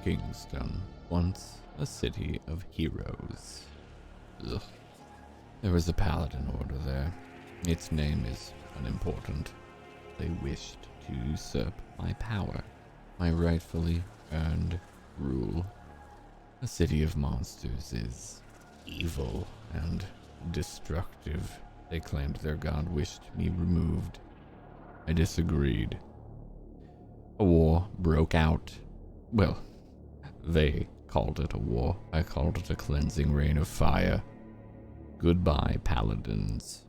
Kingston, once a city of heroes. Ugh. There was a paladin order there. Its name is unimportant. They wished to usurp my power, my rightfully earned rule. A city of monsters is evil and destructive. They claimed their god wished me removed. I disagreed. A war broke out. Well, they called it a war. I called it a cleansing rain of fire. Goodbye, paladins.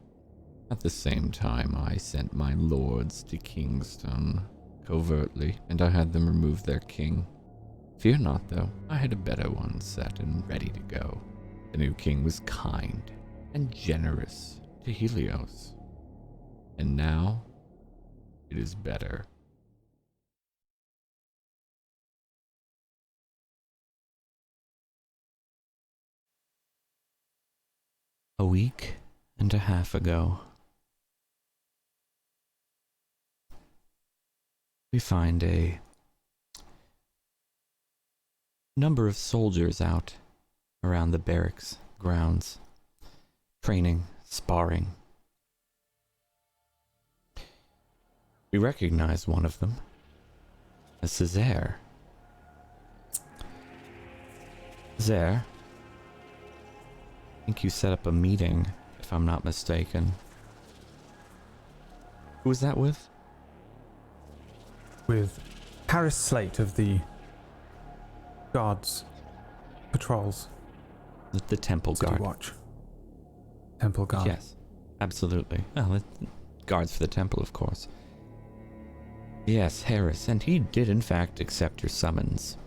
At the same time, I sent my lords to Kingston, covertly, and I had them remove their king. Fear not, though, I had a better one set and ready to go. The new king was kind and generous to Helios. And now, it is better. A week and a half ago, we find a number of soldiers out around the barracks grounds, training, sparring. We recognize one of them as Césaire. Césaire, I think you set up a meeting, if I'm not mistaken. Who was that with? With Harris Slate of the Guards Patrols. The Temple City Guard. Watch. Temple Guard. Yes, absolutely. Well, guards for the temple, of course. Yes, Harris, and he did in fact accept your summons.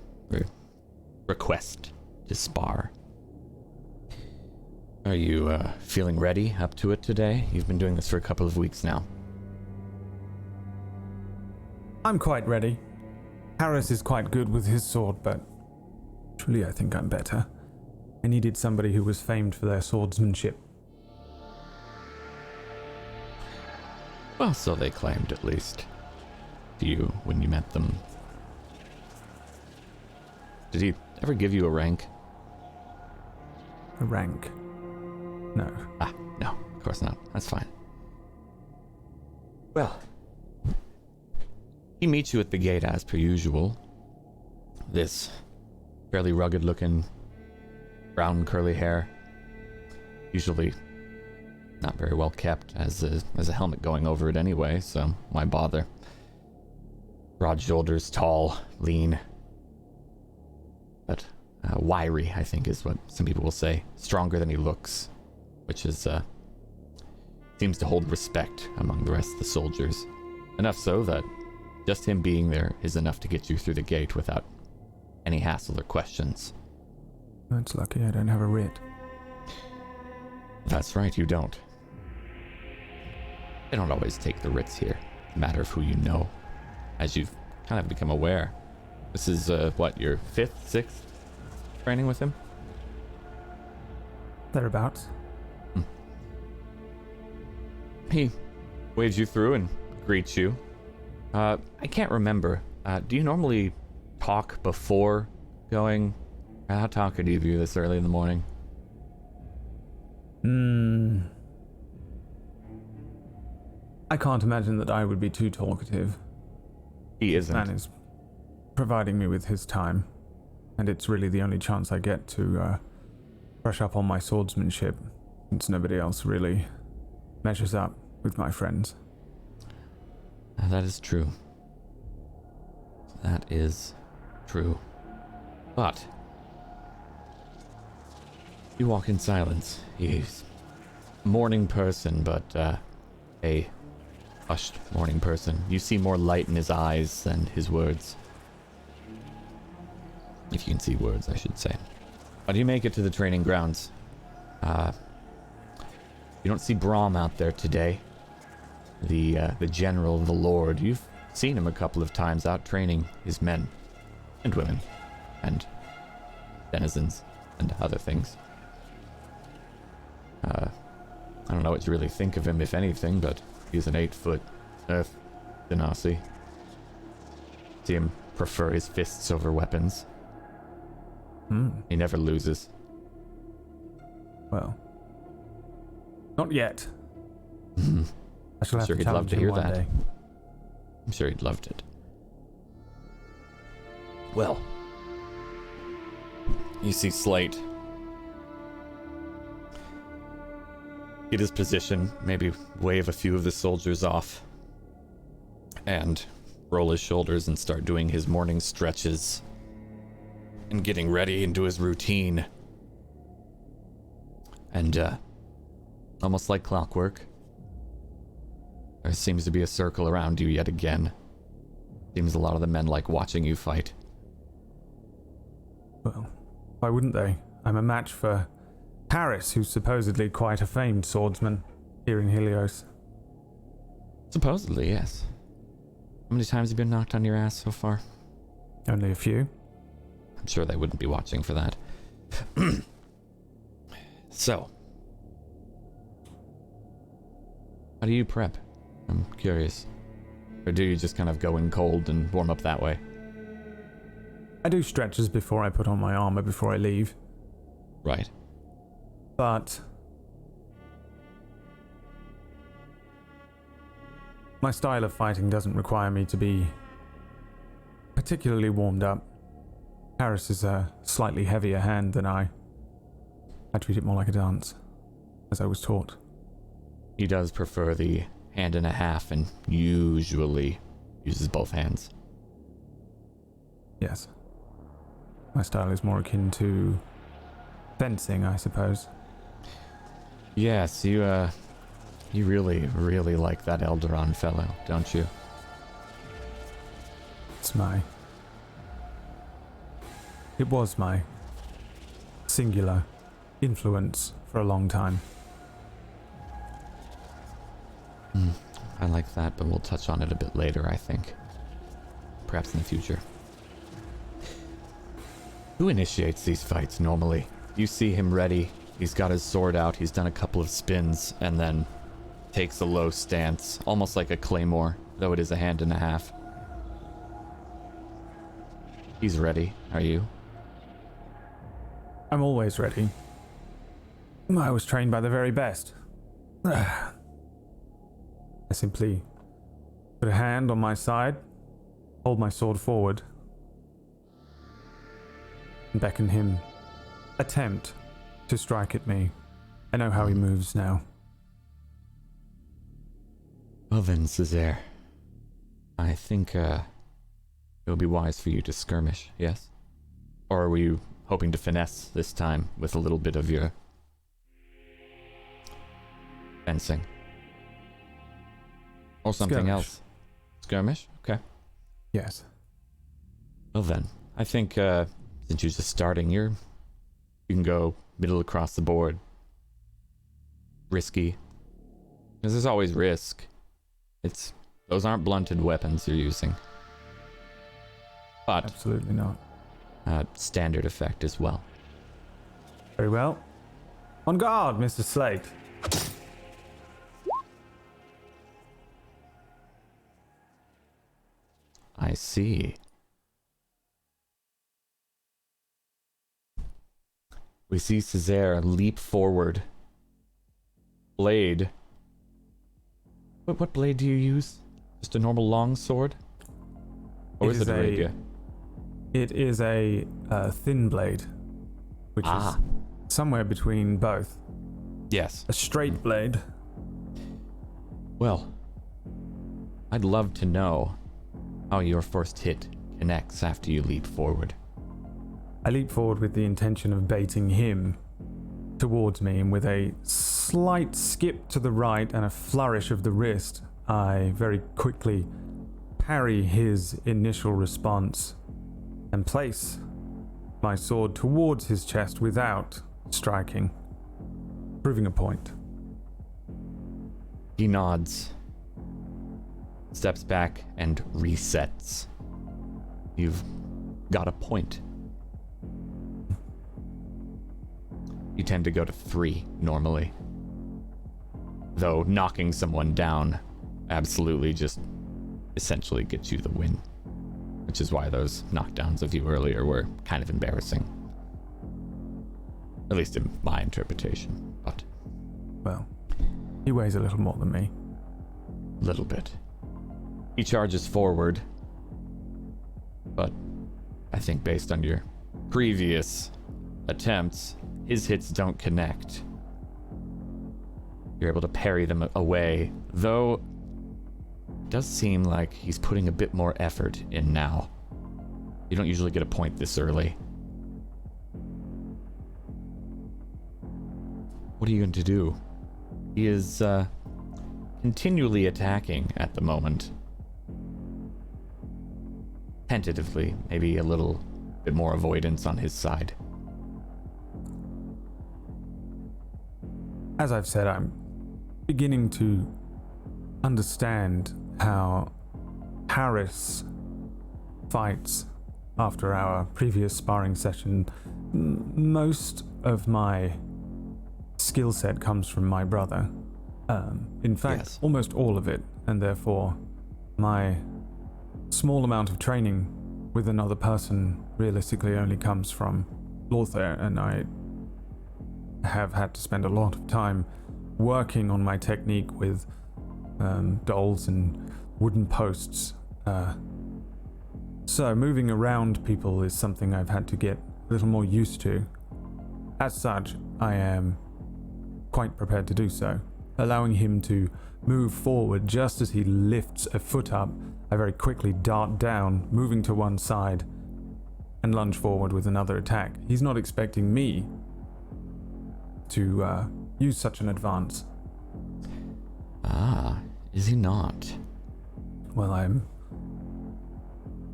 Request to spar. Are you feeling ready up to it today? You've been doing this for a couple of weeks now. I'm quite ready. Harris is quite good with his sword, but truly I think I'm better. I needed somebody who was famed for their swordsmanship. Well, so they claimed, at least. To you, when you met them. Did he ever give you a rank? A rank? No. Ah, no, of course not. That's fine. Well, he meets you at the gate as per usual. This fairly rugged-looking, brown curly hair. Usually not very well kept, as a helmet going over it anyway, so why bother? Broad shoulders, tall, lean, but wiry, I think is what some people will say. Stronger than he looks, which is seems to hold respect among the rest of the soldiers. Enough so that just him being there is enough to get you through the gate without any hassle or questions. That's lucky I don't have a writ. That's right, you don't. They don't always take the writs here. It's a matter of who you know, as you've kind of become aware. This is, what, your 5th, 6th training with him? Thereabouts. He waves you through and greets you. I can't remember. Do you normally talk before going? How talkative are you this early in the morning? I can't imagine that I would be too talkative. He isn't. Man is providing me with his time, and it's really the only chance I get to brush up on my swordsmanship, since nobody else really measures up with my friends. That is true. That is true. But you walk in silence. He's a morning person, but a hushed morning person. You see more light in his eyes than his words. If you can see words, I should say. But you make it to the training grounds. You don't see Brahm out there today. The general, the lord. You've seen him a couple of times out training his men and women and denizens and other things. I don't know what to really think of him, if anything, but he's an 8-foot Genasi. See him prefer his fists over weapons. He never loses. Well, not yet. I shall have Sure to he'd love challenge to him hear one that. day. I'm sure he'd loved it. Well, you see Slate get his position, maybe wave a few of the soldiers off, and roll his shoulders and start doing his morning stretches and getting ready into his routine. And almost like clockwork, there seems to be a circle around you yet again. Seems a lot of the men like watching you fight. Well, why wouldn't they? I'm a match for Paris, who's supposedly quite a famed swordsman here in Helios. Supposedly, yes. How many times have you been knocked on your ass so far? Only a few. I'm sure they wouldn't be watching for that. So, how do you prep? I'm curious. Or do you just kind of go in cold and warm up that way? I do stretches before I put on my armor before I leave. Right. But my style of fighting doesn't require me to be particularly warmed up. Harris is a slightly heavier hand than I. I treat it more like a dance, as I was taught. He does prefer the hand and a half and usually uses both hands. Yes. My style is more akin to fencing, I suppose. Yes, you really, really like that Elderon fellow, don't you? It was my singular influence for a long time. I like that, but we'll touch on it a bit later, I think. Perhaps in the future. Who initiates these fights normally? You see him ready, he's got his sword out, he's done a couple of spins, and then takes a low stance, almost like a claymore, though it is a hand and a half. He's ready, are you? I'm always ready. I was trained by the very best. I simply put a hand on my side, hold my sword forward, and beckon him attempt to strike at me. I know how he moves now. Well then, Césaire, I think it would be wise for you to skirmish, yes? Or were you hoping to finesse this time with a little bit of your fencing? Or something Skirmish. else? Skirmish? Okay. Yes. Well then, I think since you're just starting, you can go middle across the board. Risky. Because there's always risk. Those aren't blunted weapons you're using. But Absolutely not. standard effect as well. Very well. On guard, Mr. Slate. I see. We see Césaire leap forward. Blade. What blade do you use? Just a normal long sword? Or is it a rapier? It is a thin blade, which is somewhere between both. Yes. A straight blade. Well, I'd love to know how your first hit connects after you leap forward. I leap forward with the intention of baiting him towards me, and with a slight skip to the right and a flourish of the wrist, I very quickly parry his initial response and place my sword towards his chest without striking, proving a point. He nods, steps back, and resets. You've got a point. You tend to go to 3 normally. Though knocking someone down absolutely just essentially gets you the win. Which is why those knockdowns of you earlier were kind of embarrassing. At least in my interpretation, but... Well, he weighs a little more than me. A little bit. He charges forward, but I think based on your previous attempts, his hits don't connect. You're able to parry them away, though it does seem like he's putting a bit more effort in now. You don't usually get a point this early. What are you going to do? He is continually attacking at the moment. Tentatively, maybe a little bit more avoidance on his side. As I've said, I'm beginning to understand how Harris fights after our previous sparring session. Most of my skill set comes from my brother. In fact, Yes. almost all of it, and therefore my small amount of training with another person realistically only comes from Lothair, and I have had to spend a lot of time working on my technique with dolls and wooden posts. So moving around people is something I've had to get a little more used to. As such, I am quite prepared to do so. Allowing him to move forward just as he lifts a foot up, I very quickly dart down, moving to one side, and lunge forward with another attack. He's not expecting me to use such an advance. Ah, is he not? Well, I'm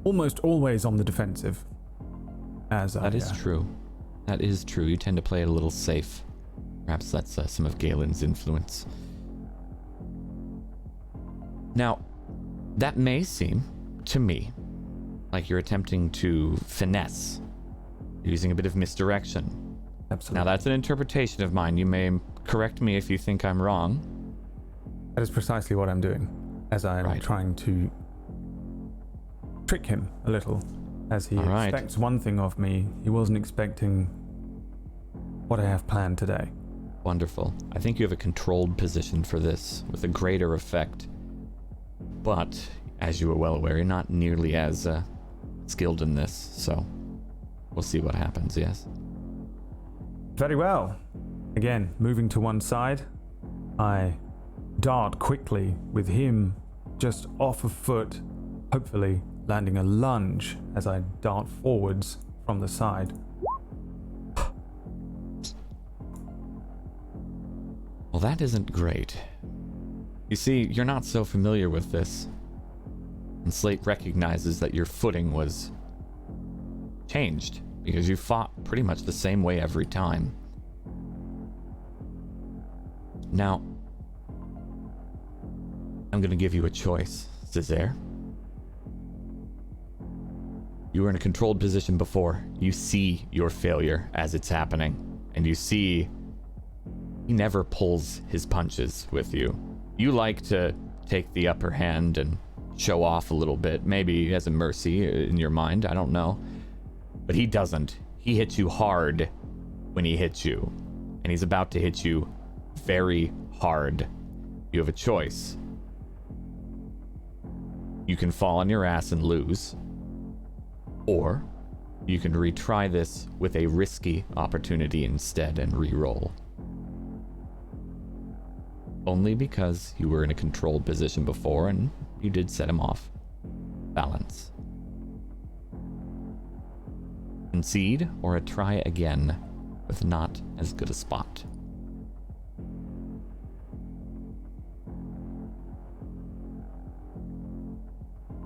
almost always on the defensive. That is true. That is true. You tend to play it a little safe. Perhaps that's some of Galen's influence. Now, that may seem, to me, like you're attempting to finesse, using a bit of misdirection. Absolutely. Now, that's an interpretation of mine. You may correct me if you think I'm wrong. That is precisely what I'm doing, as I'm trying to trick him a little. As he expects one thing of me, he wasn't expecting what I have planned today. Wonderful. I think you have a controlled position for this, with a greater effect. But, as you are well aware, you're not nearly as skilled in this, so we'll see what happens, yes? Very well. Again, moving to one side, I dart quickly with him just off a foot, hopefully landing a lunge as I dart forwards from the side. Well, that isn't great. You see, you're not so familiar with this. And Slate recognizes that your footing was changed, because you fought pretty much the same way every time. Now, I'm going to give you a choice, Césaire. You were in a controlled position before. You see your failure as it's happening, and you see he never pulls his punches with you. You like to take the upper hand and show off a little bit, maybe as a mercy in your mind, I don't know. But he doesn't. He hits you hard when he hits you, and he's about to hit you very hard. You have a choice. You can fall on your ass and lose, or you can retry this with a risky opportunity instead and re-roll. Only because you were in a controlled position before and you did set him off balance. Concede or a try again with not as good a spot.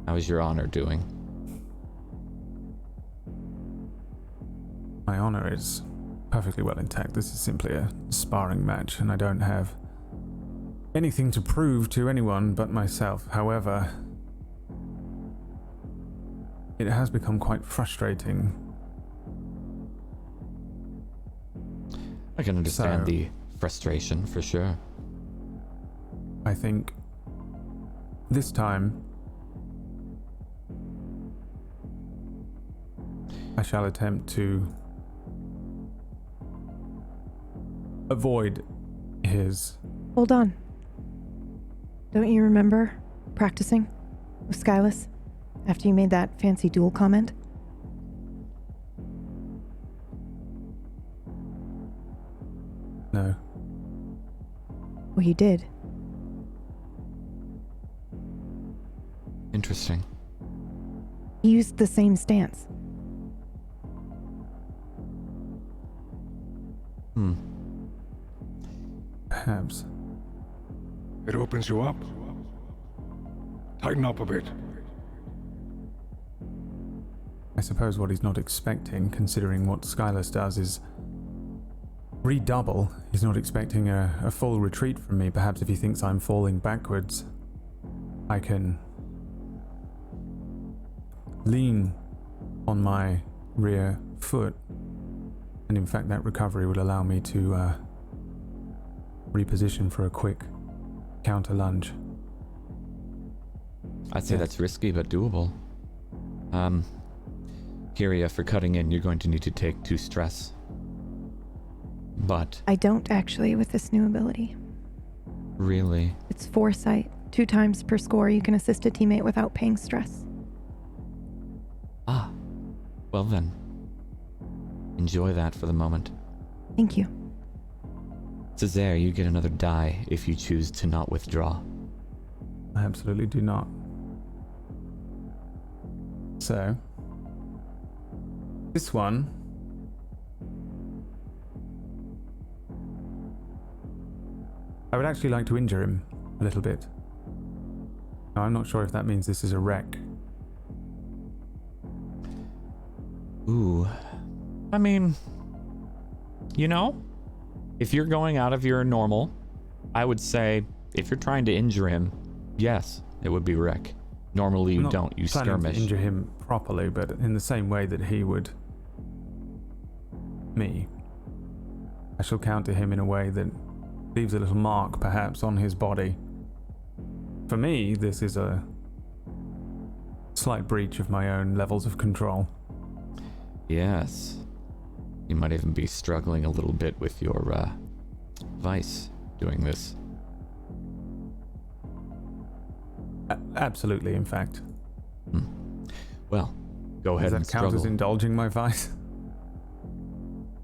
How is your honor doing? My honor is perfectly well intact. This is simply a sparring match, and I don't have anything to prove to anyone but myself. However, it has become quite frustrating. I can understand the frustration for sure. I think this time I shall attempt to avoid his... Hold on. Don't you remember practicing with Skylus after you made that fancy duel comment? No. Well, you did. Interesting. He used the same stance. Perhaps. It opens you up. Tighten up a bit. I suppose what he's not expecting, considering what Skylus does, is redouble. He's not expecting a full retreat from me. Perhaps if he thinks I'm falling backwards, I can lean on my rear foot, and in fact that recovery would allow me to reposition for a quick counter lunge. I'd say that's risky, but doable. Kyria, for cutting in, you're going to need to take 2 stress. But... I don't actually with this new ability. Really? It's foresight. 2 times per score you can assist a teammate without paying stress. Ah. Well then. Enjoy that for the moment. Thank you. Césaire, you get another die if you choose to not withdraw. I absolutely do not. So, this one I would actually like to injure him a little bit. Now, I'm not sure if that means this is a wreck. Ooh. I mean, you know, if you're going out of your normal, I would say if you're trying to injure him, yes, it would be wreck. Normally you don't, you skirmish. To injure him properly, but in the same way that he would me. I shall counter him in a way that leaves a little mark, perhaps, on his body. For me, this is a slight breach of my own levels of control. Yes. You might even be struggling a little bit with your, vice doing this. Absolutely, in fact. Well, go ahead and Does that count as indulging my vice?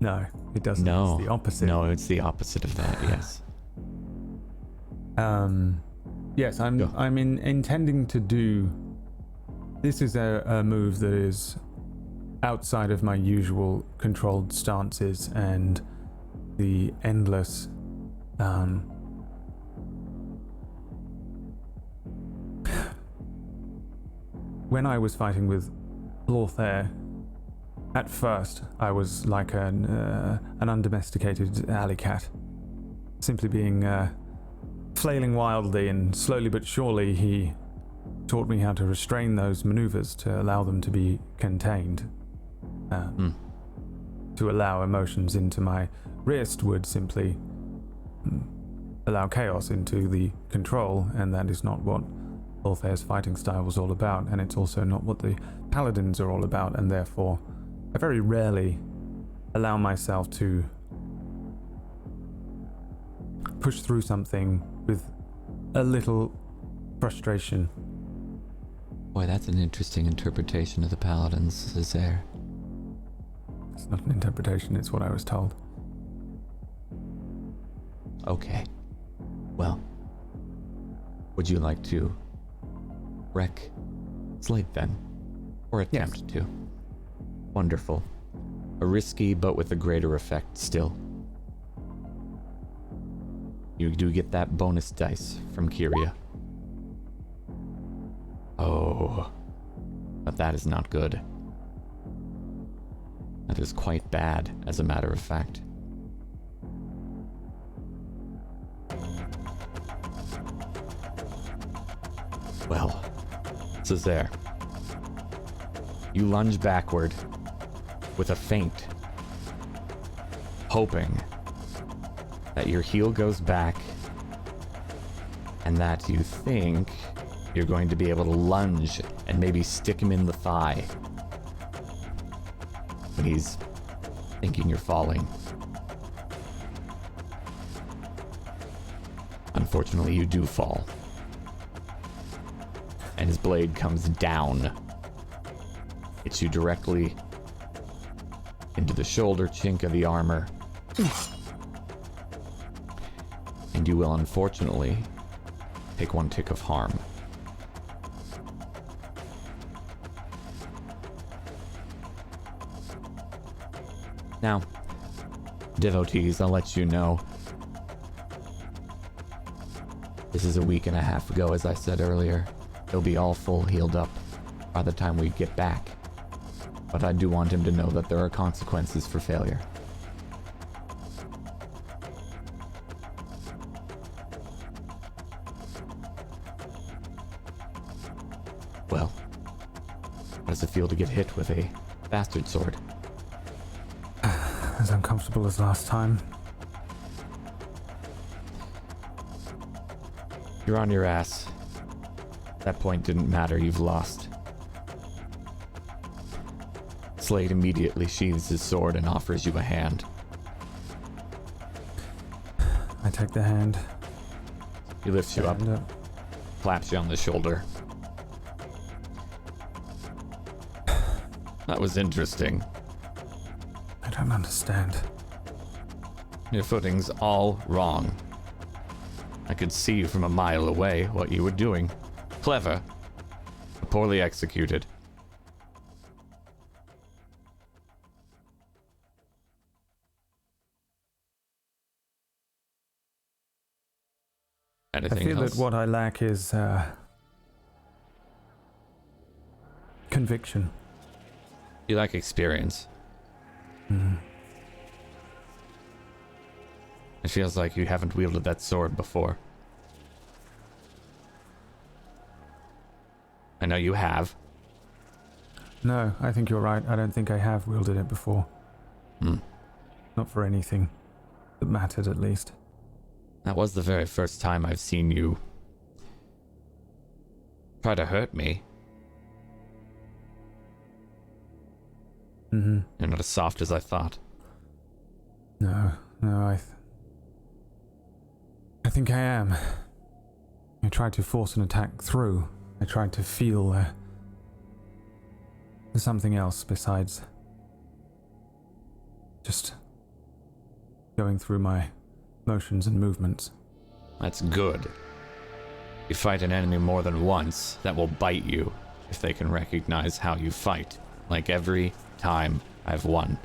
No, it doesn't. No. It's the opposite. No, it's the opposite of that, yes. Yes, I'm intending to do... This is a move that is outside of my usual controlled stances and the endless when I was fighting with Lothair, at first I was like an undomesticated alley cat, simply being flailing wildly, and slowly but surely he taught me how to restrain those maneuvers to allow them to be contained. To allow emotions into my wrist would simply allow chaos into the control, and that is not what Lothair's fighting style was all about, and it's also not what the paladins are all about, and therefore I very rarely allow myself to push through something with a little frustration. Boy, that's an interesting interpretation of the paladins, Césaire. It's not an interpretation, it's what I was told. Okay. Well, would you like to wreck Slate then? Or attempt to? Wonderful. A risky but with a greater effect still. You do get that bonus dice from Kyria. Oh. But that is not good. That is quite bad, as a matter of fact. Well, Césaire, you lunge backward with a feint, hoping that your heel goes back and that you think you're going to be able to lunge and maybe stick him in the thigh when he's thinking you're falling. Unfortunately, you do fall. And his blade comes down. Hits you directly into the shoulder chink of the armor. And you will unfortunately take 1 tick of harm. Now, devotees, I'll let you know. This is a week and a half ago, as I said earlier. He'll be all full healed up by the time we get back. But I do want him to know that there are consequences for failure. Well, how does it feel to get hit with a bastard sword? As uncomfortable as last time. You're on your ass. That point didn't matter, you've lost. Slade immediately sheathes his sword and offers you a hand. I take the hand. He lifts you up, claps you on the shoulder. That was interesting. I don't understand. Your footing's all wrong. I could see from a mile away what you were doing. Clever, but poorly executed. Anything I feel else? that what I lack is conviction. You lack experience. It feels like you haven't wielded that sword before. I know you have. No, I think you're right. I don't think I have wielded it before. Not for anything that mattered, at least. That was the very first time I've seen you try to hurt me. You're not as soft as I thought. No, I think I am. I tried to force an attack through. I tried to feel something else besides just going through my motions and movements. That's good. You fight an enemy more than once, that will bite you if they can recognize how you fight. Like every time I've won.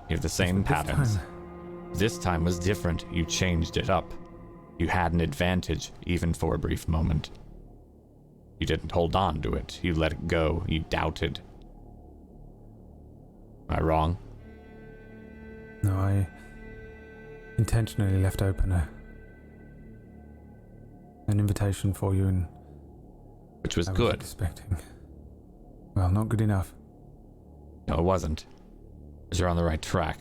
You have the same patterns. This time was different. You changed it up. You had an advantage, even for a brief moment. You didn't hold on to it. You let it go. You doubted. Am I wrong? No, I intentionally left open an invitation for you, and Which was I good. expecting. Well, not good enough. No, it wasn't. Because you're on the right track.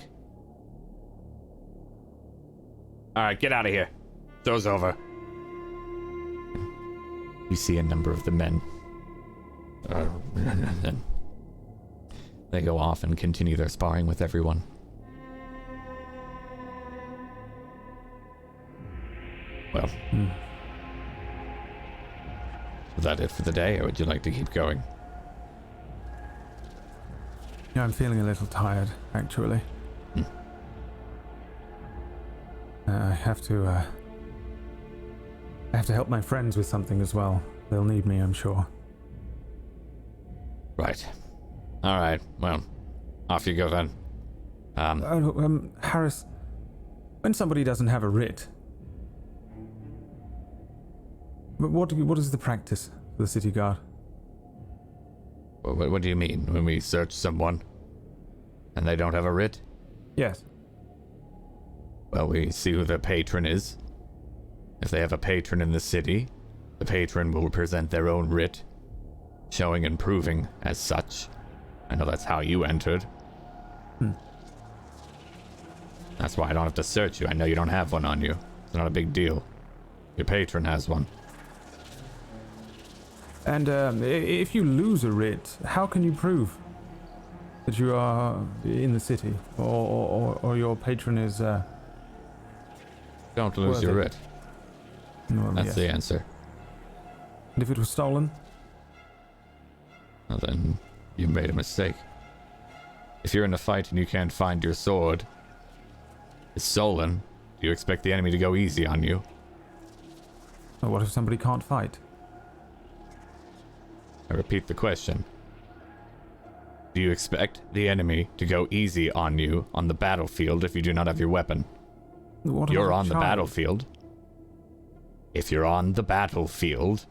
Alright, get out of here. Show's over. You see a number of the men. They go off and continue their sparring with everyone. Well. Is that it for the day, or would you like to keep going? Yeah, I'm feeling a little tired, actually. I have to help my friends with something as well. They'll need me, I'm sure. Right. Alright, well, off you go then. Harris, when somebody doesn't have a writ, what is the practice for the city guard? What do you mean? When we search someone and they don't have a writ? Yes. Well, we see who the patron is. If they have a patron in the city, the patron will present their own writ, showing and proving as such. I know that's how you entered. That's why I don't have to search you. I know you don't have one on you. It's not a big deal. Your patron has one. And if you lose a writ, how can you prove that you are in the city, or your patron is Don't lose your Worthy. wit. Well, That's yes. the answer. And if it was stolen? Well, then you made a mistake. If you're in a fight and you can't find your sword, it's stolen. Do you expect the enemy to go easy on you? Or what if somebody can't fight? I repeat the question. Do you expect the enemy to go easy on you on the battlefield if you do not have your weapon? What You're about a on the child? battlefield. If you're on the battlefield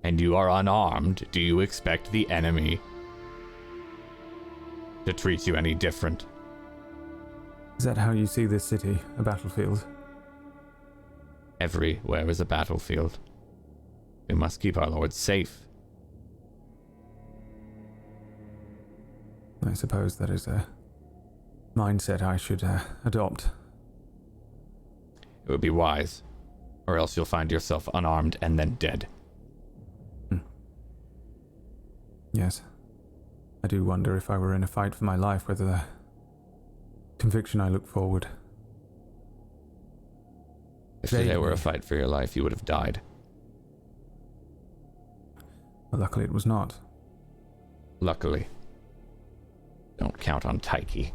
and you are unarmed, do you expect the enemy to treat you any different? Is that how you see this city, a battlefield? Everywhere is a battlefield. We must keep our lord safe. I suppose that is a mindset I should adopt. It would be wise, or else you'll find yourself unarmed and then dead. Yes. I do wonder if I were in a fight for my life, whether the conviction I look forward. If today were a fight for your life, you would have died. Well, luckily it was not. Luckily. Don't count on Taiki.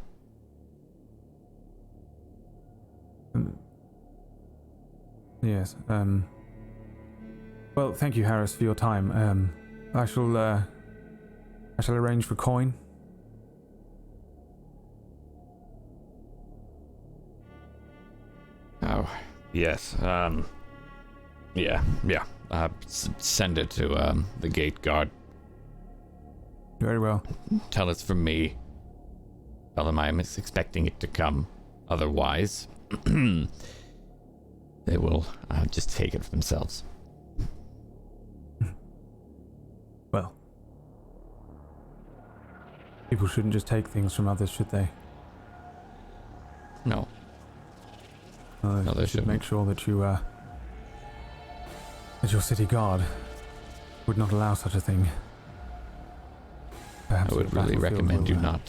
Yes, well, thank you, Harris, for your time. I shall arrange for coin. Oh, yes, yeah. Send it to, the gate guard. Very well. Tell it's from me. Tell them I'm expecting it to come. Otherwise, they will just take it for themselves. Well, people shouldn't just take things from others, should they? No. No, they should shouldn't. make sure that you, that your city guard would not allow such a thing. Perhaps I would the really battlefield recommend you will, not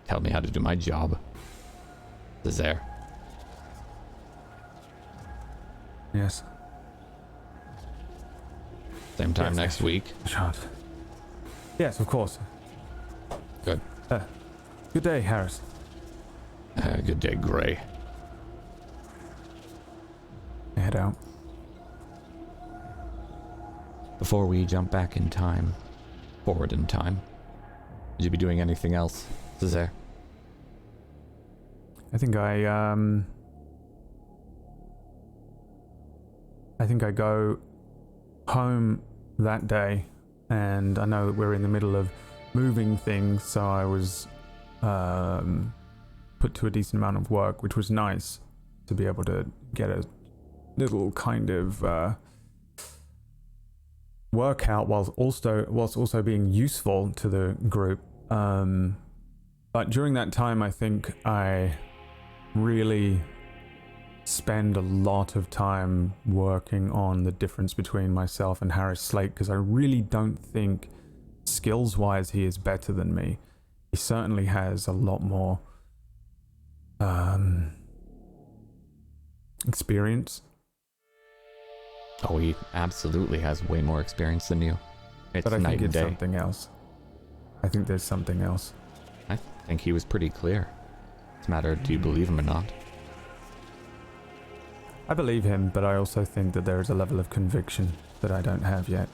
tell me how to do my job. There. Yes. Same time Yes, next week. Shan't. Yes, of course. Good. Good day, Harris. Good day, Gray. Head out. Before we jump back in time, forward in time, would you be doing anything else, Cesare? I think I go home that day, and I know that we're in the middle of moving things, so I was put to a decent amount of work, which was nice to be able to get a little kind of workout whilst also being useful to the group. But during that time, I think I really spend a lot of time working on the difference between myself and Harris Slate, because I really don't think skills-wise he is better than me. He certainly has a lot more experience. Oh, he absolutely has way more experience than you. It's But I night think and it's day. something else. I think there's something else. I think he was pretty clear. It's a matter of do you believe him or not? I believe him, but I also think that there is a level of conviction that I don't have yet.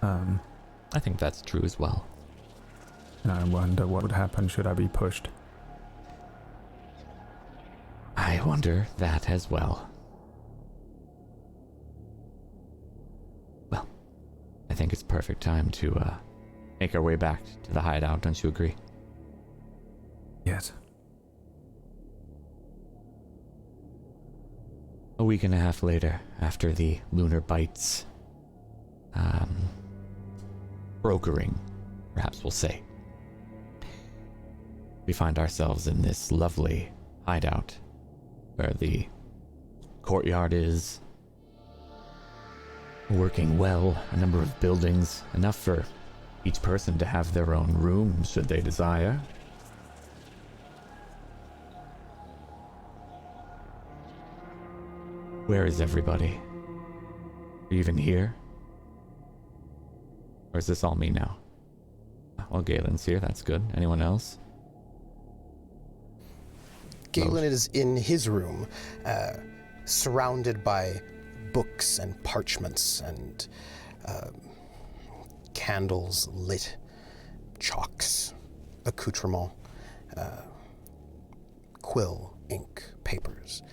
I think that's true as well. And I wonder what would happen should I be pushed. I wonder that as well. Well, I think it's perfect time to make our way back to the hideout, don't you agree? Yes. A week and a half later, after the lunar bites, brokering, perhaps we'll say, we find ourselves in this lovely hideout where the courtyard is working well, a number of buildings, enough for each person to have their own room should they desire. Where is everybody? Are you even here? Or is this all me now? Well, Galen's here, that's good. Anyone else? Galen is in his room, surrounded by books and parchments and candles lit, chalks, accoutrement, quill, ink, papers,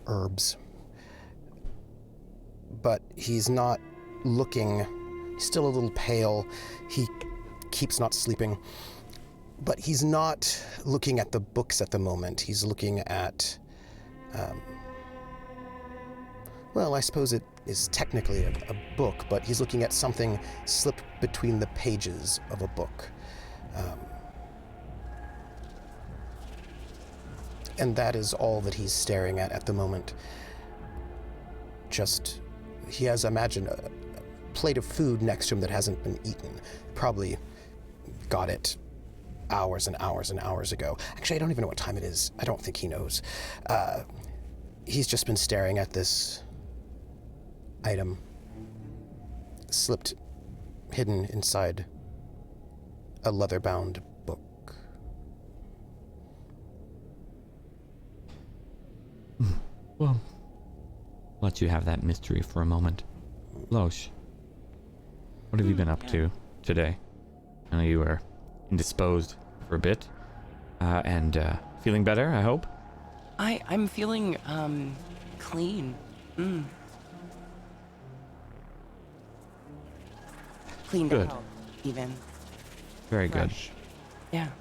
herbs. But he's not looking, he's still a little pale. He keeps not sleeping. But he's not looking at the books at the moment. He's looking at, well, I suppose it is technically a book, but he's looking at something slipped between the pages of a book. And that is all that he's staring at the moment. Just, he has, imagine, a plate of food next to him that hasn't been eaten. Probably got it hours and hours and hours ago. Actually, I don't even know what time it is. I don't think he knows. He's just been staring at this item slipped, hidden inside a leather-bound book. Well, let you have that mystery for a moment. Loesch, what have you been up to today? I know you were indisposed for a bit, and feeling better, I hope? I'm feeling, clean. Cleaned Good. out, even. Very Fresh. Yeah. good.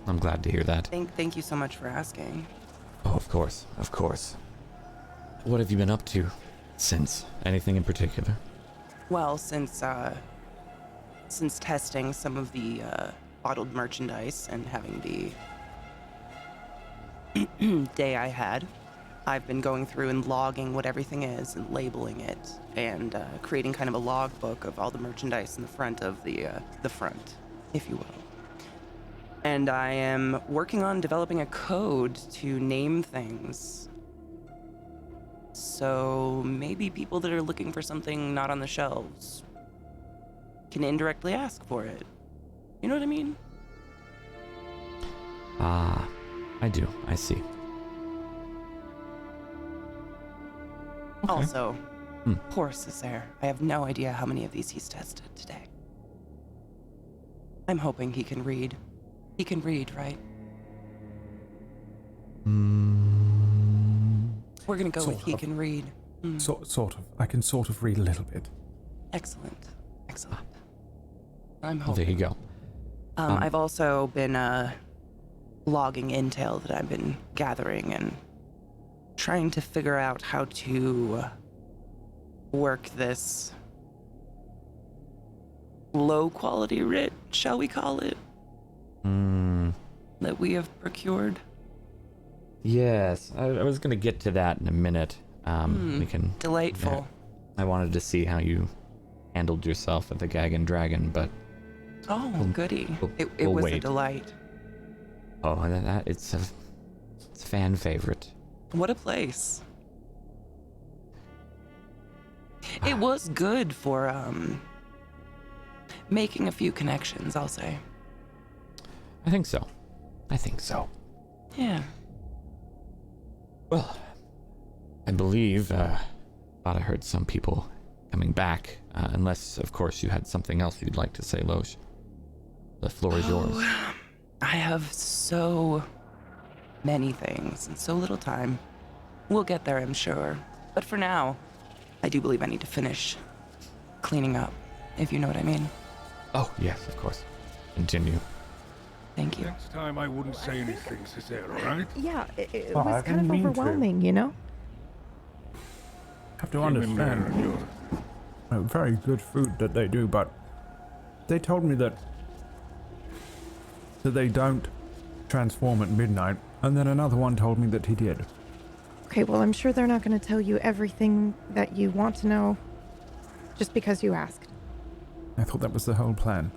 I'm glad to hear that. Thank you so much for asking. Oh, of course, of course. What have you been up to since? Anything in particular? Well, since testing some of the bottled merchandise and having the day I had, I've been going through and logging what everything is and labeling it and creating kind of a logbook of all the merchandise in the front of the front, if you will. And I am working on developing a code to name things. So maybe people that are looking for something not on the shelves can indirectly ask for it. You know what I mean? Ah, I do. I see. Okay. Also, Horse is there. I have no idea how many of these he's tested today. I'm hoping he can read. He can read, right? We're gonna go with he can read. Sort of. I can sort of read a little bit. Excellent. I'm Well, hoping. there you go. I've also been logging intel that I've been gathering and trying to figure out how to work this low quality writ, shall we call it, that we have procured. Yes, I was going to get to that in a minute. We can. Delightful. I wanted to see how you handled yourself at the Gagan Dragon, but Oh, goody. It we'll was a wait. delight. It's a fan favorite. What a place. It was good for making a few connections, I'll say. I think so. Yeah. Well, I believe, thought I heard some people coming back, unless, of course, you had something else you'd like to say, Loesch. The floor is yours. I have so many things and so little time. We'll get there, I'm sure. But for now, I do believe I need to finish cleaning up, if you know what I mean. Oh, yes, of course. Continue. Thank you. Next time I wouldn't say anything, Cesare, alright? Yeah, it Oh, I was kind didn't of mean to. overwhelming, you know? Have to understand. Very good food that they do, but they told me that they don't transform at midnight, and then another one told me that he did. Okay, well, I'm sure they're not going to tell you everything that you want to know just because you asked. I thought that was the whole plan.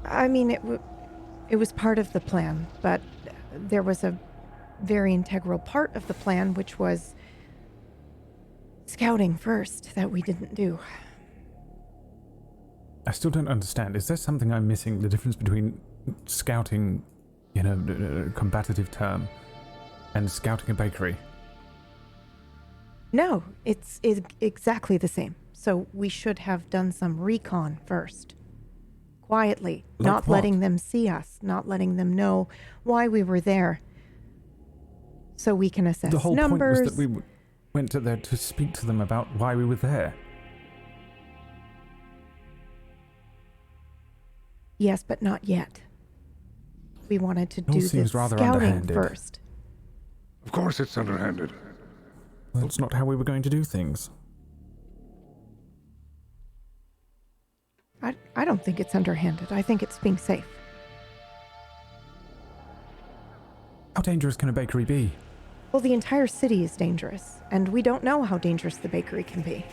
I mean, it was part of the plan, but there was a very integral part of the plan, which was scouting first that we didn't do. I still don't understand. Is there something I'm missing? The difference between scouting, a combative term, and scouting a bakery? No, it's exactly the same. So we should have done some recon first. Quietly, Like not what? letting them see us, not letting them know why we were there. So we can assess The whole numbers. point was that we went to there to speak to them about why we were there. Yes, but not yet. We wanted to It all do the seems rather scouting underhanded. first. Of course it's underhanded. Well, that's not how we were going to do things. I don't think it's underhanded. I think it's being safe. How dangerous can a bakery be? Well, the entire city is dangerous, and we don't know how dangerous the bakery can be.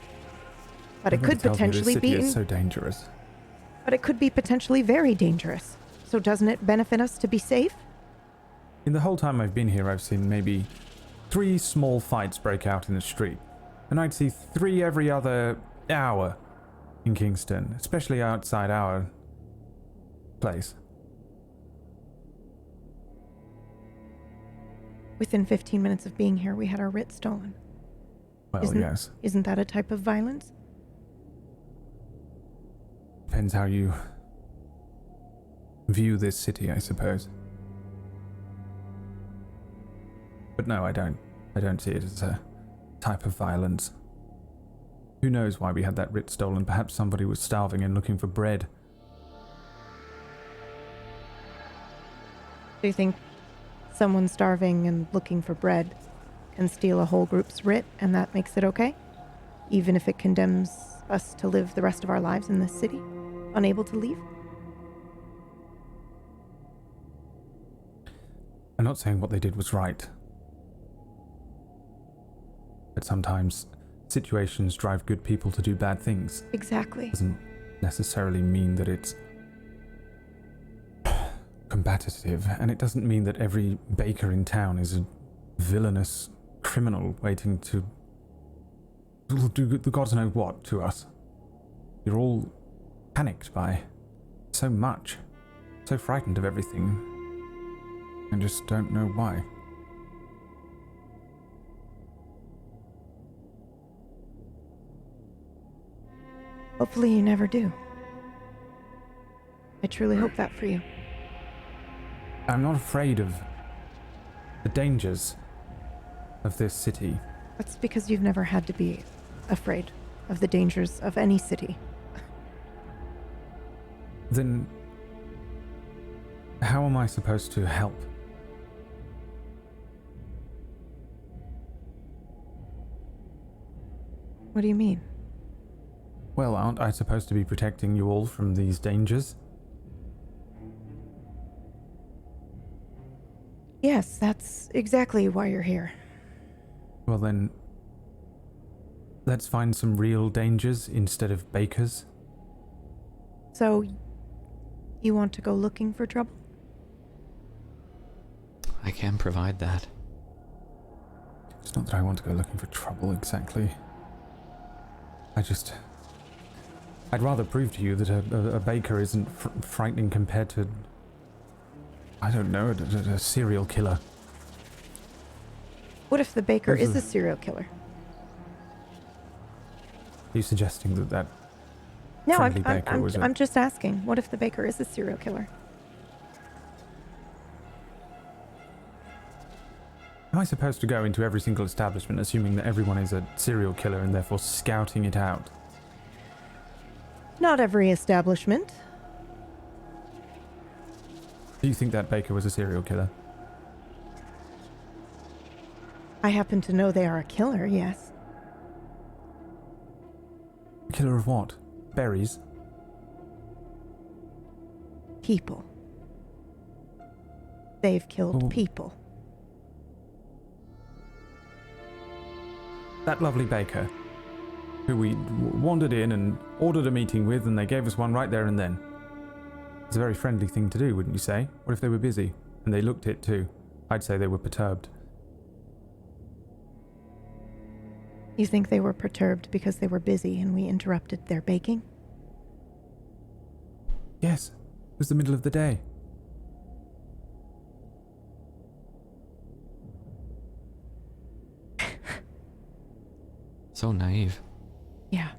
But it Everybody could tells me this potentially city be. is so dangerous. But it could be potentially very dangerous. So doesn't it benefit us to be safe? In the whole time I've been here, I've seen maybe 3 small fights break out in the street. And I'd see 3 every other hour in Kingston, especially outside our place. Within 15 minutes of being here, we had our writ stolen. Well, yes. Isn't that a type of violence? Depends how you view this city, I suppose. But no, I don't. I don't see it as a type of violence. Who knows why we had that writ stolen? Perhaps somebody was starving and looking for bread. Do you think someone starving and looking for bread can steal a whole group's writ and that makes it okay? Even if it condemns us to live the rest of our lives in this city, unable to leave? I'm not saying what they did was right. But sometimes situations drive good people to do bad things. Exactly. Doesn't necessarily mean that it's combative, and it doesn't mean that every baker in town is a villainous criminal waiting to do the gods know what to us. You're all panicked by so much, so frightened of everything, and just don't know why. Hopefully you never do. I truly hope that for you. I'm not afraid of the dangers of this city. That's because you've never had to be afraid of the dangers of any city. Then how am I supposed to help? What do you mean? Well, aren't I supposed to be protecting you all from these dangers? Yes, that's exactly why you're here. Well then, let's find some real dangers instead of bakers. So, you want to go looking for trouble? I can provide that. It's not that I want to go looking for trouble exactly. I'd rather prove to you that a baker isn't frightening compared to, I don't know, a serial killer. What if the baker Those is are- a serial killer? Are you suggesting that No, friendly baker was I'm just asking. What if the baker is a serial killer? Am I supposed to go into every single establishment assuming that everyone is a serial killer and therefore scouting it out? Not every establishment. Do you think that baker was a serial killer? I happen to know they are a killer, yes. A killer of what? Berries? People. They've killed Oh. people. That lovely baker, who we wandered in and ordered a meeting with, and they gave us one right there and then. It's a very friendly thing to do, wouldn't you say? What if they were busy? And they looked it too. I'd say they were perturbed. You think they were perturbed because they were busy and we interrupted their baking? Yes, it was the middle of the day. So naive. Yeah.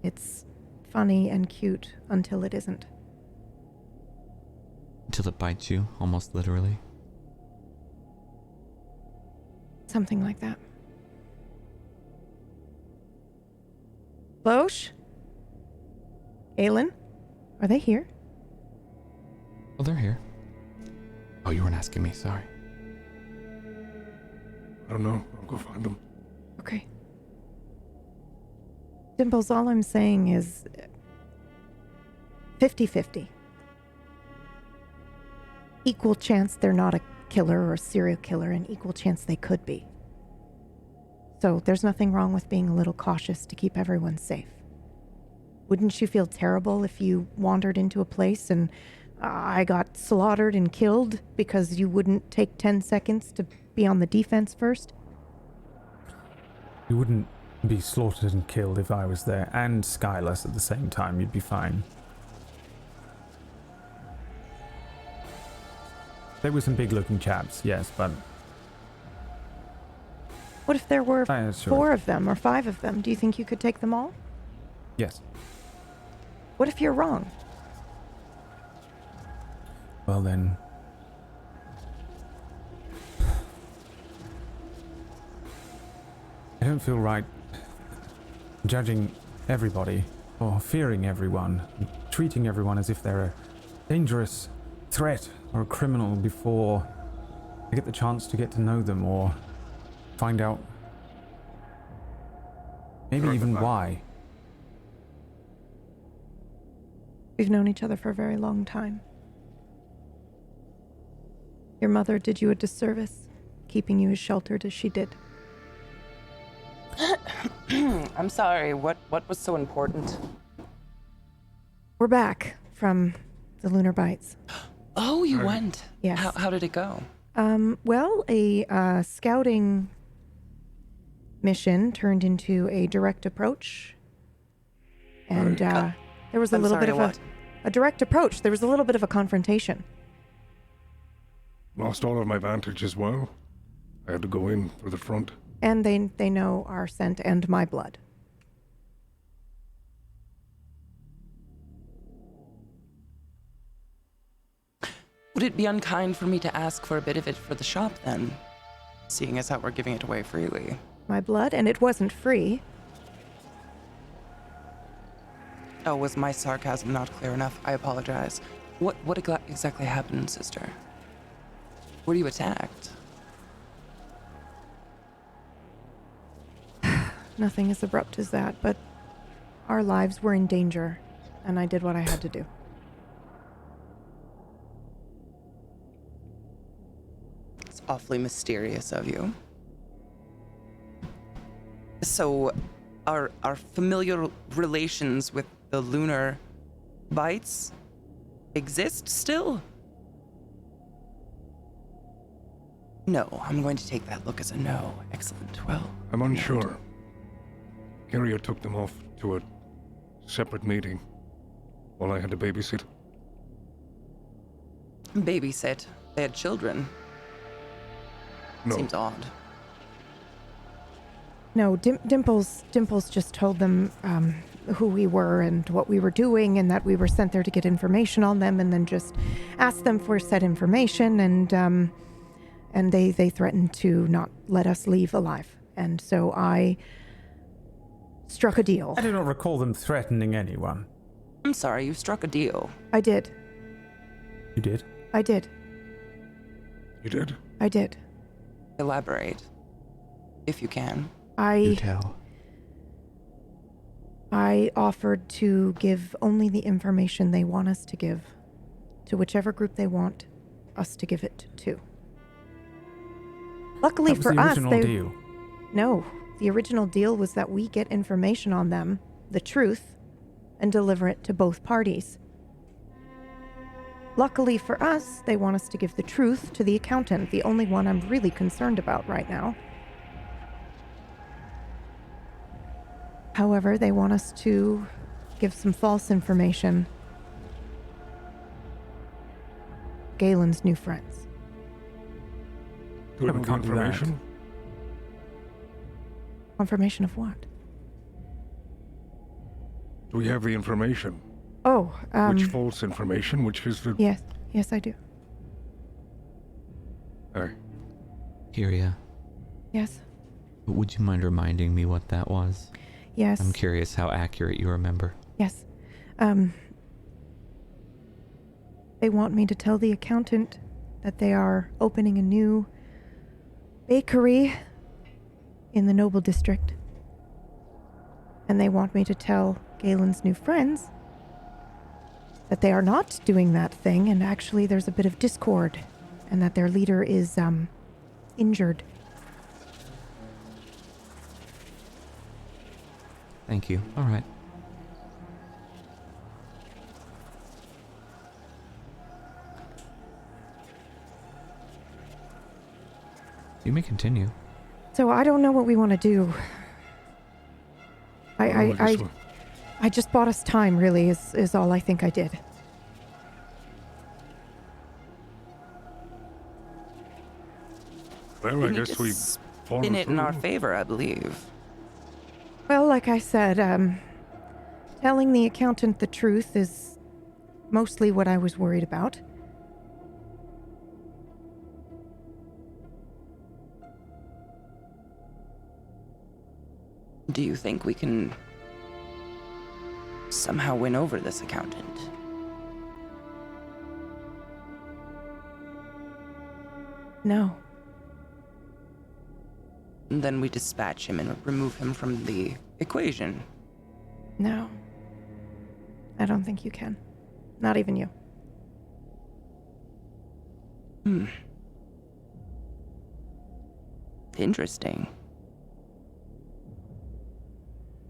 It's funny and cute until it isn't. Until it bites you, almost literally. Something like that. Loesch? Galen? Are they here? Oh, they're here. Oh, you weren't asking me, sorry. I don't know. I'll go find them. Okay. Dimples, all I'm saying is 50-50. Equal chance they're not a killer or a serial killer, and equal chance they could be. So there's nothing wrong with being a little cautious to keep everyone safe. Wouldn't you feel terrible if you wandered into a place and I got slaughtered and killed because you wouldn't take 10 seconds to be on the defense first? You wouldn't be slaughtered and killed if I was there and Skyless at the same time. You'd be fine. There were some big-looking chaps, yes, but... What if there were Sure. 4 of them or 5 of them? Do you think you could take them all? Yes. What if you're wrong? Well then... I don't feel right judging everybody, or fearing everyone, treating everyone as if they're a dangerous threat or a criminal before I get the chance to get to know them or find out maybe even why. We've known each other for a very long time. Your mother did you a disservice, keeping you as sheltered as she did. I'm sorry, what was so important? We're back from the lunar bites. Oh, you went? Yes. How did it go? Well, a scouting mission turned into a direct approach. And there was a I'm little sorry, bit of what? a direct approach. There was a little bit of a confrontation. Lost all of my vantage as well. I had to go in through the front. And they know our scent and my blood. Would it be unkind for me to ask for a bit of it for the shop then? Seeing as how we're giving it away freely. My blood, and it wasn't free. Oh, was my sarcasm not clear enough? I apologize. What exactly happened, sister? Were you attacked? Nothing as abrupt as that, but our lives were in danger, and I did what I had to do. It's awfully mysterious of you. So, our familiar relations with the lunar bites exist still? No, I'm going to take that look as a no. Excellent. Well, I'm unsure. Carrier took them off to a separate meeting while I had to babysit. babysit. They had children. No. Seems odd. No, Dimples just told them who we were and what we were doing, and that we were sent there to get information on them, and then just asked them for said information, and they threatened to not let us leave alive. And so I struck a deal. I do not recall them threatening anyone. I'm sorry, you struck a deal. I did. You did? I did. You did? I did. Elaborate, if you can. You tell. I offered to give only the information they want us to give to whichever group they want us to give it to. Luckily That was for the us, original deal. No, the original deal was that we get information on them, the truth, and deliver it to both parties. Luckily for us, they want us to give the truth to the accountant, the only one I'm really concerned about right now. However, they want us to give some false information. Galen's new friends. Do we Yeah, we know the can't do that. information? Confirmation of what? Do we have the information? Oh, Which false information? Which is the... yes, I do. Kyria, Yes, would you mind reminding me what that was? yes, I'm curious how accurate you remember. yes. They want me to tell the accountant that they are opening a new bakery in the Noble District. And they want me to tell Galen's new friends that they are not doing that thing, and actually there's a bit of discord, and that their leader is, injured. Thank you. All right. You may continue. So I don't know what we want to do. Well, this one. I just bought us time, really, is all I think I did. Well, I We need guess to we spin it in our favor, I believe. Well, like I said, telling the accountant the truth is mostly what I was worried about. Do you think we can somehow win over this accountant? No. And then we dispatch him and remove him from the equation. No. I don't think you can. Not even you. Interesting.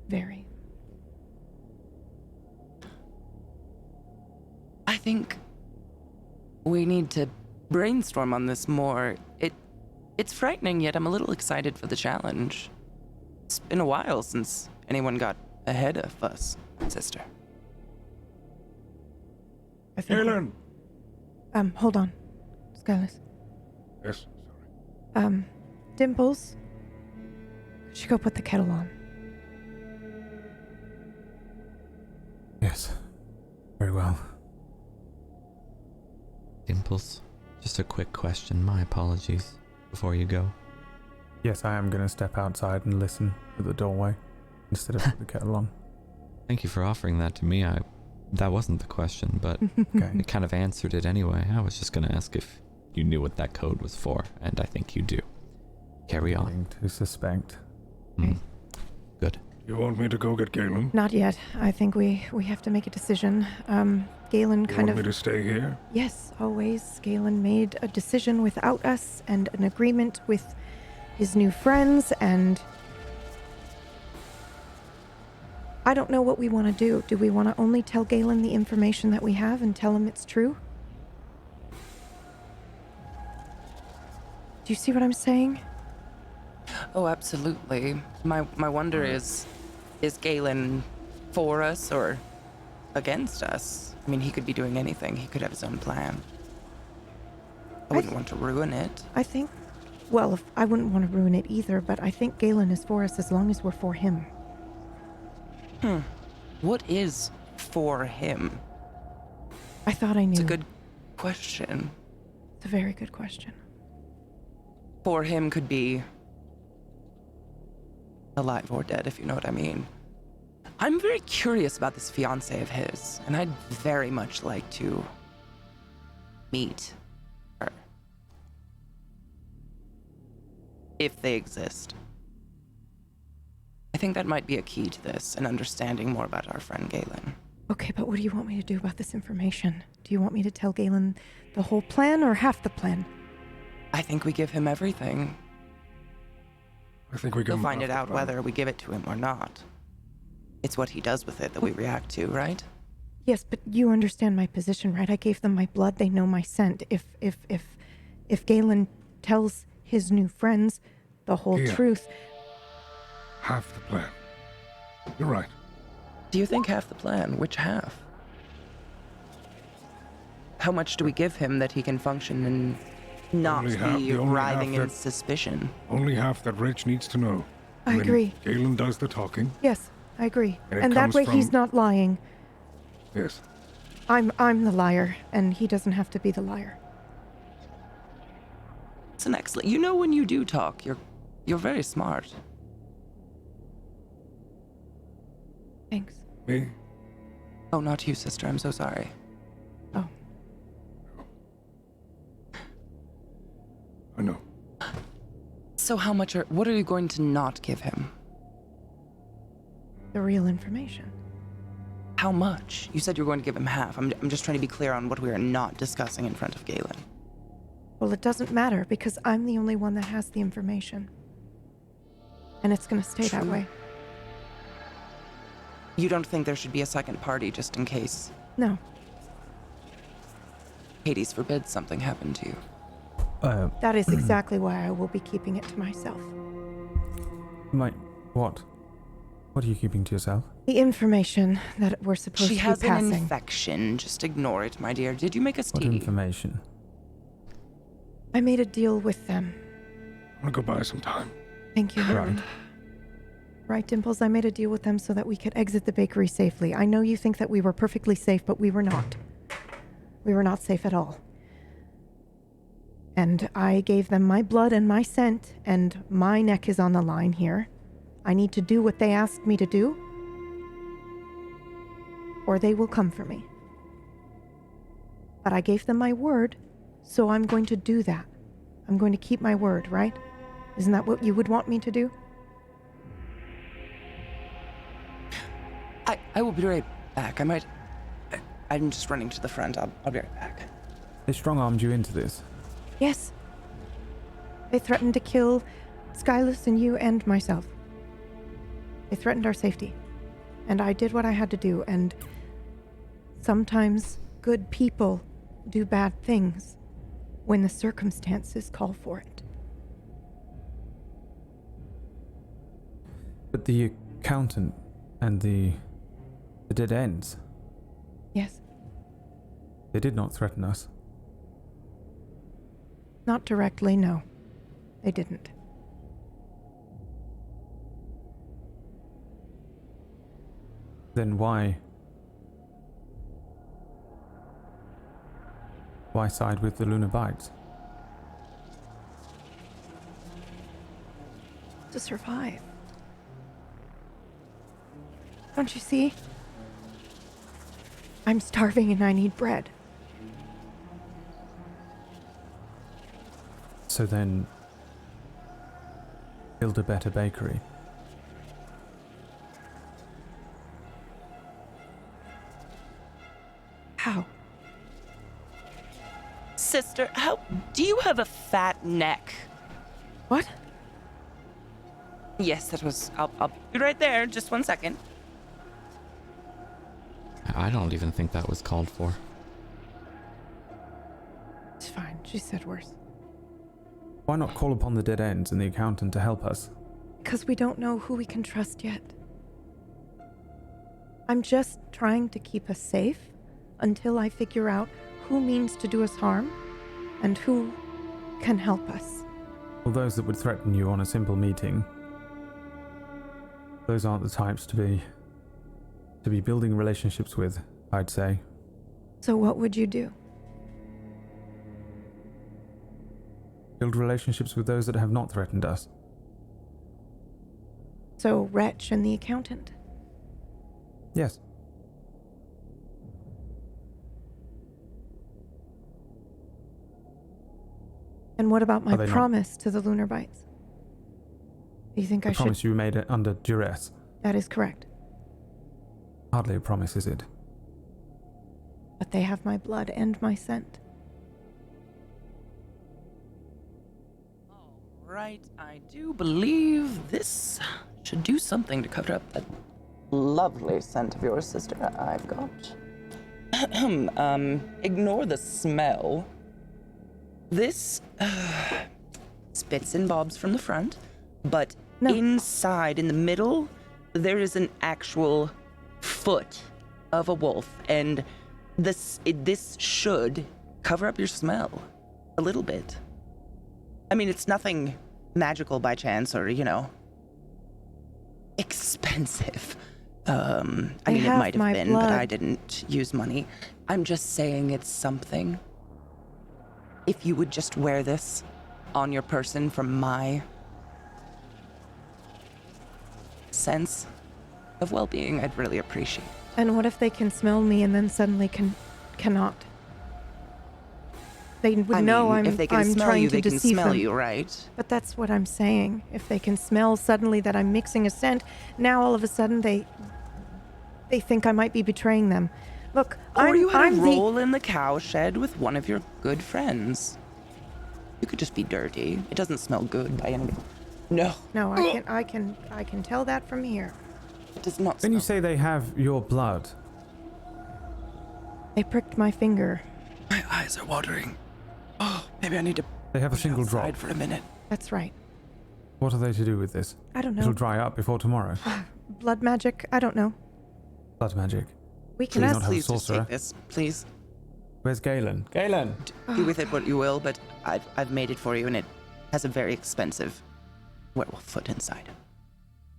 Very. I think we need to brainstorm on this more. It's frightening, yet I'm a little excited for the challenge. It's been a while since anyone got ahead of us, sister. I think. Galen! Hold on. Skyless. Yes, sorry. Dimples. Should go put the kettle on. Yes. Very well. Dimples, just a quick question. My apologies. Before you go. Yes, I am going to step outside and listen at the doorway instead of put the kettle on. Thank you for offering that to me. That wasn't the question, but Okay. it kind of answered it anyway. I was just going to ask if you knew what that code was for, and I think you do. Carry on. Willing to suspect. Good. You want me to go get Galen? Not yet. I think we have to make a decision. Galen You kind want of... me to stay here? Yes, always. Galen made a decision without us and an agreement with his new friends, and I don't know what we want to do. Do we want to only tell Galen the information that we have and tell him it's true? Do you see what I'm saying? Oh, absolutely. My wonder is Galen for us or against us? I mean, he could be doing anything. He could have his own plan. I wouldn't want to ruin it. I think, well, I wouldn't want to ruin it either, but I think Galen is for us as long as we're for him. What is for him? I thought I knew. It's a good question. It's a very good question. For him could be alive or dead, if you know what I mean. I'm very curious about this fiancé of his, and I'd very much like to meet her. If they exist. I think that might be a key to this, and understanding more about our friend Galen. Okay, but what do you want me to do about this information? Do you want me to tell Galen the whole plan or half the plan? I think we give him everything. I think we can We'll find it out whether we give it to him or not. It's what he does with it that we react to, right? Yes, but you understand my position, right? I gave them my blood. They know my scent. If Galen tells his new friends the whole Here. truth, half the plan. You're right. Do you think half the plan? Which half? How much do we give him that he can function and not Only half- be the only writhing half in that- suspicion? Only half that Rich needs to know. I And then agree. Galen does the talking. Yes, I agree. And it And that comes way he's from- not lying. Yes. I'm the liar, and he doesn't have to be the liar. It's an excellent. You know, when you do talk, you're very smart. Thanks. Me? Oh, not you, sister. I'm so sorry. Oh, I know. So what are you going to not give him? the real information. How much? You said you were going to give him half. I'm just trying to be clear on what we are not discussing in front of Galen. Well, it doesn't matter because I'm the only one that has the information. And it's going to stay that True. way. You don't think there should be a second party just in case No. Hades forbids something happened to you? That is exactly why I will be keeping it to myself. What? What are you keeping to yourself? The information that we're supposed She to has be an passing. infection. Just ignore it, my dear. Did you make us What tea? information? I made a deal with them. I'm gonna go buy some time. Thank you. Right. Right, Dimples, I made a deal with them so that we could exit the bakery safely. I know you think that we were perfectly safe, but we were not. We were not safe at all. And I gave them my blood and my scent, and my neck is on the line here. I need to do what they asked me to do, or they will come for me. But I gave them my word, so I'm going to do that. I'm going to keep my word, right? Isn't that what you would want me to do? I will be right back. I'm just running to the front. I'll be right back. They strong-armed you into this. Yes. They threatened to kill Skylus and you and myself. They threatened our safety. And I did what I had to do, and sometimes good people do bad things when the circumstances call for it. But the accountant and the dead ends, Yes. they did not threaten us. Not directly, no. They didn't. Then why side with the Lunar Bites? To survive. Don't you see? I'm starving and I need bread. So then, build a better bakery. How? Sister, how do you have a fat neck? What? Yes, that was. I'll be right there. Just 1 second. I don't even think that was called for. It's fine. She said worse. Why not call upon the dead ends and the accountant to help us? Because we don't know who we can trust yet. I'm just trying to keep us safe until I figure out who means to do us harm and who can help us. Well, those that would threaten you on a simple meeting, those aren't the types to be building relationships with, I'd say. So what would you do? Build relationships with those that have not threatened us. So Wretch and the accountant. Yes. And what about my Are they not- promise to the Lunar Bites? Do you think I I should? promise you made it under duress. That is correct. Hardly a promise, is it? But they have my blood and my scent. Right, I do believe this should do something to cover up that lovely scent of yours, sister, I've got. Ignore the smell. This spits and bobs from the front, but No. inside, in the middle, there is an actual foot of a wolf, and this should cover up your smell a little bit. I mean, it's nothing magical by chance or, expensive. I mean, it might have been, but I didn't use money. I'm just saying it's something. If you would just wear this on your person from my sense of well-being, I'd really appreciate it. And what if they can smell me and then suddenly cannot? They would know I'm if they can smell trying you, to they can deceive smell them. you, right? But that's what I'm saying. If they can smell suddenly that I'm mixing a scent, now all of a sudden they think I might be betraying them. Look, Or you had I'm a roll in the cow shed with one of your good friends. You could just be dirty. It doesn't smell good by any. No. No, I can tell that from here. It does not. When you smell. say they have your blood, They pricked my finger. My eyes are watering. Oh, maybe I need to. they have a single drop. outside for a minute. That's right. What are they to do with this? I don't It'll know. dry up before tomorrow. Blood magic? I don't know. Blood magic. We can Please ask. not have a Please just sorcerer. take this, please. Where's Galen? Galen! Do with it what you will, but I've made it for you, and it has a very expensive werewolf foot inside.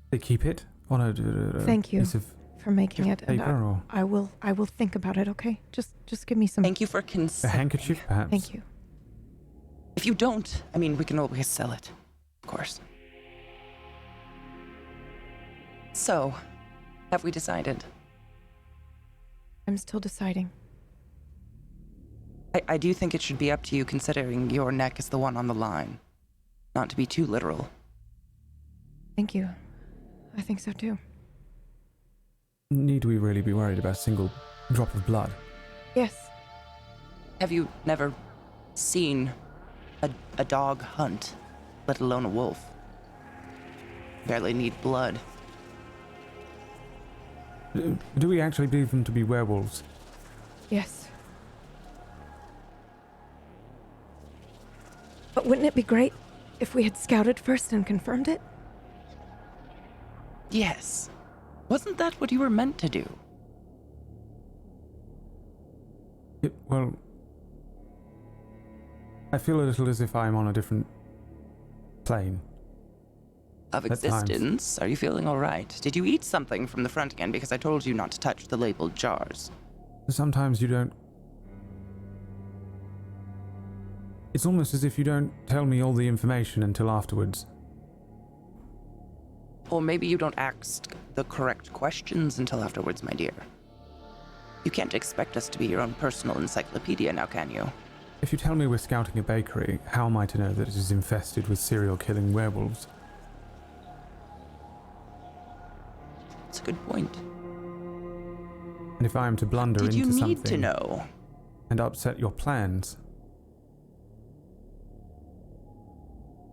They keep it on a Thank you piece of for making it, and paper or I will think about it. Okay, just give me some. Thank you for a considering. handkerchief, perhaps? Thank you. If you don't, I mean, we can always sell it, of course. So, have we decided? I'm still deciding. I do think it should be up to you, considering your neck is the one on the line. Not to be too literal. Thank you. I think so too. Need we really be worried about a single drop of blood? Yes. Have you never seen a dog hunt, let alone a wolf? Barely need blood. Do we actually believe them to be werewolves? Yes. But wouldn't it be great if we had scouted first and confirmed it? Yes. Wasn't that what you were meant to do? Well, I feel a little as if I'm on a different plane. Of At times. existence? Are you feeling all right? Did you eat something from the front again? Because I told you not to touch the labeled jars. Sometimes you don't... It's almost as if you don't tell me all the information until afterwards. Or maybe you don't ask the correct questions until afterwards, my dear. You can't expect us to be your own personal encyclopedia now, can you? If you tell me we're scouting a bakery, how am I to know that it is infested with serial-killing werewolves? That's a good point. And if I am to blunder Did you into need something to know? and upset your plans,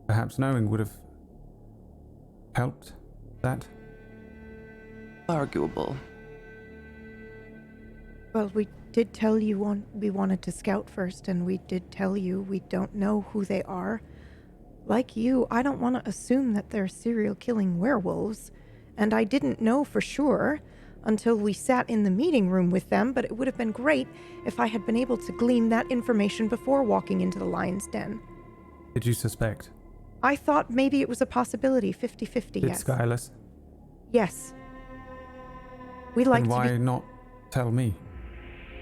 perhaps knowing would have helped that? Arguable. Well, we did tell you we wanted to scout first, and we did tell you we don't know who they are. Like you, I don't want to assume that they're serial-killing werewolves, and I didn't know for sure until we sat in the meeting room with them, but it would have been great if I had been able to glean that information before walking into the lion's den. Did you suspect? I thought maybe it was a possibility, 50-50, yes. It's guileless? Yes. We like Then to why be... not tell me?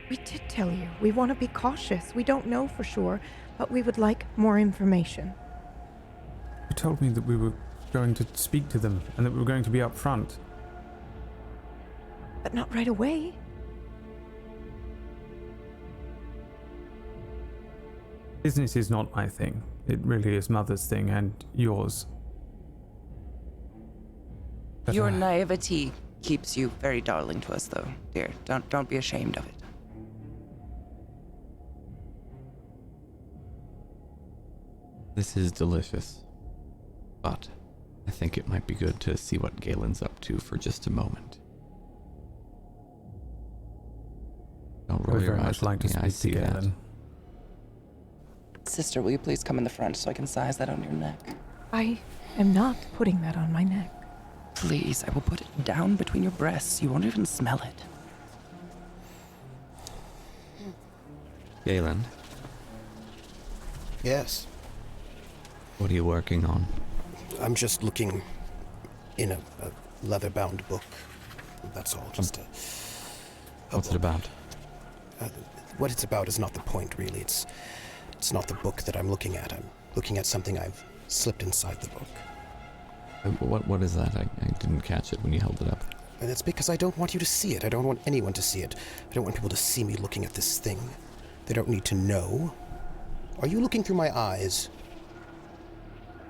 We did tell you. We want to be cautious. We don't know for sure, but we would like more information. You told me that we were going to speak to them and that we were going to be up front. But not right away. Business is not my thing. It really is Mother's thing and yours. But Your naivety keeps you very darling to us, though, dear. Don't be ashamed of it. This is delicious. But I think it might be good to see what Galen's up to for just a moment. Don't I would roll very your eyes much like to at me, I speak to see that. Galen. Sister, will you please come in the front so I can size that on your neck? I am not putting that on my neck. Please, I will put it down between your breasts. You won't even smell it. Galen, Yes. what are you working on? I'm just looking in a leather-bound book. That's all. Just a What's it about? What it's about is not the point, really. It's not the book that I'm looking at. I'm looking at something I've slipped inside the book. What is that? I didn't catch it when you held it up. And it's because I don't want you to see it. I don't want anyone to see it. I don't want people to see me looking at this thing. They don't need to know. Are you looking through my eyes?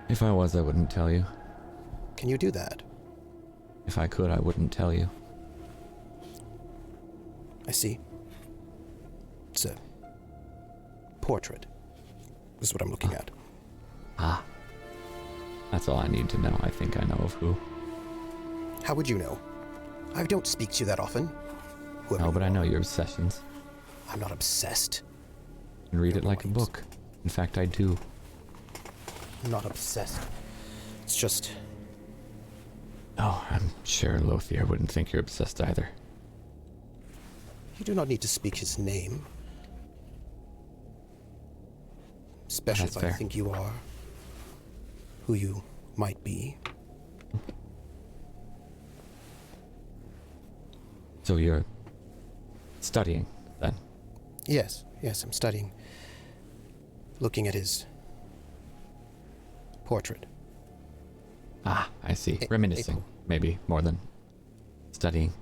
If I was, I wouldn't tell you. Can you do that? If I could, I wouldn't tell you. I see. It's a portrait. This is what I'm looking at. Ah. That's all I need to know. I think I know of who. How would you know? I don't speak to you that often. No, but I know your obsessions. I'm not obsessed. And read it like a book. In fact, I do. I'm not obsessed. It's just... Oh, I'm sure Lothier wouldn't think you're obsessed either. You do not need to speak his name. Especially That's if I fair. think you are who you might be. So you're studying, then? Yes, I'm studying. Looking at his portrait. Ah, I see. Reminiscing, maybe, more than studying.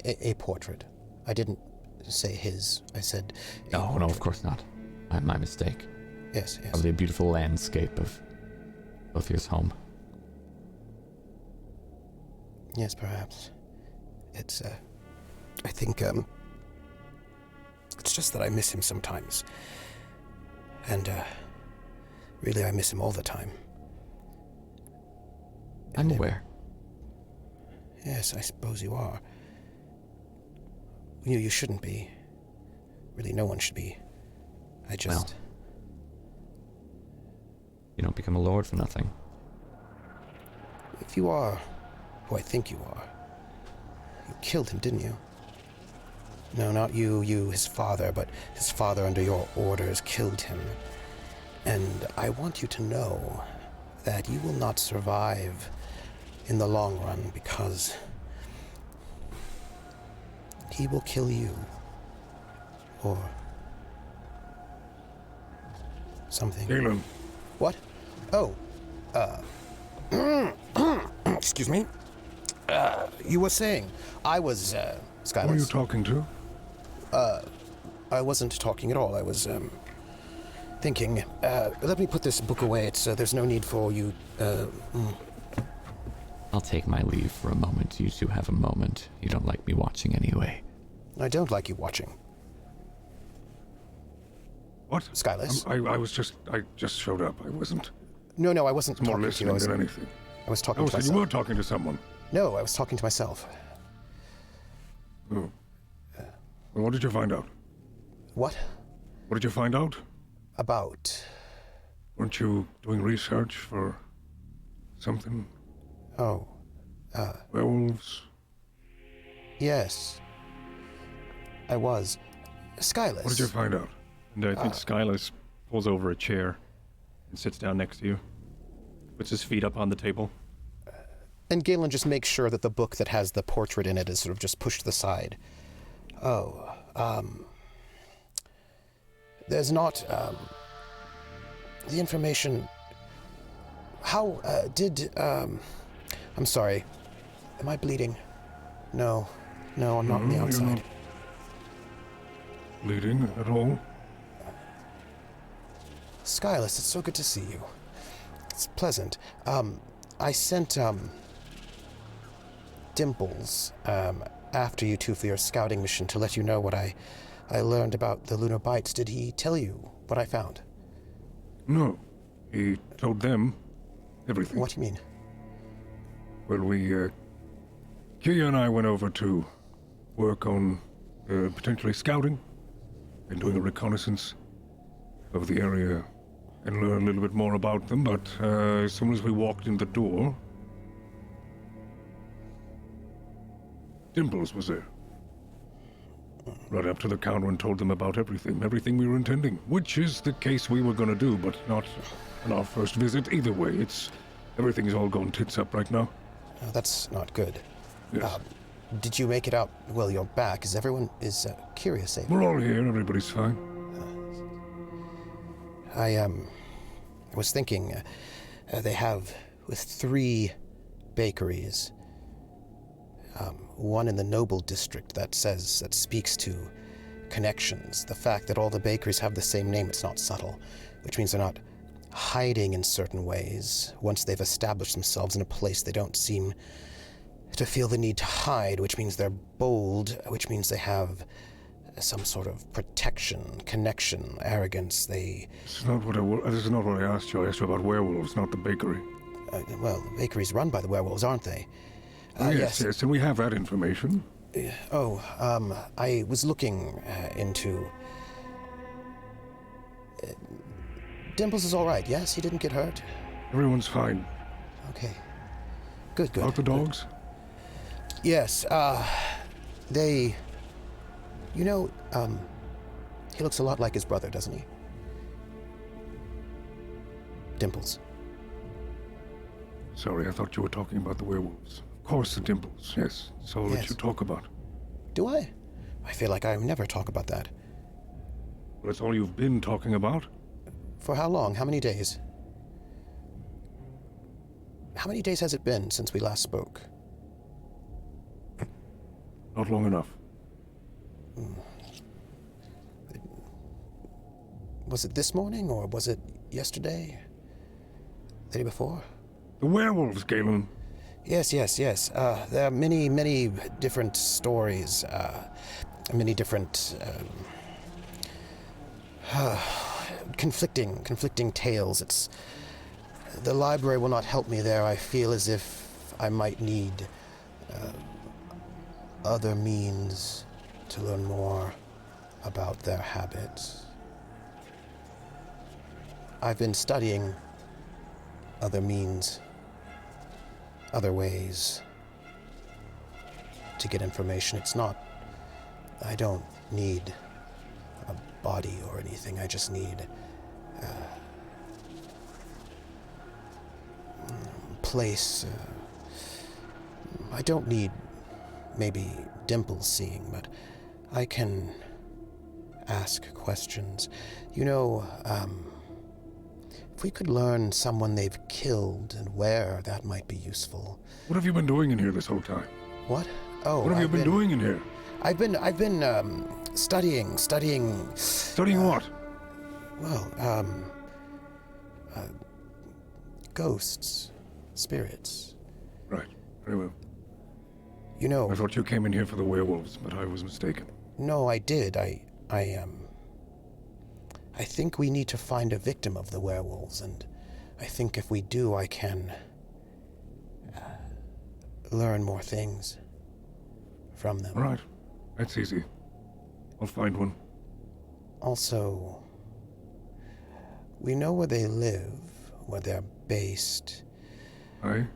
A portrait. I didn't say his. I said No, portrait. no, of course not. My mistake. Yes. Of the beautiful landscape of Lothier's home. Yes, perhaps. It's, I think, it's just that I miss him sometimes. And, really I miss him all the time. I'm aware. Yes, I suppose you are. You shouldn't be. Really, no one should be. I just... Well, you don't become a lord for nothing. If you are who I think you are, you killed him, didn't you? No, not you, his father, but his father under your orders killed him. And I want you to know that you will not survive in the long run because he will kill you. Or something. Galen, What? Oh, excuse me. You were saying I was, who are you Skyless. talking to? I wasn't talking at all. I was, thinking. Let me put this book away. It's, there's no need for you, I'll take my leave for a moment. You two have a moment. You don't like me watching anyway. I don't like you watching. What? Skyless? I just showed up. I wasn't No, I wasn't more talking to you. listening than anything. I was talking to So you myself. were talking to someone. No, I was talking to myself. Oh. Well, what did you find out? What? What did you find out? About? Weren't you doing research for something? Oh, Werewolves? yes. I was. Skyless. What did you find out? And I think Skyless pulls over a chair and sits down next to you. Puts his feet up on the table. And Galen just makes sure that the book that has the portrait in it is sort of just pushed to the side. Oh, there's not, the information... How, I'm sorry. Am I bleeding? No, I'm not on the you're outside. not bleeding at all? Skyless, it's so good to see you. It's pleasant. I sent, Dimples, after you two for your scouting mission to let you know what I learned about the lunar bites. Did he tell you what I found? No. He told them everything. What do you mean? Well, Kia and I went over to work on potentially scouting and doing a reconnaissance of the area and learn a little bit more about them, but as soon as we walked in the door, Dimples was there. Right up to the counter and told them about everything we were intending, which is the case we were gonna do, but not on our first visit. Either way, everything's all going tits up right now. Oh, that's not good. Yes. Did you make it out? Well, you're back. Is everyone curious? Eh? We're all here, everybody's fine. I was thinking, they have with 3 bakeries. One in the Noble District that speaks to connections. The fact that all the bakeries have the same name, it's not subtle, which means they're not hiding in certain ways. Once they've established themselves in a place, they don't seem to feel the need to hide, which means they're bold, which means they have some sort of protection, connection, arrogance. This is not what I asked you. I asked you about werewolves, not the bakery. Well, the bakery's run by the werewolves, aren't they? Yes, and we have that information. I was looking into... Dimples is all right, yes? He didn't get hurt? Everyone's fine. Okay. Good. About the dogs? Yes, they... You know, he looks a lot like his brother, doesn't he? Dimples. Sorry, I thought you were talking about the werewolves. Of course, the Dimples, yes. It's all that you talk about. Do I? I feel like I never talk about that. Well, that's all you've been talking about. For how long? How many days? How many days has it been since we last spoke? Not long enough. Was it this morning, or was it yesterday? The day before? The werewolves, Galen. Yes. There are many different stories, many different conflicting tales. The library will not help me there. I feel as if I might need other means to learn more about their habits. I've been studying other means, other ways to get information. I don't need a body or anything. I just need place. I don't need maybe Dimples seeing, but I can ask questions. You know, if we could learn someone they've killed and where, that might be useful. What have you been doing in here this whole time? What? Oh, what have you been doing in here? I've been studying. Studying what? Well, ghosts, spirits. Right. Very well. You know, I thought you came in here for the werewolves, but I was mistaken. No, I did. I think we need to find a victim of the werewolves, and I think if we do, I can learn more things from them. Right. That's easy. I'll find one. Also, we know where they live, where they're based. Aye?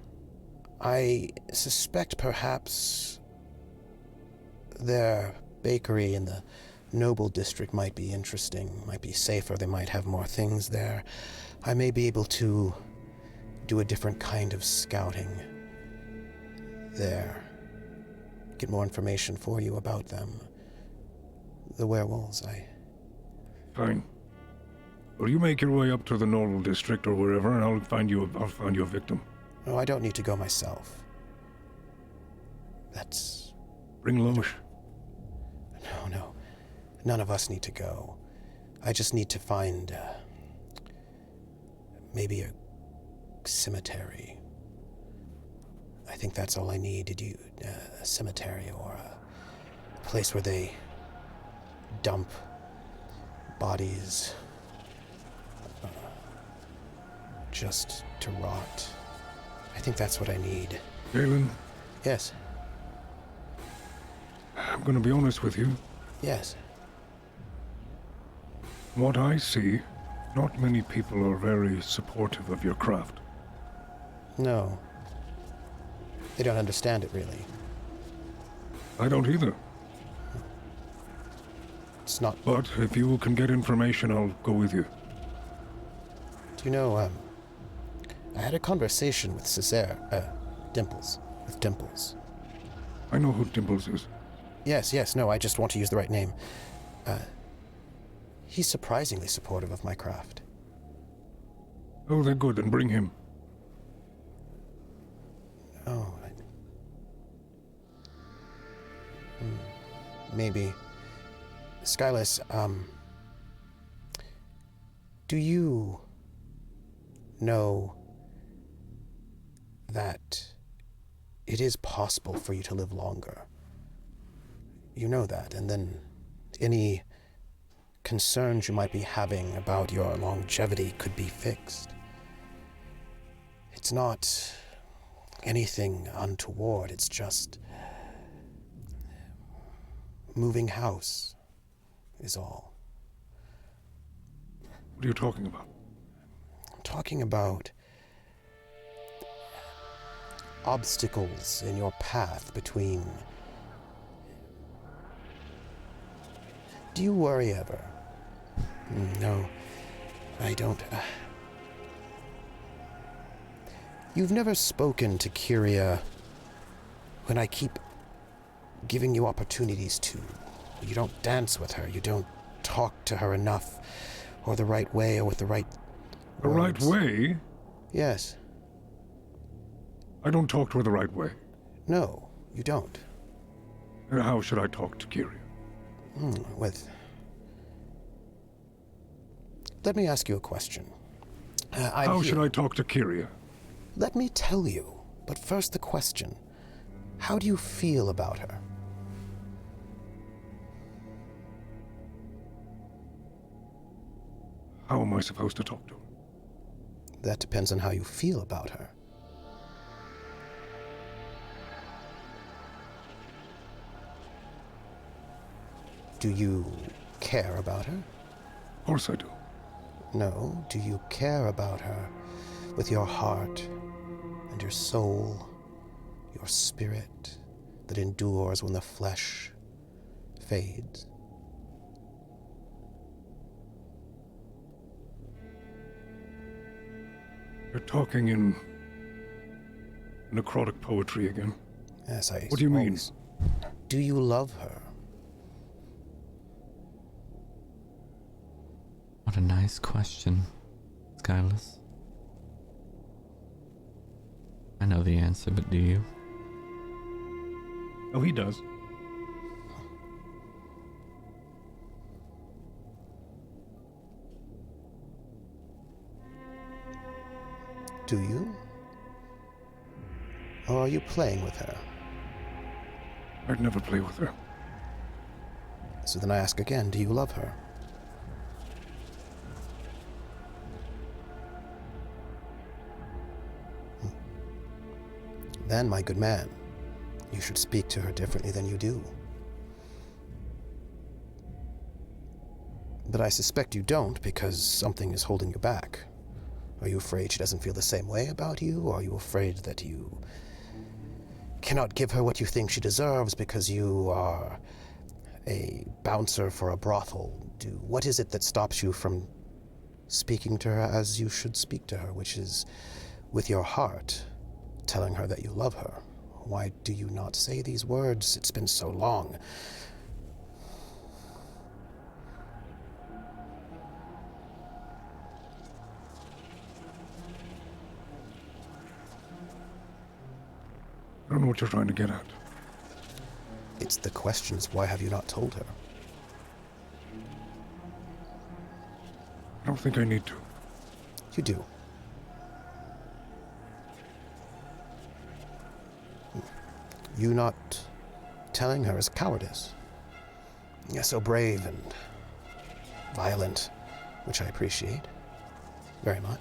I suspect perhaps their bakery in the Noble District might be interesting, might be safer, they might have more things there. I may be able to do a different kind of scouting there. Get more information for you about them. The werewolves, Fine. Well, you make your way up to the Noble District or wherever, and I'll find you a victim. No, I don't need to go myself. That's... Bring Lomish. No. None of us need to go. I just need to find, maybe a cemetery. I think that's all I need. A cemetery or a place where they dump bodies just to rot. I think that's what I need. Galen? Yes. I'm gonna be honest with you. Yes. What I see, not many people are very supportive of your craft. No. They don't understand it, really. I don't either. It's not. But if you can get information, I'll go with you. Do you know, I had a conversation with Dimples. With Dimples. I know who Dimples is. Yes, no, I just want to use the right name. He's surprisingly supportive of my craft. Oh, they're good, then bring him. Oh, maybe. Skyless, do you know that it is possible for you to live longer? You know that, and then any concerns you might be having about your longevity could be fixed. It's not anything untoward, it's just moving house is all. What are you talking about? I'm talking about obstacles in your path between... Do you worry ever? No, I don't. You've never spoken to Kyria when I keep giving you opportunities to. You don't dance with her, you don't talk to her enough, or the right way, or with the right The right words. way? Yes. I don't talk to her the right way. No, you don't. And how should I talk to Kyria? Let me ask you a question. How should I talk to Kyria? Let me tell you, but first the question. How do you feel about her? How am I supposed to talk to her? That depends on how you feel about her. Do you care about her? Of course I do. No, do you care about her with your heart and your soul, your spirit that endures when the flesh fades? You're talking in necrotic poetry again. Yes, I What do you mean? suppose. Do you love her? What a nice question, Skyless. I know the answer, but do you? Oh, he does. Do you? Or are you playing with her? I'd never play with her. So then I ask again, do you love her? Then, my good man, you should speak to her differently than you do. But I suspect you don't because something is holding you back. Are you afraid she doesn't feel the same way about you? Or are you afraid that you cannot give her what you think she deserves because you are a bouncer for a brothel? What is it that stops you from speaking to her as you should speak to her, which is with your heart, telling her that you love her? Why do you not say these words? It's been so long. I don't know what you're trying to get at. It's the questions, why have you not told her? I don't think I need to. You do. You not telling her is cowardice. You're so brave and violent, which I appreciate very much.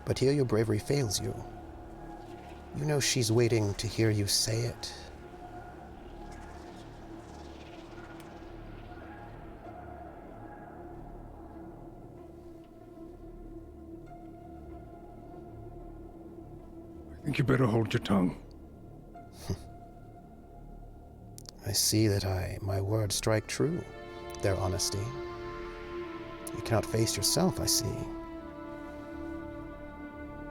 But here your bravery fails you. You know she's waiting to hear you say it. I think you better hold your tongue. I see that my words strike true, their honesty. You cannot face yourself, I see.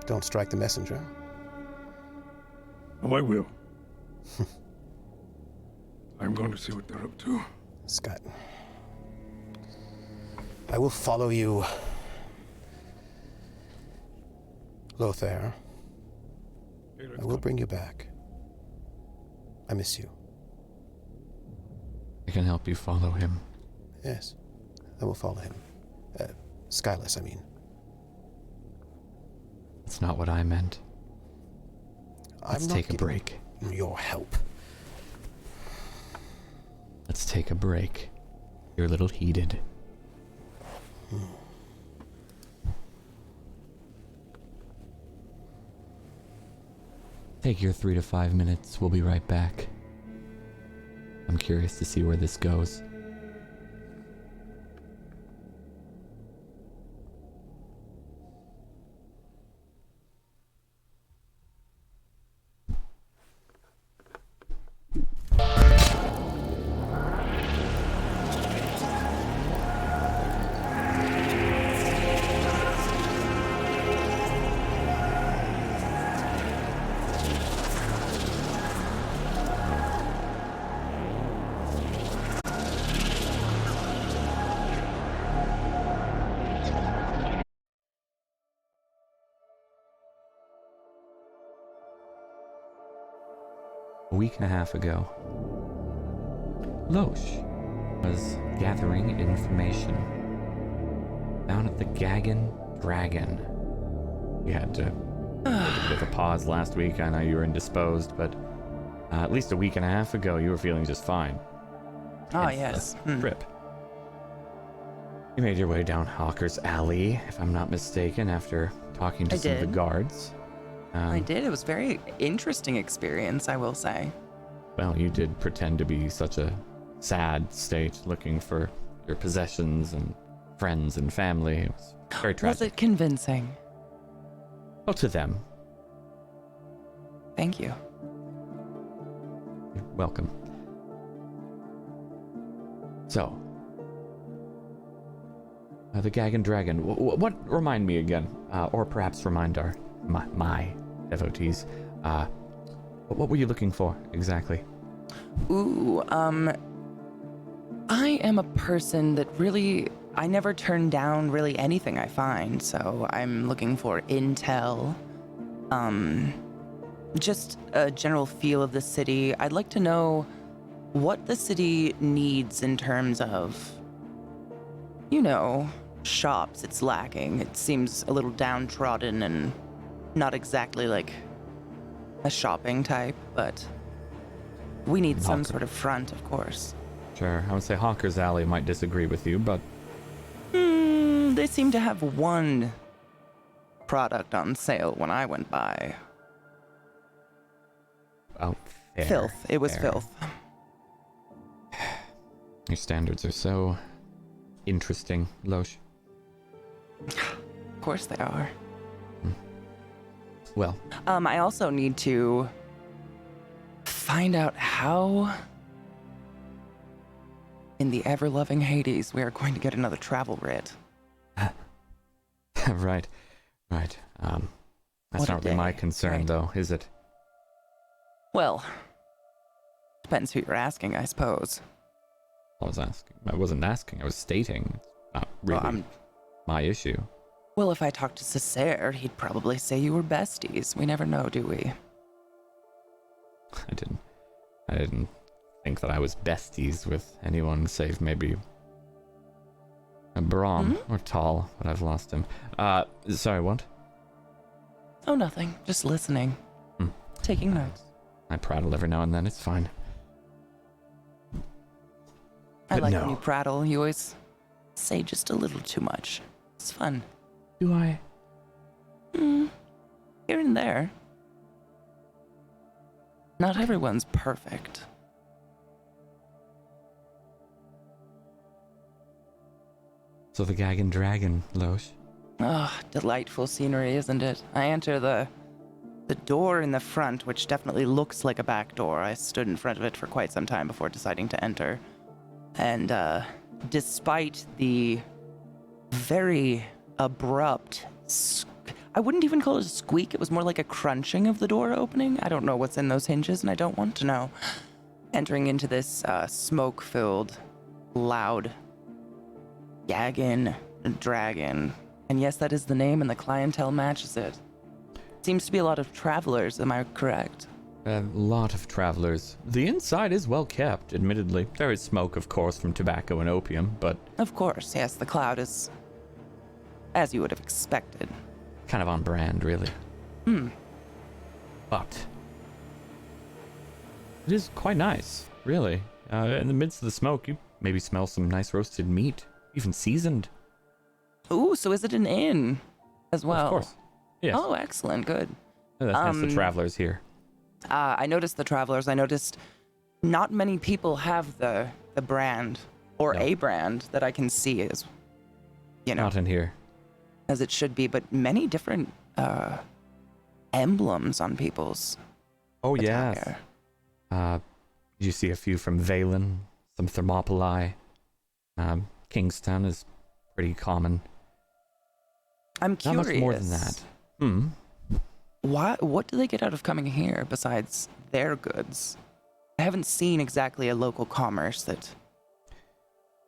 Don't strike the messenger. Oh, I will. I'm going to see what they're up to. Scott, I will follow you. Lothar, I will bring you back. I miss you. I can help you follow him. Yes, I will follow him. Skyless, I mean. That's not what I meant. Let's take a break. Your help. Let's take a break. You're a little heated. Take your 3 to 5 minutes. We'll be right back. I'm curious to see where this goes. A week and a half ago, Loesch was gathering information down at the Gagan Dragon. We had to take a bit of a pause last week. I know you were indisposed, but at least a week and a half ago, you were feeling just fine. Ah, Hence yes. the trip. You made your way down Hawker's Alley, if I'm not mistaken, after talking to some of the guards. I did. It was a very interesting experience, I will say. Well, you did pretend to be such a sad state, looking for your possessions and friends and family. It was very tragic. Was it convincing? Oh, to them. Thank you. You're welcome. So, the Gagan Dragon. What remind me again, or perhaps remind my devotees. What were you looking for exactly? Ooh, I am a person that really, I never turn down really anything I find, so I'm looking for intel, just a general feel of the city. I'd like to know what the city needs in terms of, you know, shops it's lacking. It seems a little downtrodden and not exactly like a shopping type, but we need some sort of front, of course. Sure, I would say Hawker's Alley might disagree with you, but... They seem to have one product on sale when I went by. Oh, fair. Filth. It was fair. filth. Your standards are so interesting, Loesch. Of course they are. Well, I also need to find out how in the ever-loving Hades we are going to get another travel writ. right. That's What a not really my day, concern, right? though, is it? Well, depends who you're asking, I suppose. I wasn't asking, I was stating. It's not really Well, my issue. Well, if I talked to Cessair, he'd probably say you were besties. We never know, do we? I didn't think that I was besties with anyone save maybe a Brahm or Tall, but I've lost him. Sorry, what? Oh, nothing. Just listening. Taking notes. I prattle every now and then, it's fine. I But like no. when you prattle. You always say just a little too much. It's fun. Do I? Here and there. Not everyone's perfect. So the Gagan Dragon, Loesch. Ah, delightful scenery, isn't it? I enter the the door in the front, which definitely looks like a back door. I stood in front of it for quite some time before deciding to enter. And despite the very abrupt, I wouldn't even call it a squeak. It was more like a crunching of the door opening. I don't know what's in those hinges, and I don't want to know. Entering into this smoke-filled, loud Gagan Dragon. And yes, that is the name, and the clientele matches it. Seems to be a lot of travelers, am I correct? A lot of travelers. The inside is well kept, admittedly. There is smoke, of course, from tobacco and opium, but... Of course, yes, the cloud is as you would have expected. kind of on brand, really. But it is quite nice, really. In the midst of the smoke, you maybe smell some nice roasted meat, even seasoned. Ooh, so is it an inn as well? Of course. Yes. Oh, excellent. Good. That's the travelers here. I noticed the travelers. I noticed not many people have the brand or a brand that I can see as, Not in here. as it should be, but many different emblems on people's Oh, attire. yes. You see a few from Valen, some Thermopylae. Kingstown is pretty common. I'm curious. Not much more than that. What do they get out of coming here besides their goods? I haven't seen exactly a local commerce that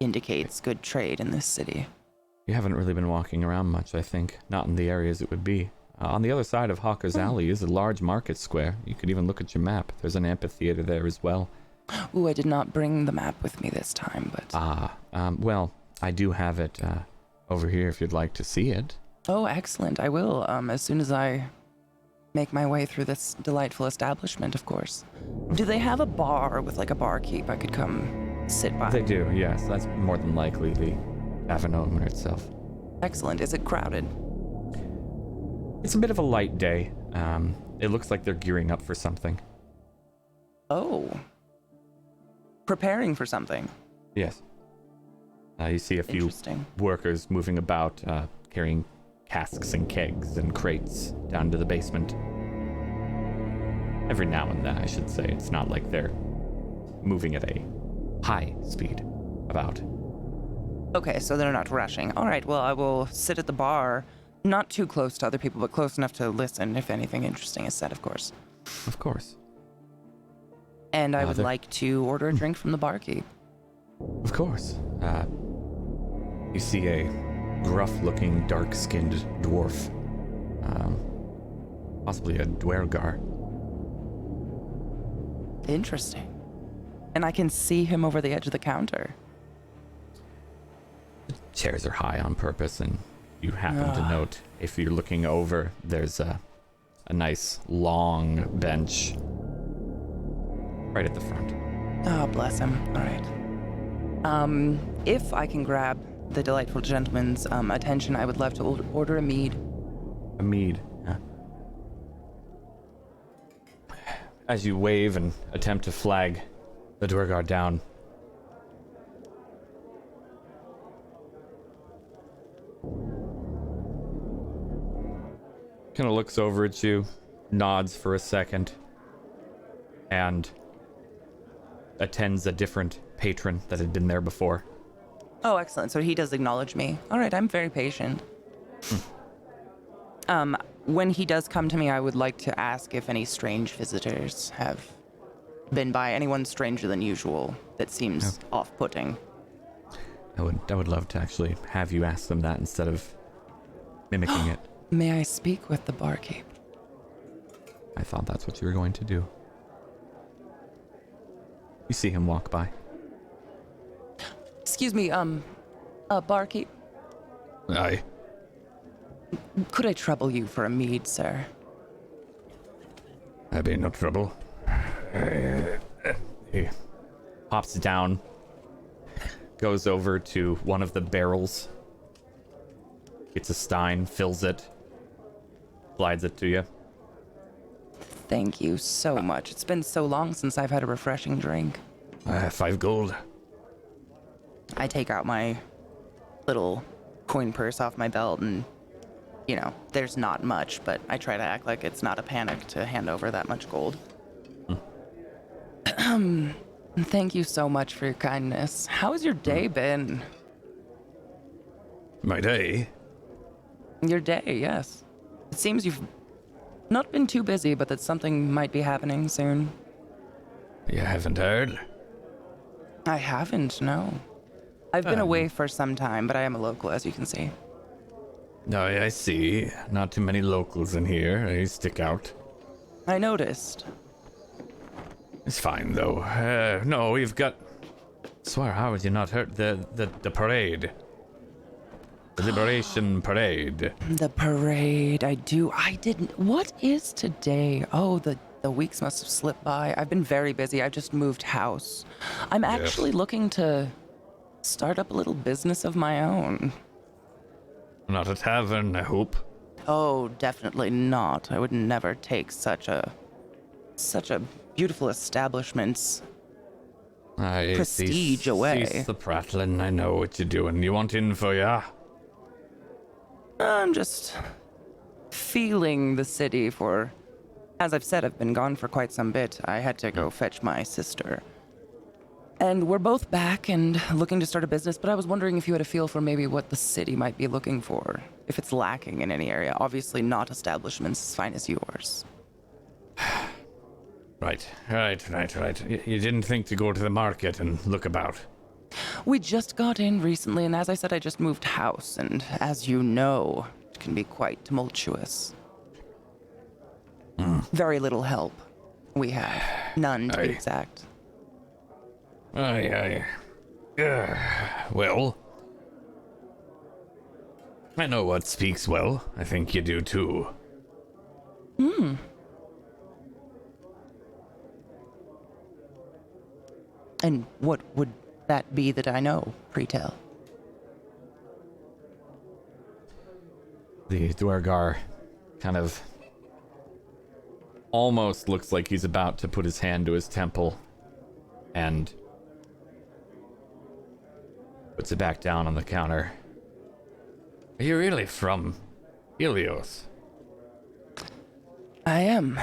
indicates good trade in this city. You haven't really been walking around much, I think. Not in the areas it would be. On the other side of Hawker's Alley is a large market square. You could even look at your map. There's an amphitheater there as well. Ooh, I did not bring the map with me this time, but... Well, I do have it over here if you'd like to see it. Oh, excellent. I will, as soon as I make my way through this delightful establishment, of course. Do they have a bar with, like, a barkeep I could come sit by? They do, yes. That's more than likely the tavern owner itself. Excellent. Is it crowded? It's a bit of a light day. It looks like they're gearing up for something. Oh. Preparing for something. Yes. You see a few Interesting. workers moving about, carrying casks and kegs and crates down to the basement. Every now and then, I should say. It's not like they're moving at a high speed about. Okay, so they're not rushing. All right, well, I will sit at the bar, not too close to other people, but close enough to listen if anything interesting is said, of course. Of course. And I would like to order a drink from the barkeep. Of course. You see a gruff-looking, dark-skinned dwarf. Possibly a dwergar. Interesting. And I can see him over the edge of the counter. The chairs are high on purpose, and you happen to note, if you're looking over, there's a nice, long bench right at the front. Oh, bless him. All right. If I can grab the delightful gentleman's attention, I would love to order a mead. A mead. Yeah. As you wave and attempt to flag the dwergar down, kind of looks over at you, nods for a second, and attends a different patron that had been there before. Oh, excellent. So he does acknowledge me. All right, I'm very patient. When he does come to me, I would like to ask if any strange visitors have been by, anyone stranger than usual that seems off-putting. I would love to actually have you ask them that instead of mimicking it. May I speak with the barkeep? I thought that's what you were going to do. You see him walk by. Excuse me, barkeep, Aye. could I trouble you for a mead, sir? I be no trouble. He hops down, goes over to one of the barrels, gets a stein, fills it, slides it to you. Thank you so much. It's been so long since I've had a refreshing drink. 5 gold. I take out my little coin purse off my belt and you know, there's not much, but I try to act like it's not a panic to hand over that much gold. Thank you so much for your kindness. How has your day been? My day? Your day, yes. It seems you've not been too busy, but that something might be happening soon. You haven't heard? I haven't, no. I've been away for some time, but I am a local, as you can see. No, I see. Not too many locals in here. They stick out. I noticed. It's fine, though. No, we've got... Swear, how would you not heard the parade? The Liberation Parade. The parade, I didn't... What is today? Oh, the weeks must have slipped by. I've been very busy. I've just moved house. I'm actually looking to start up a little business of my own. Not a tavern, I hope. Oh, definitely not. I would never take such a beautiful establishment's prestige away. Cease the prattling. I know what you're doing. You want info, yeah? I'm just feeling the city for... As I've said, I've been gone for quite some bit. I had to go fetch my sister. And we're both back and looking to start a business, but I was wondering if you had a feel for maybe what the city might be looking for, if it's lacking in any area. Obviously not establishments as fine as yours. Right. You didn't think to go to the market and look about? We just got in recently, and as I said, I just moved house, and as you know, it can be quite tumultuous. Very little help we have. None, to be exact. Aye. Well, I know what speaks well. I think you do too. And what would that be that I know, pray tell? The Dwergar kind of almost looks like he's about to put his hand to his temple and puts it back down on the counter. Are you really from Helios? I am.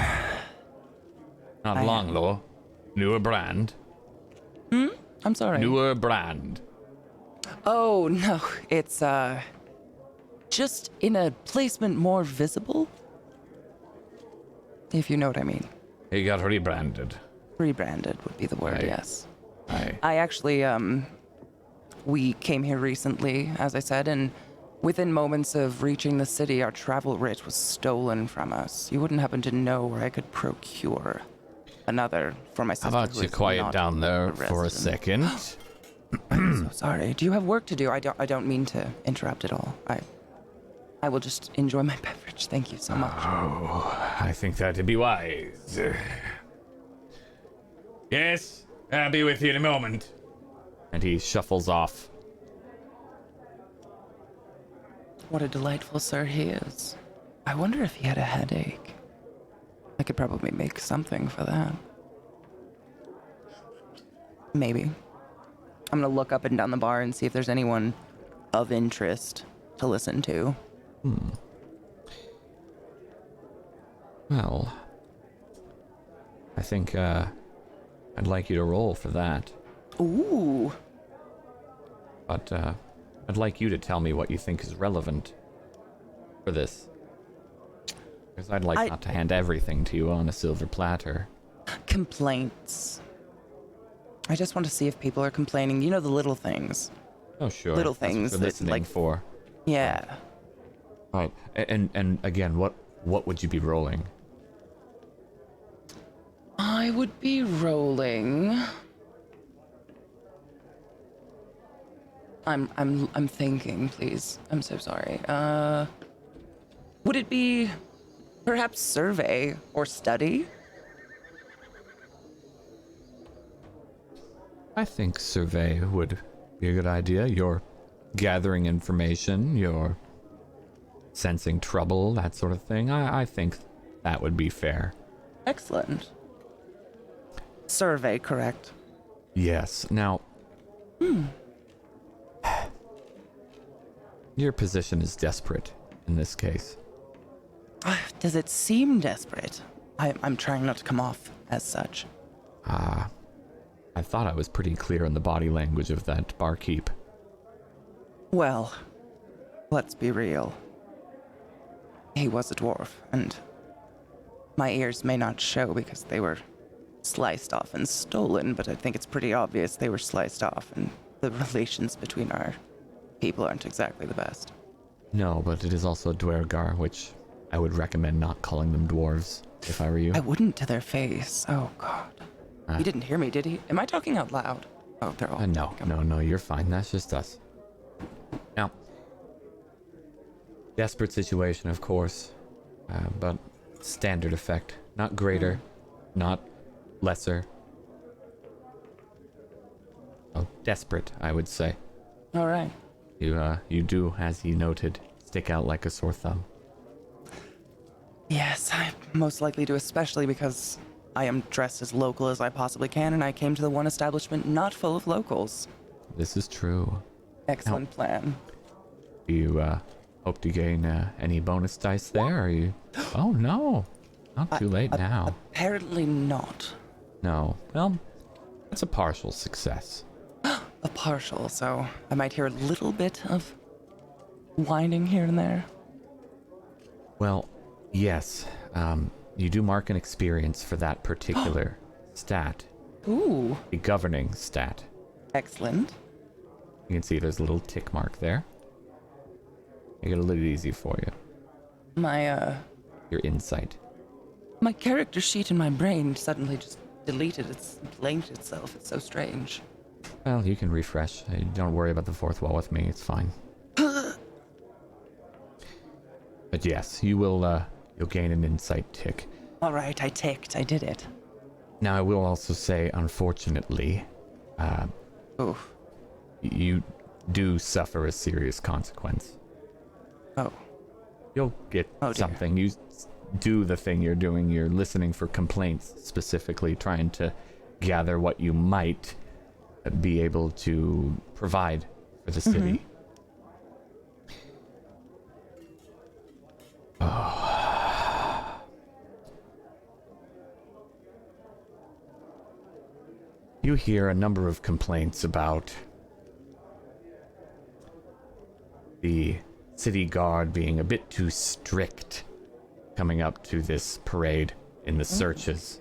Not long, though. Newer brand. I'm sorry. Newer brand. Oh, no. It's, just in a placement more visible? If you know what I mean. He got rebranded. Rebranded would be the word, Aye. yes. Aye. I actually, we came here recently, as I said, and within moments of reaching the city, our travel writ was stolen from us. You wouldn't happen to know where I could procure another for my sister. How about who you is quiet not down there a for a resident. second? I'm so sorry. Do you have work to do? I don't mean to interrupt at all. I will just enjoy my beverage. Thank you so much. Oh, I think that'd be wise. Yes, I'll be with you in a moment. And he shuffles off. What a delightful sir he is. I wonder if he had a headache. I could probably make something for that. Maybe. I'm gonna look up and down the bar and see if there's anyone of interest to listen to. Well, I think I'd like you to roll for that. Ooh. But I'd like you to tell me what you think is relevant for this. Because I'd like not to hand everything to you on a silver platter. Complaints. I just want to see if people are complaining. You know, the little things. Oh, sure. Little That's what things we're that, listening like- for. Yeah. Right. And again, what would you be rolling? I would be rolling. I'm thinking, please. I'm so sorry. Would it be perhaps survey or study? I think survey would be a good idea. You're gathering information, you're sensing trouble, that sort of thing. I think that would be fair. Excellent. Survey, correct? Yes. Now, your position is desperate in this case. Does it seem desperate? I'm trying not to come off as such. I thought I was pretty clear on the body language of that barkeep. Well, let's be real. He was a dwarf, and my ears may not show because they were sliced off and stolen, but I think it's pretty obvious they were sliced off, and the relations between our people aren't exactly the best. No, but it is also Dwergar, which I would recommend not calling them dwarves, if I were you. I wouldn't to their face. Oh, God. He didn't hear me, did he? Am I talking out loud? Oh, they're all... No, you're fine. That's just us. Now, desperate situation, of course, but standard effect. Not greater, not lesser. Oh, desperate, I would say. All right. You do, as he noted, stick out like a sore thumb. Yes, I most likely do, especially because I am dressed as local as I possibly can, and I came to the one establishment not full of locals. This is true. Excellent plan. Do you hope to gain any bonus dice there? Are you... Oh, no. Not too late now. Apparently not. No. Well, that's a partial success. A partial, so I might hear a little bit of whining here and there. Well, yes. You do mark an experience for that particular stat. Ooh. The governing stat. Excellent. You can see there's a little tick mark there. Make it a little easy for you. Your insight. My character sheet in my brain suddenly just deleted blanked itself. It's so strange. Well, you can refresh. Don't worry about the fourth wall with me. It's fine. But yes, you'll gain an insight tick. All right, I ticked. I did it. Now, I will also say, unfortunately, Oof. you do suffer a serious consequence. Oh. You'll get something. You do the thing you're doing. You're listening for complaints, specifically trying to gather what you might be able to provide for the city. Oh. You hear a number of complaints about the city guard being a bit too strict coming up to this parade in the searches.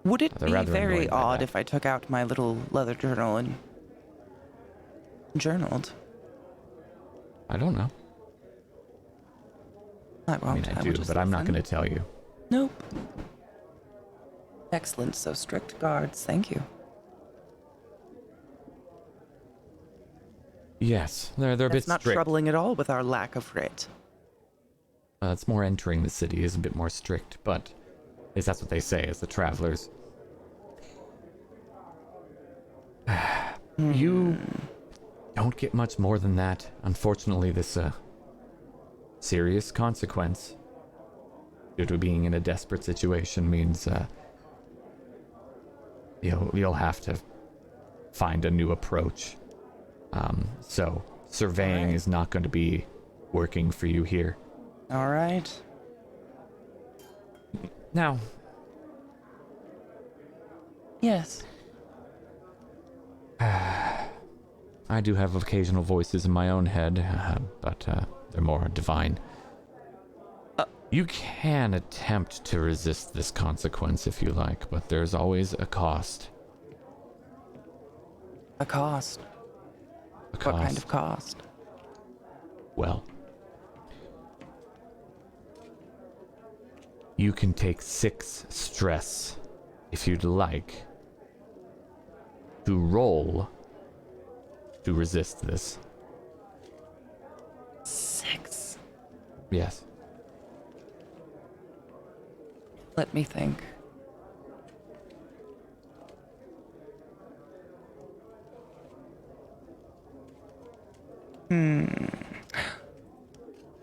Would it They're be rather very annoyed by odd that. if I took out my little leather journal and journaled? I don't know. I won't. I mean, I will do, just but I'm not listen. going to tell you. Nope. Excellent. So strict guards. Thank you. Yes, they're a bit That's not strict. troubling at all with our lack of writ. It's more entering the city is a bit more strict, but at least that's what they say as the travelers. You don't get much more than that. Unfortunately, this serious consequence due to being in a desperate situation means you'll have to find a new approach. So surveying is not going to be working for you here. All right. Now, Yes. I do have occasional voices in my own head, but they're more divine. You can attempt to resist this consequence if you like, but there's always a cost. A cost. A cost. What kind of cost? Well, you can take 6 stress if you'd like to roll to resist this. 6. Yes. Let me think.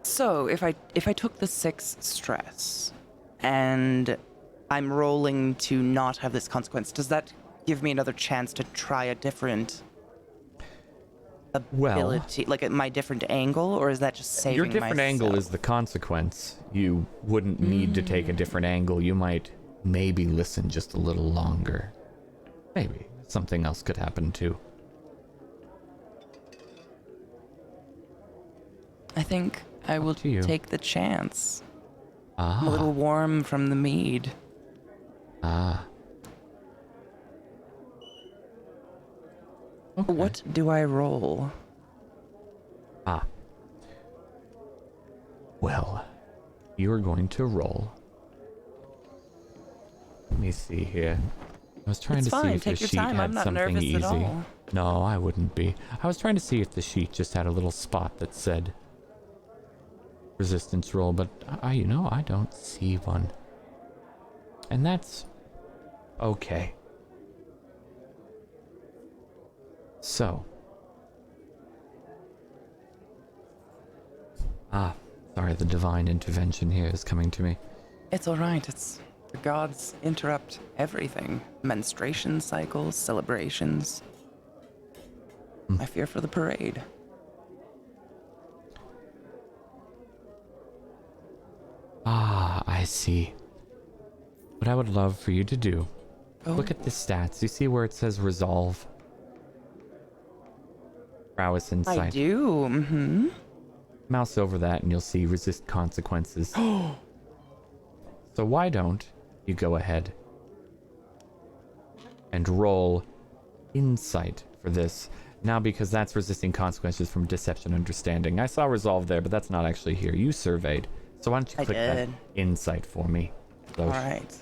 So if I took the 6 stress and I'm rolling to not have this consequence, does that give me another chance to try a different ability, like at my different angle, or is that just saving Your different angle myself? is the consequence. You wouldn't need to take a different angle. You might maybe listen just a little longer. Maybe. Something else could happen too. I think I will to you. take the chance. Ah. I'm a little warm from the mead. Ah. Okay. What do I roll? Ah. Well, you're going to roll. Let me see here. I was trying It's to see fine, if the take your sheet time, had I'm not something nervous easy. at all. No, I wouldn't be. I was trying to see if the sheet just had a little spot that said resistance roll, but I don't see one. And that's okay. So. Sorry, the divine intervention here is coming to me. It's alright, it's the gods interrupt everything. Menstruation cycles, celebrations. I fear for the parade. Ah, I see. What I would love for you to do, look at the stats. You see where it says resolve? Prowess insight. I do, mm-hmm. Mouse over that and you'll see resist consequences. So why don't you go ahead and roll insight for this. Now, because that's resisting consequences from deception understanding. I saw resolve there, but that's not actually here. You surveyed. So why don't you click that insight for me? Alright.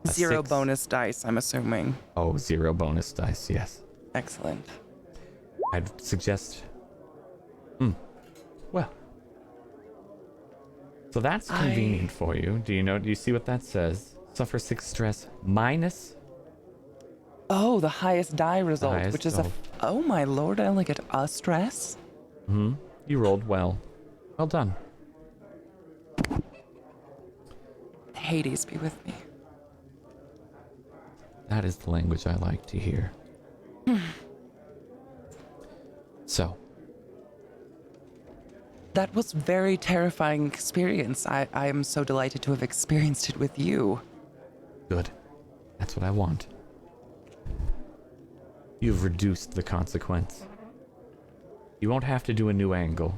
A 0 6. bonus dice, I'm assuming. Oh, 0 bonus dice, yes. Excellent. I'd suggest... Well. So that's convenient for you. Do you see what that says? Suffer 6 stress minus... Oh, the highest die result, highest, which is oh my lord, I only get a stress? You rolled well. Well done. Hades be with me. That is the language I like to hear. So. That was very terrifying experience. I am so delighted to have experienced it with you. Good. That's what I want. You've reduced the consequence. You won't have to do a new angle.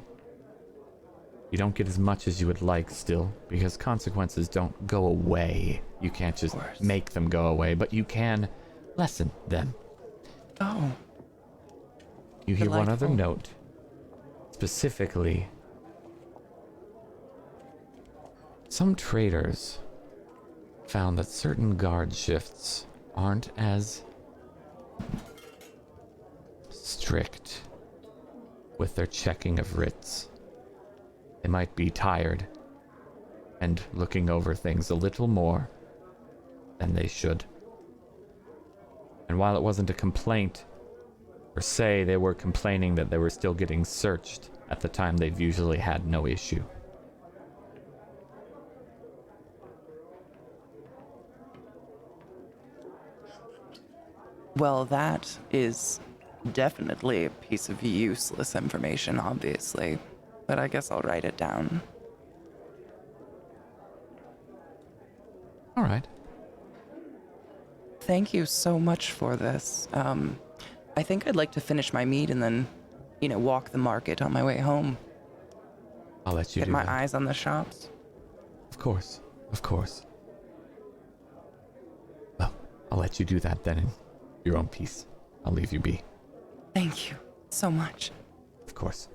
You don't get as much as you would like still, because consequences don't go away. You can't just make them go away, but you can lessen them. Oh. You hear one other Delightful. note. Specifically, some traders found that certain guard shifts aren't as strict with their checking of writs. They might be tired and looking over things a little more than they should. And while it wasn't a complaint per se, they were complaining that they were still getting searched at the time they've usually had no issue. Well, that is definitely a piece of useless information, obviously. But I guess I'll write it down. All right. Thank you so much for this. I think I'd like to finish my meat and then, walk the market on my way home. I'll let you Get do my that. eyes on the shops. Of course. Of course. Well, I'll let you do that then in your own peace. I'll leave you be. Thank you so much. Of course.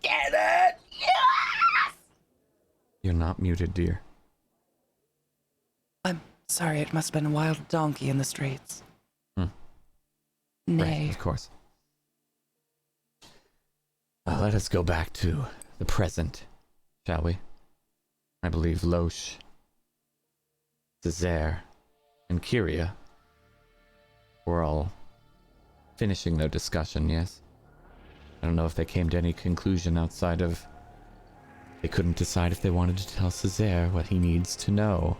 Get it! Yes! You're not muted, dear. I'm sorry, it must have been a wild donkey in the streets. Nay. Right, of course. Let us go back to the present, shall we? I believe Loesch, Césaire, and Kyria were all finishing their discussion, yes? I don't know if they came to any conclusion outside of... They couldn't decide if they wanted to tell Césaire what he needs to know.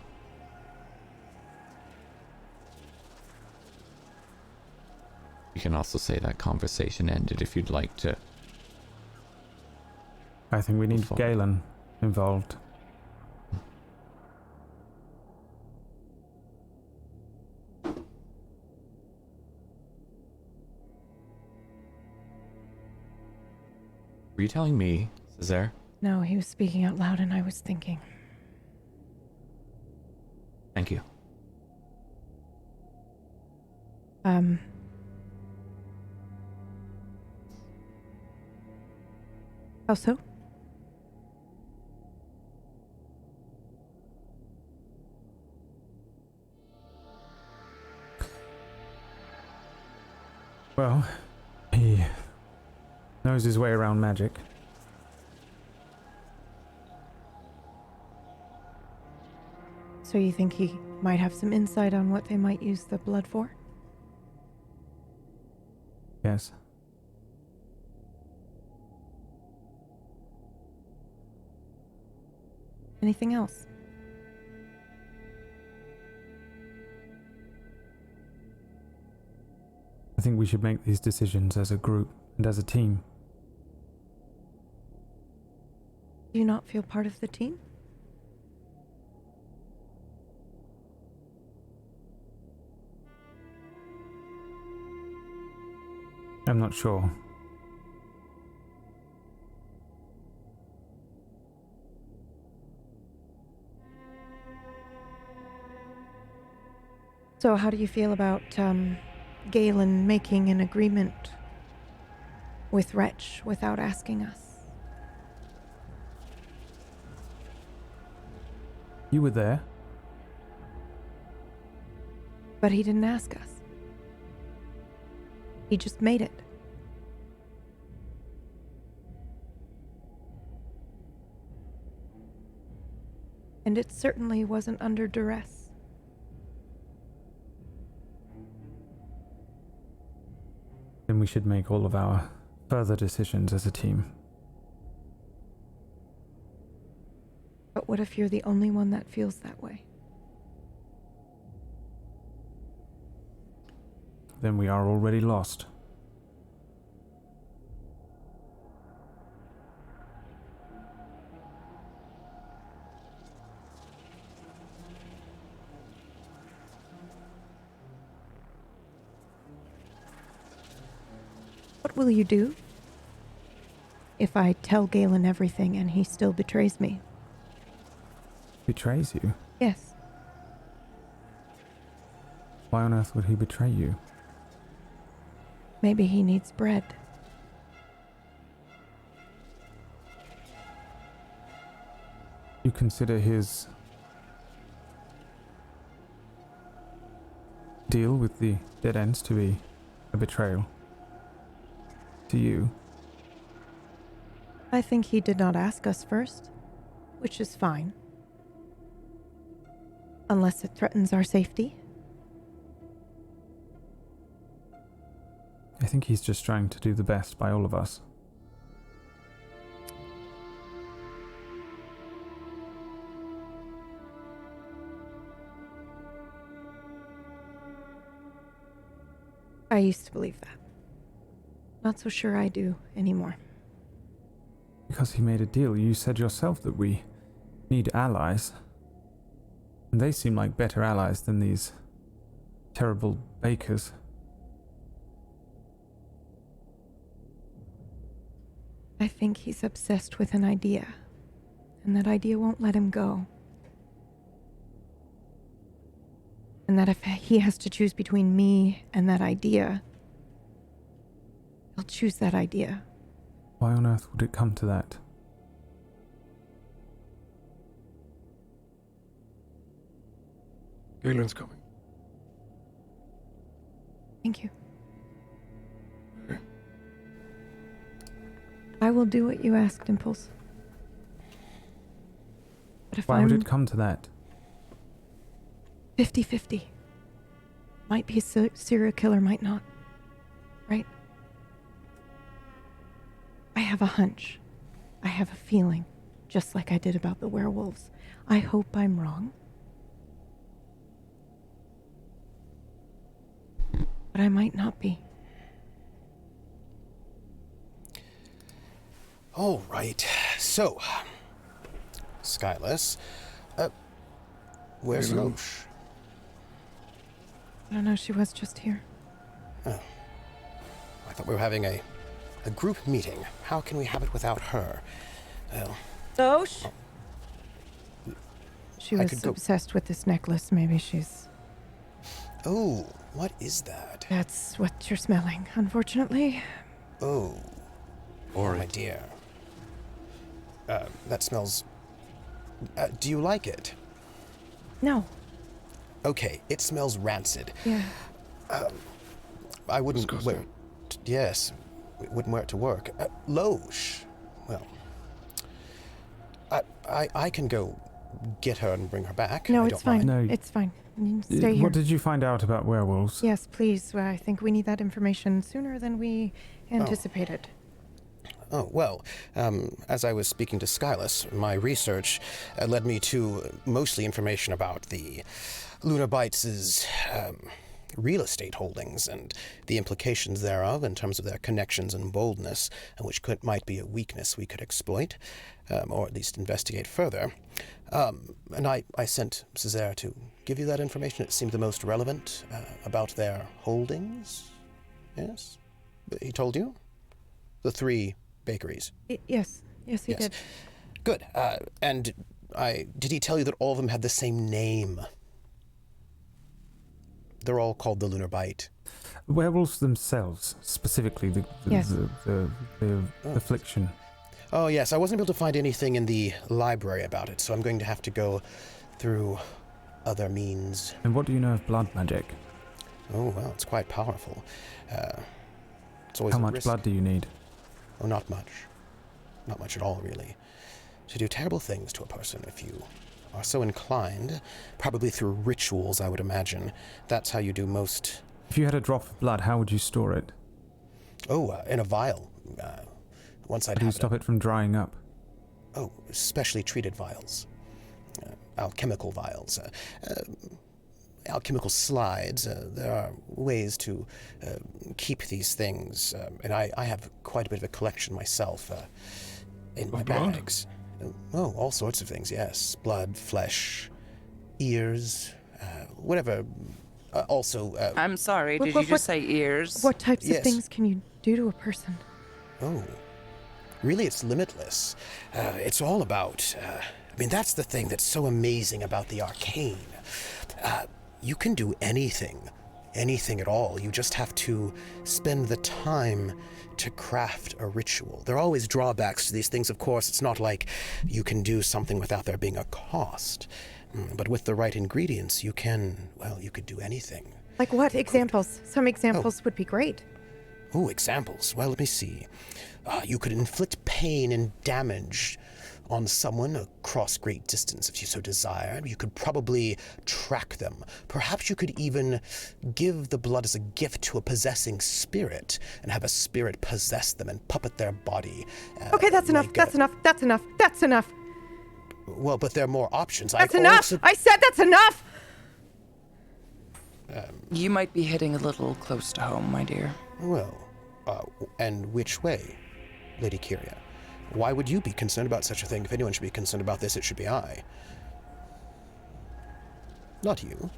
You can also say that conversation ended if you'd like to. I think we need Galen involved. Were you telling me, Cesare? No, he was speaking out loud and I was thinking. Thank you. How so? Well, he knows his way around magic. So you think he might have some insight on what they might use the blood for? Yes. Anything else? I think we should make these decisions as a group and as a team. Do you not feel part of the team? I'm not sure. So how do you feel about Galen making an agreement with Wretch without asking us? You were there. But he didn't ask us. He just made it. And it certainly wasn't under duress. Then we should make all of our further decisions as a team. But what if you're the only one that feels that way? Then we are already lost. What will you do if I tell Galen everything and he still betrays me? Betrays you? Yes. Why on earth would he betray you? Maybe he needs bread. You consider his deal with the dead ends to be a betrayal to you? I think he did not ask us first, which is fine. Unless it threatens our safety. I think he's just trying to do the best by all of us. I used to believe that. Not so sure I do anymore. Because he made a deal, you said yourself that we need allies. And they seem like better allies than these terrible bakers. I think he's obsessed with an idea, and that idea won't let him go. And that if he has to choose between me and that idea, he'll choose that idea. Why on earth would it come to that? Galen's coming. Thank you. I will do what you asked, Impulse. But if Why would it come to that? 50-50. Might be a serial killer, might not. Right? I have a hunch. I have a feeling, just like I did about the werewolves. I hope I'm wrong. But I might not be. All right. So, Skyless, where's Hello. Loesch? I don't know, she was just here. I thought we were having a group meeting. How can we have it without her? Well, Loesch? She I was could go- obsessed with this necklace. Maybe she's... oh, what is that? That's what you're smelling, unfortunately. Oh, my dear. That smells... do you like it? No. Okay, it smells rancid. Yeah. I wouldn't Disgusting. wear it. Yes, wouldn't wear it to work. Loesch. Well, I can go get her and bring her back. No, I it's don't fine. mind. No. It's fine. You can stay here. What did you find out about werewolves? Yes, please. I think we need that information sooner than we anticipated. Oh, well, as I was speaking to Skyless, my research led me to mostly information about the Lunar Bites' real estate holdings and the implications thereof in terms of their connections and boldness, which might be a weakness we could exploit, or at least investigate further. And I sent Césaire to give you that information. It seemed the most relevant about their holdings. Yes? He told you? The 3 bakeries. Yes. Yes, he Yes. did. Good. And did he tell you that all of them had the same name? They're all called the Lunar Bite. Werewolves themselves, specifically the Yes. the affliction. Oh, yes. I wasn't able to find anything in the library about it, so I'm going to have to go through other means. And what do you know of blood magic? Oh, well, it's quite powerful. It's always How a much risk. blood do you need? Oh, not much. Not much at all, really. To do terrible things to a person if you are so inclined, probably through rituals, I would imagine. That's how you do most. If you had a drop of blood, how would you store it? Oh, in a vial. Once I'd How do you have stop it from drying up? Oh, specially treated vials. Alchemical vials. Alchemical slides. There are ways to keep these things. And I have quite a bit of a collection myself in my blood? bags. Oh, all sorts of things, yes. Blood, flesh, ears, whatever. Also, I'm sorry, What- did what- you just say ears? What types Yes. of things can you do to a person? oh, really, it's limitless. It's all about. I mean, that's the thing that's so amazing about the arcane. You can do anything at all. You just have to spend the time to craft a ritual. There are always drawbacks to these things, of course. It's not like you can do something without there being a cost. But with the right ingredients, you could do anything. Like what? Examples. Some examples would be great. Oh, examples. Well, let me see. You could inflict pain and damage on someone across great distance if you so desired. You could probably track them. Perhaps you could even give the blood as a gift to a possessing spirit and have a spirit possess them and puppet their body. Okay, that's enough. like, That's enough. That's enough. That's enough. Well, but there are more options. That's I've enough. also- I said that's enough. You might be hitting a little close to home, my dear. Well, and which way, Lady Kyria? Why would you be concerned about such a thing? If anyone should be concerned about this, it should be I. Not you.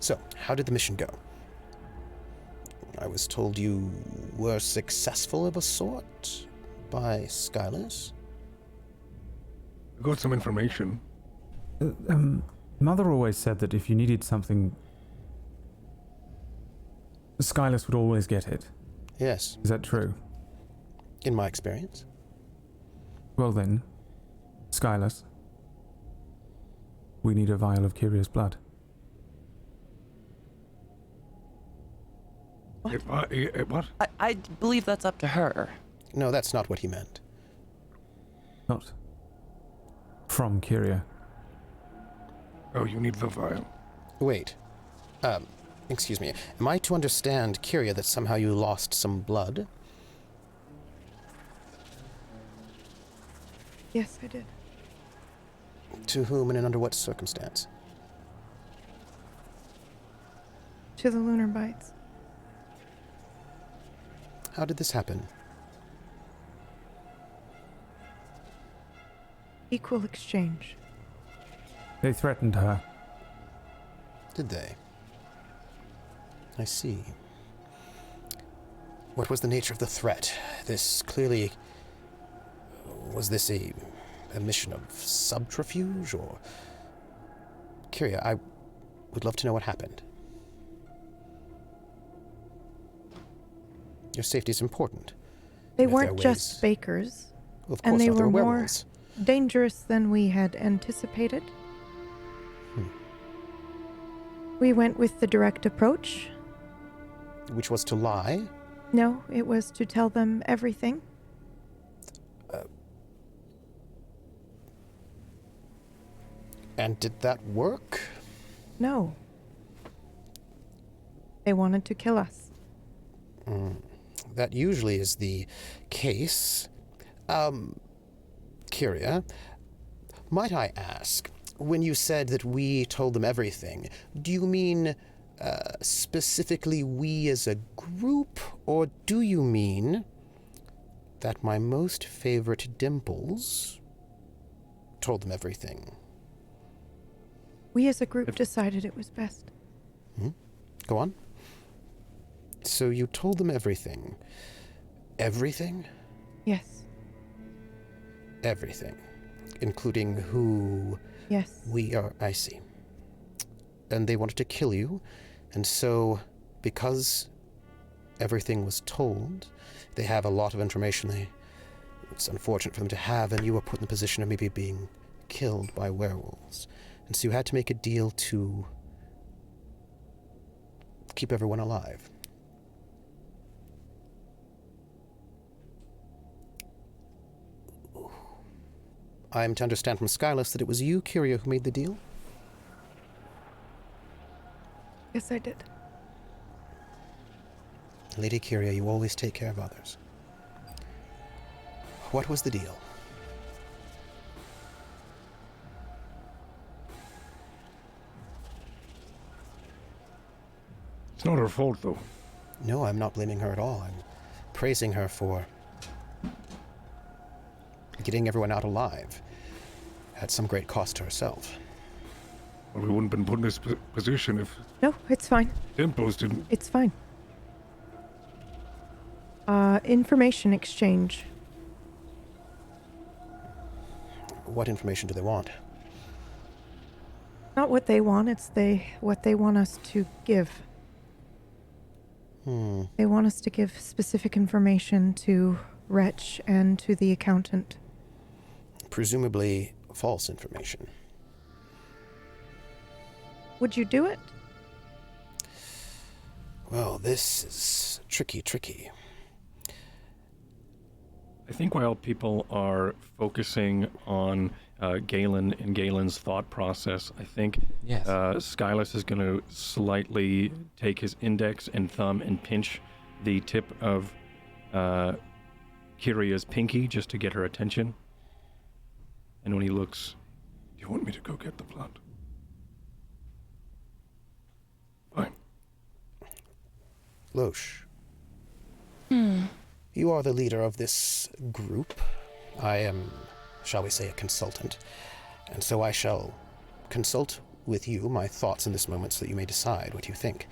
So, how did the mission go? I was told you were successful of a sort by Skyless. I got some information. Mother always said that if you needed something, Skyless would always get it. Yes, Is that true? in my experience. Well then, Skyless, we need a vial of Kyria's blood. What? I believe that's up to her. No, that's not what he meant. Not from Kyria. Oh, you need the vial. Wait. Excuse me. Am I to understand, Kyria, that somehow you lost some blood? Yes, I did. To whom and under what circumstance? To the Lunar Bites. How did this happen? Equal exchange. They threatened her. Did they? I see. What was the nature of the threat? This clearly... Was this a mission of subterfuge, or... Kyria, I would love to know what happened. Your safety is important. They And if there weren't are just ways- bakers, Well, of and course they not, there were more werewolves. dangerous than we had anticipated. Hmm. We went with the direct approach. Which was to lie. No, it was to tell them everything. And did that work? No. They wanted to kill us. That usually is the case. Kyria, might I ask, when you said that we told them everything, do you mean specifically we as a group, or do you mean that my most favorite Dimples told them everything? We as a group decided it was best. Go on. So you told them everything. Everything? Yes. Everything. Including who Yes. we are. I see. And they wanted to kill you, and so, because everything was told, they have a lot of information it's unfortunate for them to have, and you were put in the position of maybe being killed by werewolves. And so you had to make a deal to keep everyone alive. I am to understand from Skyless that it was you, Kyria, who made the deal? Yes, I did. Lady Kyria, you always take care of others. What was the deal? It's not her fault, though. No, I'm not blaming her at all. I'm praising her for getting everyone out alive at some great cost to herself. Well, we wouldn't have been put in this position if No, it's fine. Dimples didn't. It's fine. Information exchange. What information do they want? Not what they want, it's what they want us to give. They want us to give specific information to Wretch and to the accountant. Presumably false information. Would you do it? Well, this is tricky. I think while people are focusing on Galen and Galen's thought process, I think Yes. Skyless is going to slightly take his index and thumb and pinch the tip of Kyria's pinky just to get her attention. And when he looks, Do you want me to go get the plant? Fine. Loesch. You are the leader of this group. I am, shall we say, a consultant. And so I shall consult with you my thoughts in this moment so that you may decide what you think.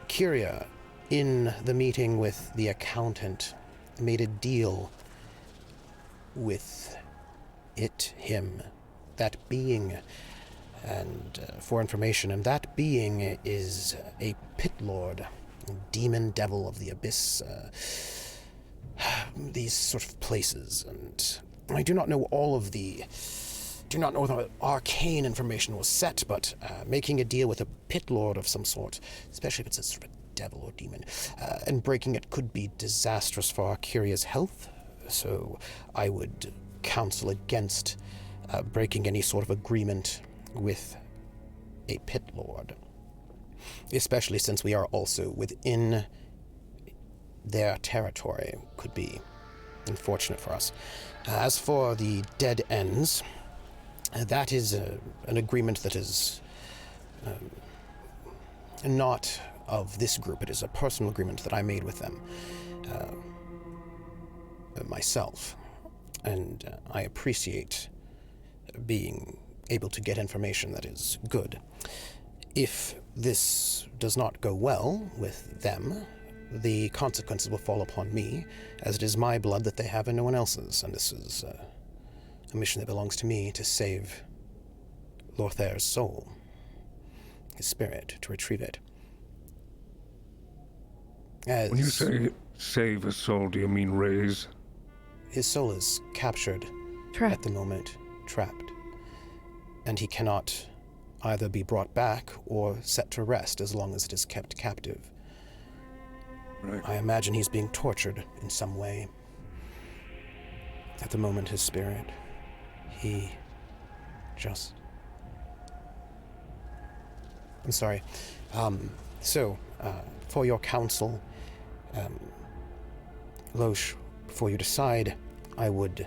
Kyria, in the meeting with the accountant, made a deal with him, that being, and for information, and that being is a pit lord, demon devil of the abyss, these sort of places, and I do not know the arcane information was set, but making a deal with a pit lord of some sort, especially if it's a sort of devil or demon, and breaking it could be disastrous for Kyria's health, so I would counsel against breaking any sort of agreement with a pit lord, especially since we are also within their territory. Could be unfortunate for us. As for the dead ends, that is an agreement that is not of this group. It is a personal agreement that I made with them myself. and I appreciate being able to get information that is good. If this does not go well with them, the consequences will fall upon me, as it is my blood that they have and no one else's, and this is a mission that belongs to me to save Lorthair's soul, his spirit, to retrieve it. As When you say save a soul, do you mean raise? his soul is captured at the moment, trapped, and he cannot either be brought back or set to rest as long as it is kept captive. Right. I imagine he's being tortured in some way. At the moment, his spirit, he just... I'm sorry. For your counsel, Loesch, before you decide, I would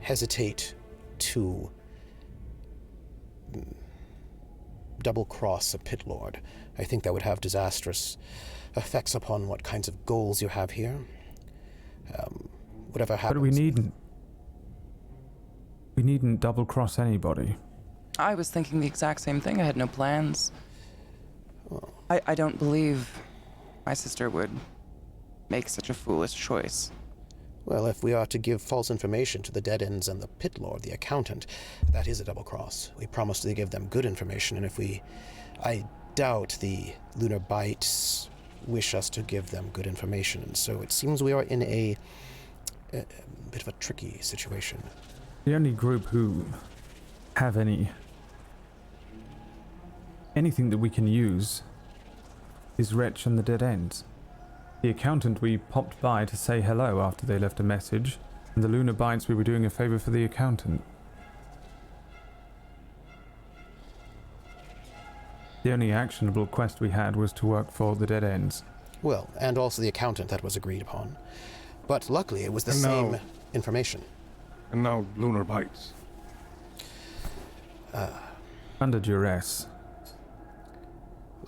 hesitate to double-cross a pit lord. I think that would have disastrous effects upon what kinds of goals you have here. Whatever happens... But we needn't double-cross anybody. I was thinking the exact same thing. I had no plans. Well, I don't believe my sister would make such a foolish choice. well, if we are to give false information to the Dead Ends and the pit lord, the accountant, that is a double-cross. We promised to give them good information, and if we... I doubt the Lunar Bites wish us to give them good information, and so it seems we are in a bit of a tricky situation. The only group who have anything that we can use is Wretch and the Dead Ends. The accountant we popped by to say hello after they left a message, and the Lunar Bites we were doing a favor for the accountant. The only actionable quest we had was to work for the Dead Ends. Well, and also the accountant that was agreed upon. But luckily it was the And same now- information. And now Lunar Bites. Under duress.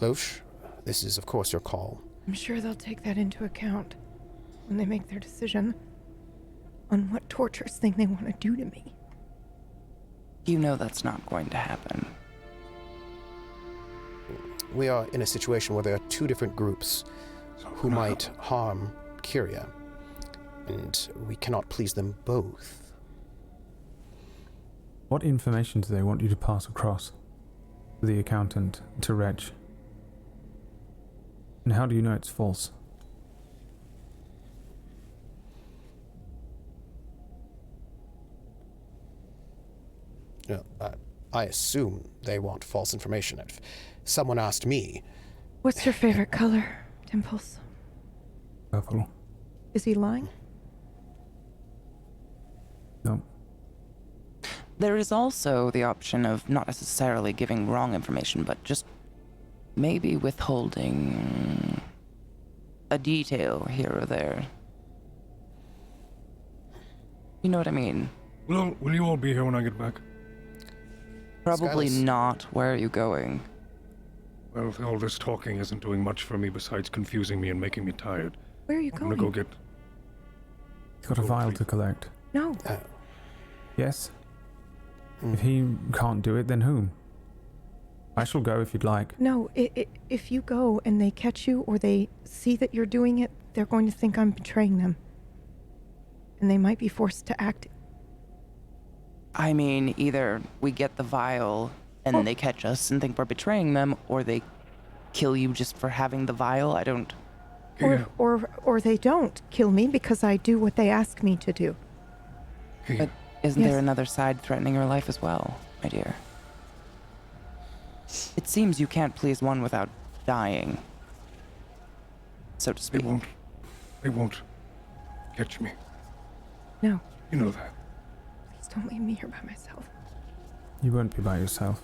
Loesch, this is of course your call. I'm sure they'll take that into account when they make their decision on what torturous thing they want to do to me. You know that's not going to happen. We are in a situation where there are two different groups who might harm Kyria, and we cannot please them both. What information do they want you to pass across to the accountant, to Wretch? And how do you know it's false? No, I assume they want false information. If someone asked me, What's your favorite color, Dimples? Purple. Is he lying? No. There is also the option of not necessarily giving wrong information, but just maybe withholding a detail here or there. You know what I mean? Will you all be here when I get back? Probably Skyless. not. Where are you going? Well, all this talking isn't doing much for me besides confusing me and making me tired. Where are you I'm going? gonna go get... He's got a vial to collect. No. Yes? If he can't do it, then whom? I shall go if you'd like. No, if you go and they catch you or they see that you're doing it, they're going to think I'm betraying them. And they might be forced to act. I mean, either we get the vial and they catch us and think we're betraying them, or they kill you just for having the vial. I don't... Or they don't kill me because I do what they ask me to do. But isn't Yes. there another side threatening your life as well, my dear? It seems you can't please one without dying, so to speak. They won't catch me. No, You know that. please don't leave me here by myself. You won't be by yourself.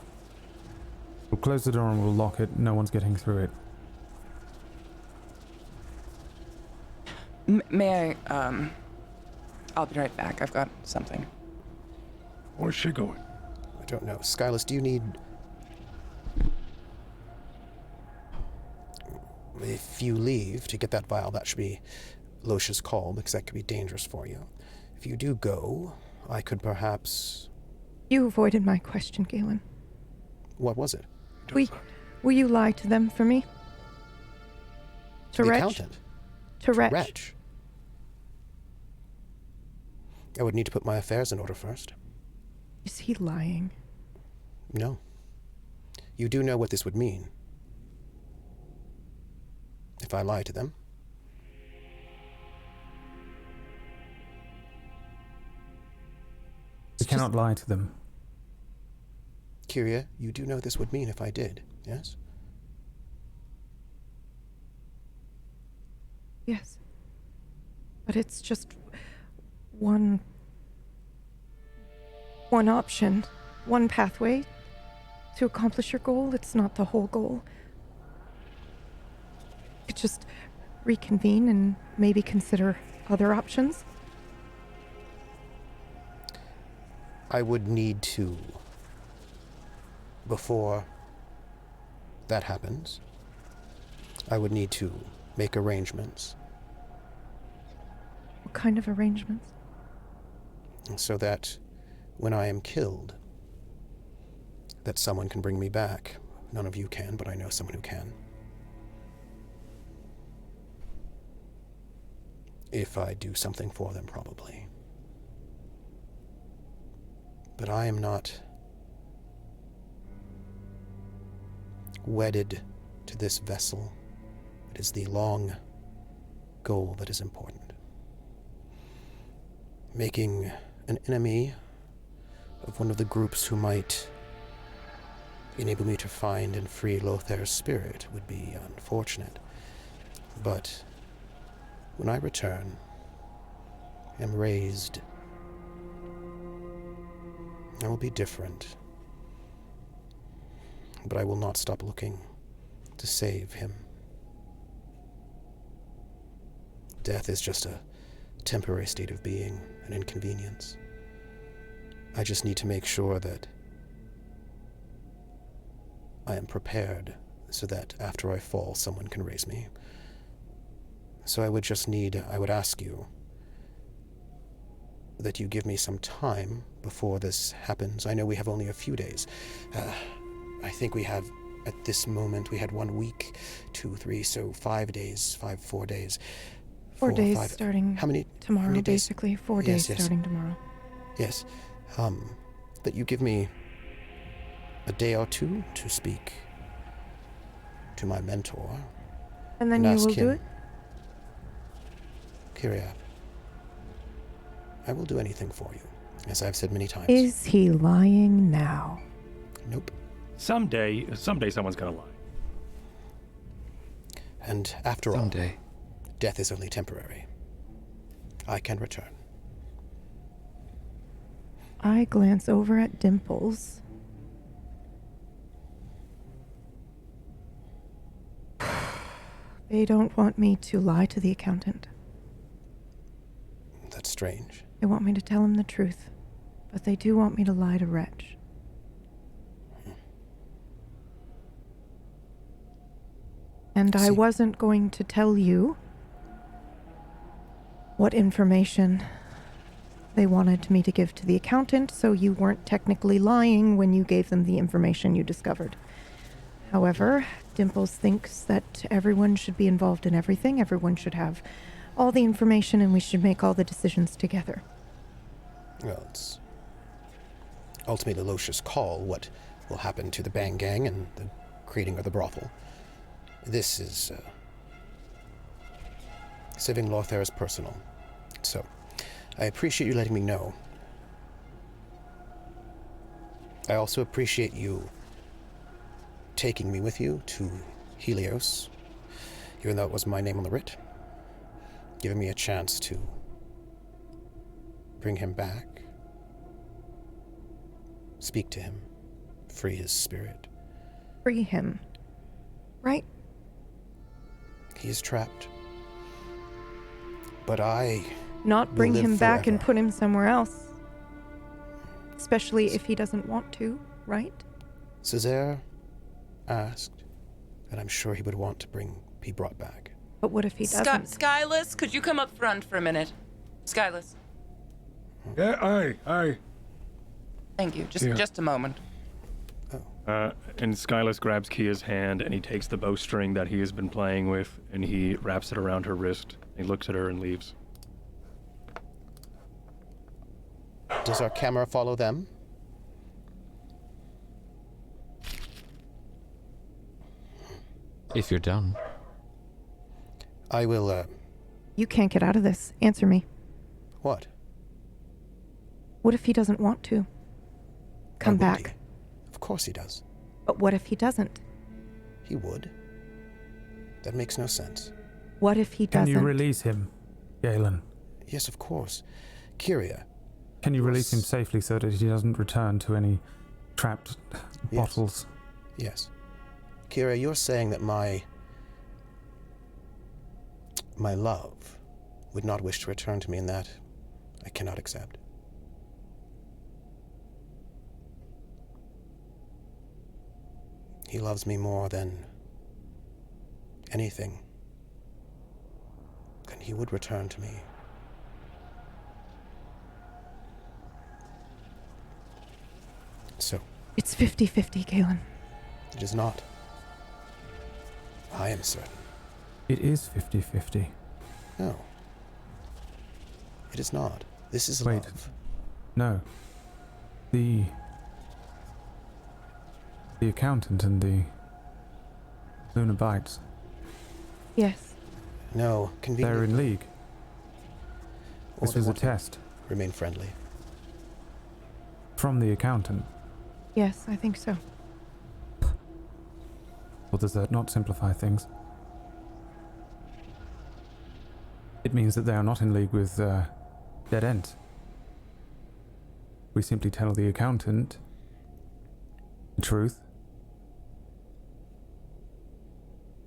We'll close the door and we'll lock it. No one's getting through it. May I, I'll be right back. I've got something. Where's she going? I don't know. Skyless, do you need... If you leave to get that vial, that should be Loesch's call, because that could be dangerous for you. If you do go, I could perhaps... You avoided my question, Galen. What was it? Will you lie to them for me? To the Wretch? accountant? To Wretch. Wretch. I would need to put my affairs in order first. Is he lying? No. You do know what this would mean. If I lie to them. You cannot lie to them. Kyria, you do know this would mean if I did, yes? Yes. But it's just one option, one pathway to accomplish your goal. It's not the whole goal. You could just reconvene and maybe consider other options. I would need to, before that happens, I would need to make arrangements. What kind of arrangements? So that when I am killed, that someone can bring me back. None of you can, but I know someone who can. If I do something for them, probably. But I am not wedded to this vessel. It is the long goal that is important. Making an enemy of one of the groups who might enable me to find and free Lothair's spirit would be unfortunate. But when I return, am raised, I will be different. But I will not stop looking to save him. Death is just a temporary state of being, an inconvenience. I just need to make sure that I am prepared so that after I fall, someone can raise me. So I would ask you that you give me some time before this happens. I know we have only a few days. I think we have, at this moment, we had 1 week, 2, 3, so 5 days, 4 days. 4 days 5. starting how many, tomorrow, how many days? basically. 4 days Yes. starting tomorrow. Yes. That you give me a day or two to speak to my mentor. And then and you will ask do him, it? Kyria, I will do anything for you, as I've said many times. Is he lying now? Nope. Someday someone's gonna lie. And after all, Someday. death is only temporary. I can return. I glance over at Dimples. They don't want me to lie to the accountant. That's strange. They want me to tell him the truth, but they do want me to lie to Wretch. And I See. wasn't going to tell you what information they wanted me to give to the accountant, so you weren't technically lying when you gave them the information you discovered. However, Dimples thinks that everyone should be involved in everything, everyone should have all the information, and we should make all the decisions together. Well, it's ultimately Losha's call what will happen to the Bang Gang and the creating of the brothel. This is saving Lothair is personal. So, I appreciate you letting me know. I also appreciate you taking me with you to Helios, even though it was my name on the writ, giving me a chance to bring him back, speak to him, free his spirit. Free him. Right? He is trapped. But I Not bring will live him back and forever. put him somewhere else. Especially if he doesn't want to, right? Césaire asked, and I'm sure he would want to be brought back. But what if he doesn't? Skyless, could you come up front for a minute? Skyless. Yeah, aye. Thank you. Yeah. Just a moment. And Skylus grabs Kia's hand and he takes the bowstring that he has been playing with and he wraps it around her wrist. He looks at her and leaves. Does our camera follow them? If you're done. I will, You can't get out of this. Answer me. what? What if he doesn't want to? Why Come wouldn't back. he? Of course he does. But what if he doesn't? He would. That makes no sense. What if he Can doesn't? you release him, Galen? Yes, of course. Kyria. Can you release him Yes. safely so that he doesn't return to any trapped Yes. bottles? Yes. Kyria, you're saying that my love would not wish to return to me, and that I cannot accept. He loves me more than anything, and he would return to me. So, It's 50-50, Galen. it is not. I am certain. It is 50-50. No. It is not. This is Wait. love. No. The accountant and the Lunar Bites, Yes. No, they're conveniently. in league. Or This they was a want to test Remain friendly. from the accountant. Yes, I think so. Well, does that not simplify things? It means that they are not in league with dead ends. We simply tell the accountant the truth.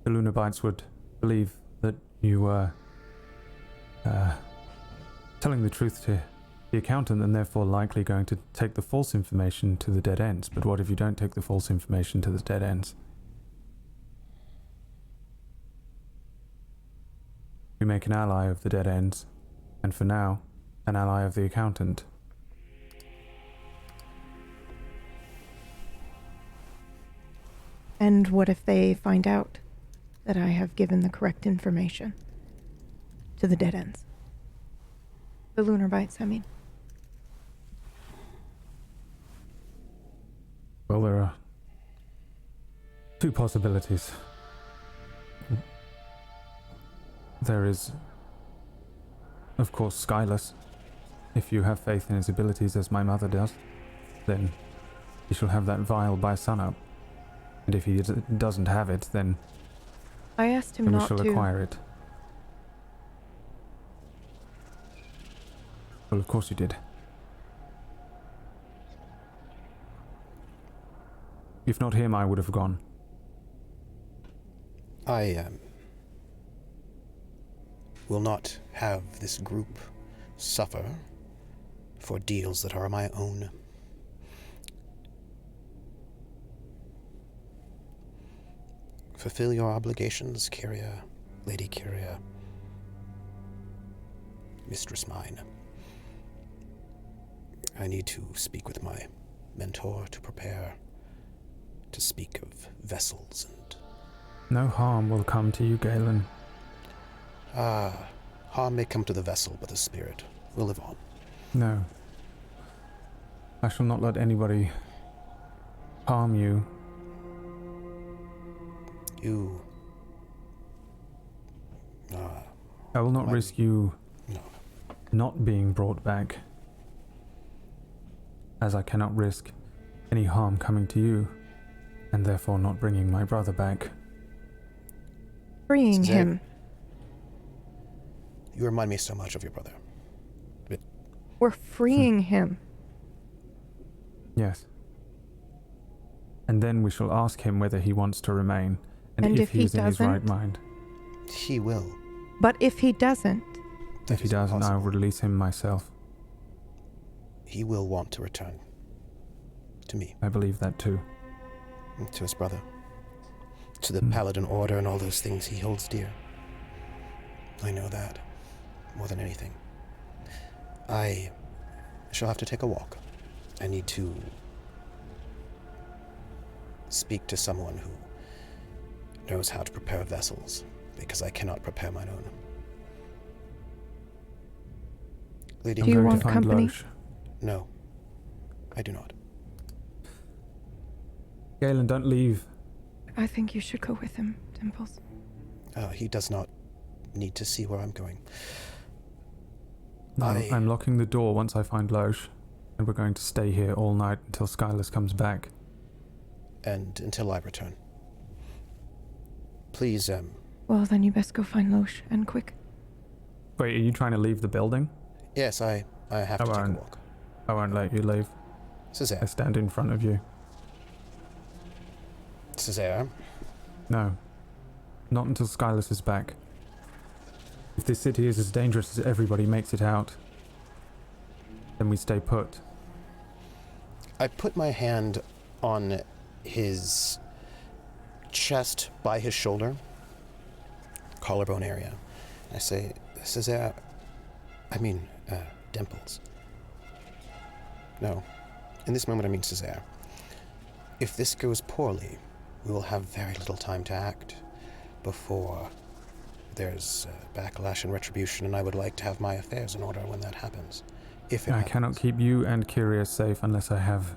The Lunabites would believe that you were telling the truth to the accountant and therefore likely going to take the false information to the dead ends. But what if you don't take the false information to the dead ends? We make an ally of the dead ends, and for now, an ally of the accountant. And what if they find out that I have given the correct information to the dead ends? The Lunar Bites, I mean. Well, there are two possibilities. There is, of course, Skylus. If you have faith in his abilities as my mother does, then he shall have that vial by sunup. And if he doesn't have it, then I asked him we not shall to. acquire it. Well, of course you did. If not him, I would have gone. I will not have this group suffer for deals that are my own. Fulfill your obligations, Kyria, Lady Kyria, Mistress mine. I need to speak with my mentor to prepare to speak of vessels and... No harm will come to you, Galen. harm may come to the vessel, but the spirit will live on. No. I shall not let anybody harm you. You... I will not Might- risk you no. not being brought back, as I cannot risk any harm coming to you, and therefore not bringing my brother back. Freeing Zach. him. You remind me so much of your brother. We're freeing him. Yes. And then we shall ask him whether he wants to remain, and if he is in his right doesn't? mind. He will. But if he doesn't, That If he is doesn't, I will impossible. release him myself. He will want to return. To me. I believe that too. To his brother. To the Paladin Order and all those things he holds dear. I know that. More than anything. I She'll have to take a walk. I need to speak to someone who knows how to prepare vessels, because I cannot prepare mine own. Lady, Do you I'm going want to find company? Loesch. No, I do not. Galen, don't leave. I think you should go with him, Dimples. He does not need to see where I'm going. No, I'm locking the door once I find Loesch, and we're going to stay here all night until Skyless comes back. And until I return. Please, Well, then you best go find Loesch, and quick. Wait, are you trying to leave the building? yes, I have to take a won't. walk. I won't let you leave. Césaire. I stand in front of you. Césaire. No. Not until Skyless is back. If this city is as dangerous as everybody makes it out, then we stay put. I put my hand on his chest by his shoulder, collarbone area. I say, Césaire, Dimples. No, in this moment I mean Césaire. If this goes poorly, we will have very little time to act before there's backlash and retribution, and I would like to have my affairs in order when that happens. If it I happens. cannot keep you and Kyria safe unless I have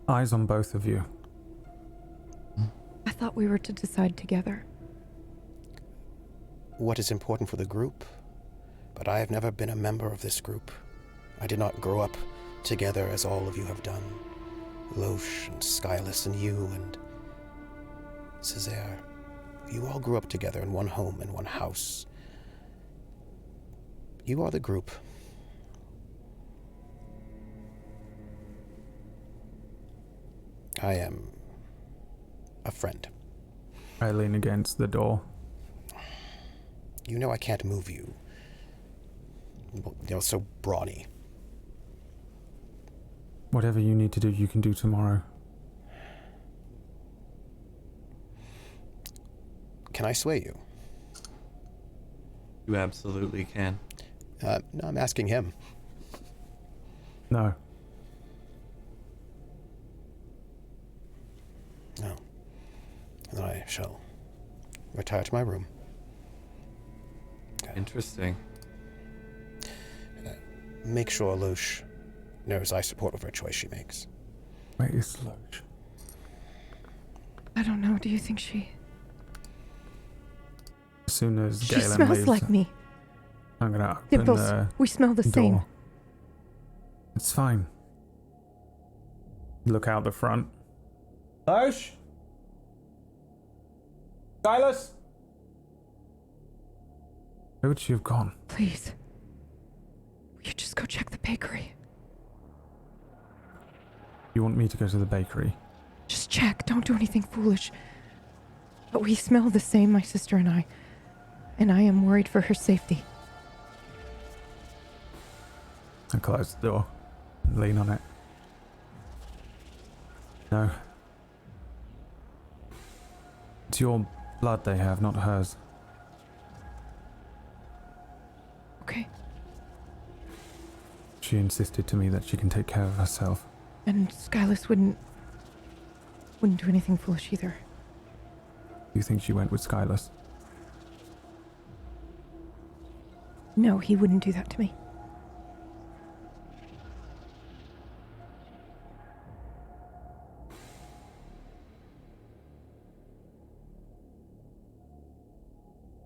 eyes on both of you. I thought we were to decide together. What is important for the group, but I have never been a member of this group. I did not grow up together as all of you have done. Loesch and Skyless and you and Césaire. You all grew up together in one home, in one house. You are the group. I am a friend. I lean against the door. You know I can't move you. So brawny. Whatever you need to do, you can do tomorrow. Can I sway you? You absolutely can. No, I'm asking him. No. No. And then I shall retire to my room. Interesting. Make sure Loesch knows I support whatever choice she makes. Where is Loesch? I don't know. Do you think she... As soon as She Galen smells leaves, like me. I'm gonna open Dimples, the we smell the same. door. It's fine. Look out the front. Loesch? Silas? Where would she have gone? Please. Will you just go check the bakery? You want me to go to the bakery? Just check. Don't do anything foolish. But we smell the same, my sister and I. And I am worried for her safety. I close the door and lean on it. No. It's your blood they have, not hers. Okay. She insisted to me that she can take care of herself. And Skyless wouldn't do anything foolish either. You think she went with Skyless? No, he wouldn't do that to me.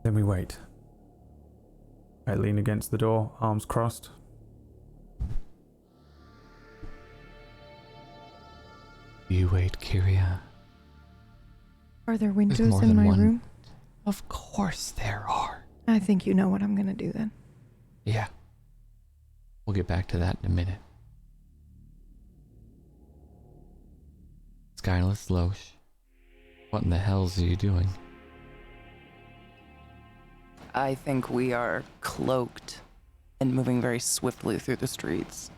Then we wait. I lean against the door, arms crossed. You wait, Kyria. Are there There's windows more in than my one. room? Of course there are. I think you know what I'm gonna do then. Yeah. We'll get back to that in a minute. Skyless, Loesch, what in the hells are you doing? I think we are cloaked and moving very swiftly through the streets.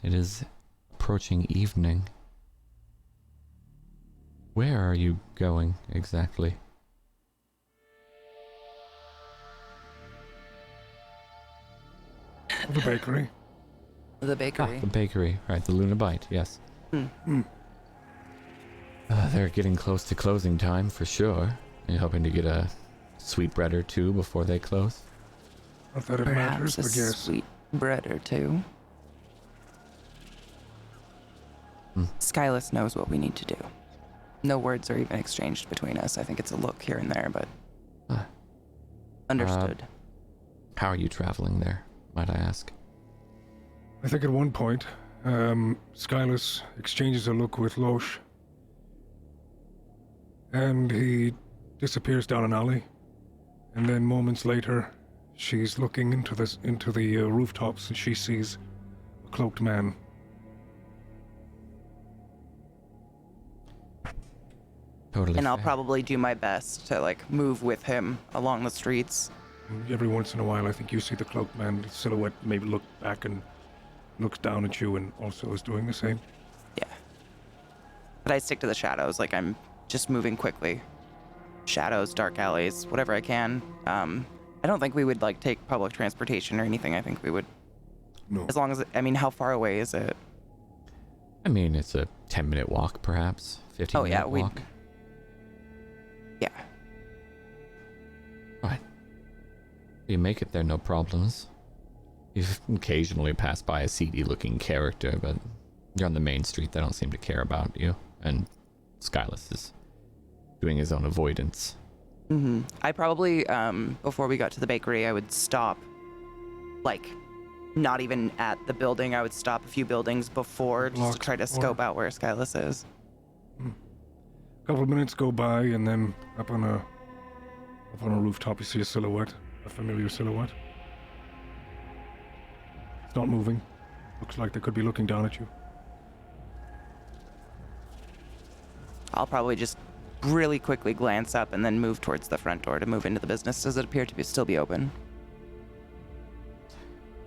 It is approaching evening. Where are you going exactly? The bakery. The bakery. The bakery. Right, the Luna Bite, yes. They're getting close to closing time for sure. Are you hoping to get a sweet bread or two before they close? Not that it matters, Perhaps a but yes. sweet bread or two. Skyless knows what we need to do. No words are even exchanged between us. I think it's a look here and there, but understood. How are you traveling there, might I ask? I think at one point, Skyless exchanges a look with Loesch. And he disappears down an alley. And then moments later, she's looking into the rooftops and she sees a cloaked man. Totally. And I'll fair. probably do my best to like move with him along the streets. And every once in a while, I think you see the cloaked man silhouette maybe look back and looks down at you and also is doing the same. Yeah. But I stick to the shadows, like I'm just moving quickly. Shadows, dark alleys, whatever I can. I don't think we would like take public transportation or anything. I think we would, No. as long as, I mean, how far away is it? I mean, it's a 10-minute walk, perhaps. 15-minute walk. Yeah. Right. You make it there, no problems. You've occasionally passed by a seedy-looking character, but you're on the main street. They don't seem to care about you. And Skyless is doing his own avoidance. I probably, before we got to the bakery, I would stop, like, not even at the building. I would stop a few buildings before just to Block try to before. scope out where Skyless is. A couple of minutes go by, and then up on a rooftop, you see a silhouette, a familiar silhouette. It's not moving. Looks like they could be looking down at you. I'll probably just really quickly glance up and then move towards the front door to move into the business. Does it appear to still be open?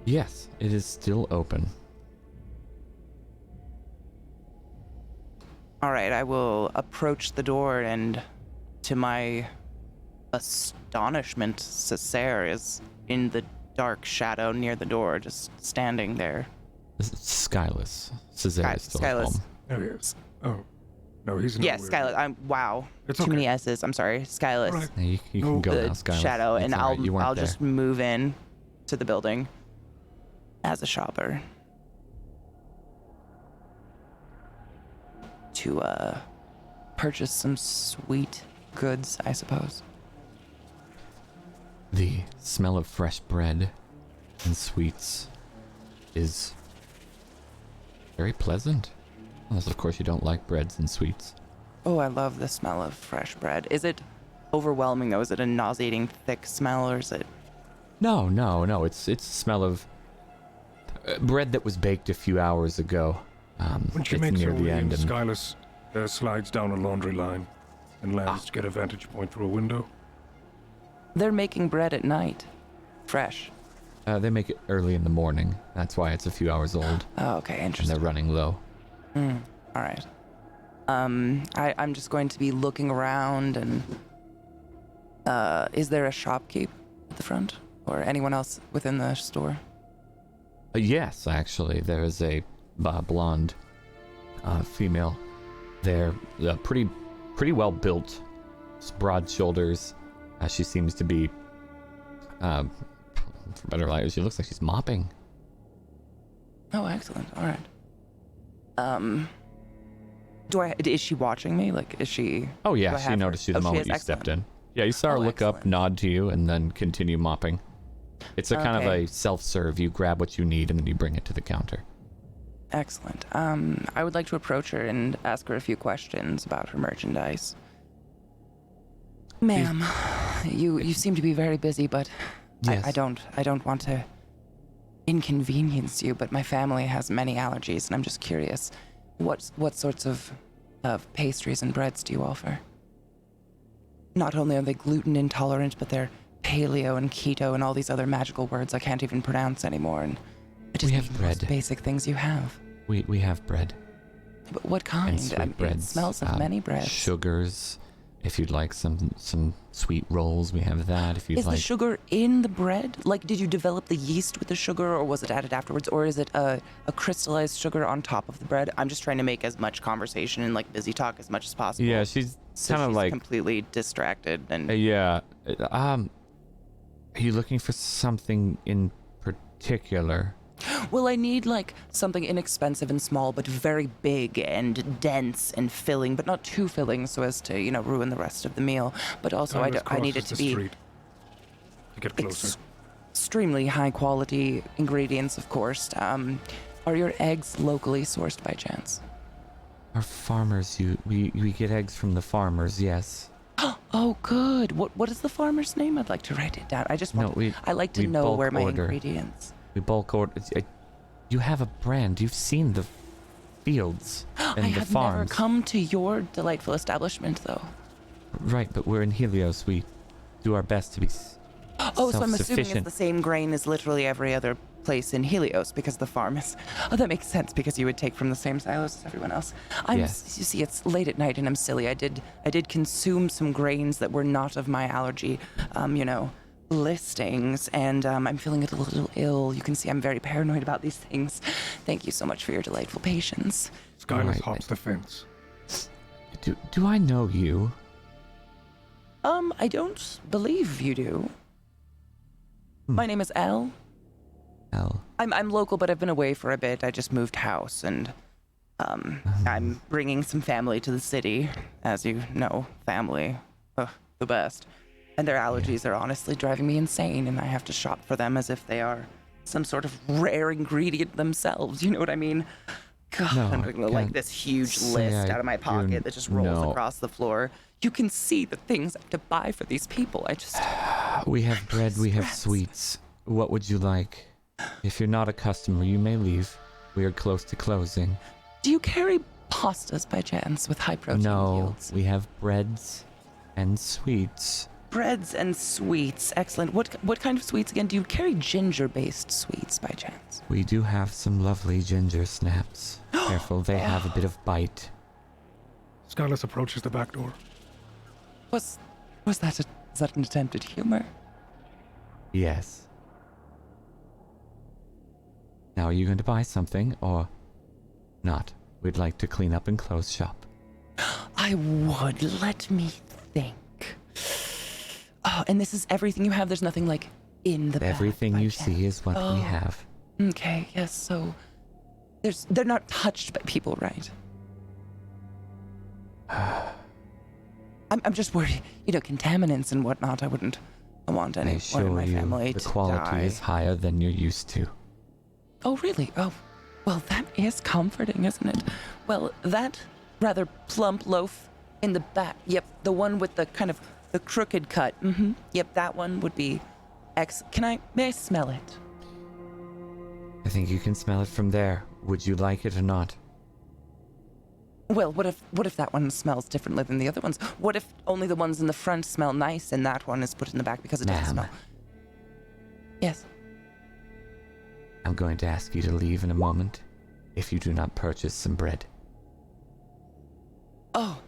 Yes, it is still open. All right, I will approach the door, and to my astonishment, Cesare is in the dark shadow near the door, just standing there. Skyless. Cesare is still Skyless. home. There he is. Oh. No, he's not. Yes, Skyless. Wow. It's Too okay. many S's. I'm sorry. Skyless. All right. Yeah, you No, can go The now, Skyless. shadow, It's and all right, you weren't I'll there. just move in to the building as a shopper to purchase some sweet goods, I suppose. The smell of fresh bread and sweets is very pleasant. Unless, of course, you don't like breads and sweets. Oh, I love the smell of fresh bread. Is it overwhelming though? Is it a nauseating thick smell, or is it? No. It's the smell of bread that was baked a few hours ago. When she it's makes near her the way in, end, and Skyless slides down a laundry line and lands to get a vantage point through a window. They're making bread at night, fresh. they make it early in the morning. That's why it's a few hours old, Oh, okay, and interesting. they're running low. All right. I'm just going to be looking around, and is there a shopkeep at the front, or anyone else within the store? Yes, actually, there is a blonde female. They're pretty well built, broad shoulders. She seems to be, for better language, she looks like she's mopping. Oh, excellent. All right. Is she watching me? Like, is she? Oh do I yeah, she have her? noticed you the Oh, she moment is? you stepped Excellent. in. Yeah, you saw her Oh, look up, excellent. nod to you, and then continue mopping. It's a kind of Okay. a self-serve. You grab what you need and then you bring it to the counter. Excellent. I would like to approach her and ask her a few questions about her merchandise. Ma'am, you seem to be very busy, but Yes. I don't want to inconvenience you, but my family has many allergies, and I'm just curious, what sorts of pastries and breads do you offer? Not only are they gluten intolerant, but they're paleo and keto and all these other magical words I can't even pronounce anymore, and I just We need have the most bread. basic things you have. We have bread But what kind? and sweet breads. It smells of many breads. Sugars, If you'd like some sweet rolls, we have that. If you'd Is like, the sugar in the bread? Like, did you develop the yeast with the sugar, or was it added afterwards, or is it a crystallized sugar on top of the bread? I'm just trying to make as much conversation and like busy talk as much as possible. yeah, she's so kind of she's like, completely distracted and. yeah. Are you looking for something in particular? Well, I need like something inexpensive and small, but very big and dense and filling, but not too filling so as to, ruin the rest of the meal. But also, I need it to be To get closer. extremely high quality ingredients, of course. Are your eggs locally sourced by chance? Our farmers, we get eggs from the farmers, yes. Oh, good. What is the farmer's name? I'd like to write it down. I like to know bulk where my order. ingredients. We bulk order. You have a brand. You've seen the fields and I the have farms. never come to your delightful establishment, though. Right, but we're in Helios. We do our best to be Oh, so I'm assuming it's self-sufficient. the same grain as literally every other place in Helios because the farm is. Oh, that makes sense because you would take from the same silos as everyone else. Yes. You see, it's late at night and I'm silly. I did consume some grains that were not of my allergy, listings, and I'm feeling a little ill. You can see I'm very paranoid about these things. Thank you so much for your delightful patience. Skylar Right. hops the fence. Do I know you? I don't believe you do. My name is Elle. Elle. I'm local, but I've been away for a bit. I just moved house, and I'm bringing some family to the city. As you know, family, the best. And their allergies are honestly driving me insane, and I have to shop for them as if they are some sort of rare ingredient themselves. You know what I mean? God, No, I'm I doing like can't this huge say list I out of my do pocket that just rolls know. across the floor. You can see the things I have to buy for these people. I just. We have bread, we have Stress. sweets. What would you like? If you're not a customer, you may leave. We are close to closing. Do you carry pastas by chance with high protein No, yields? we have breads and sweets. Breads and sweets. Excellent. What kind of sweets again? Do you carry ginger-based sweets by chance? We do have some lovely ginger snaps. Careful, they have a bit of bite. Skylar approaches the back door. Was that is that an attempt at humor? Yes. Now, are you going to buy something or not? We'd like to clean up and close shop. I would. Let me think. Oh, and this is everything you have? There's nothing like in the back Everything by you chance? see is what we Oh. have. Okay, yes, so they're not touched by people, right? I'm just worried, contaminants and whatnot. I wouldn't want I anyone in assure my you, family the to quality die. is higher than you're used to. Oh, really? Oh, well, that is comforting, isn't it? Well, that rather plump loaf in the back. Yep, the one with the kind of the crooked cut. Mm-hmm. Yep, that one would be may I smell it? I think you can smell it from there. Would you like it or not? Well, what if that one smells differently than the other ones? What if only the ones in the front smell nice and that one is put in the back because it doesn't Ma'am. smell? Yes. I'm going to ask you to leave in a moment if you do not purchase some bread. Oh.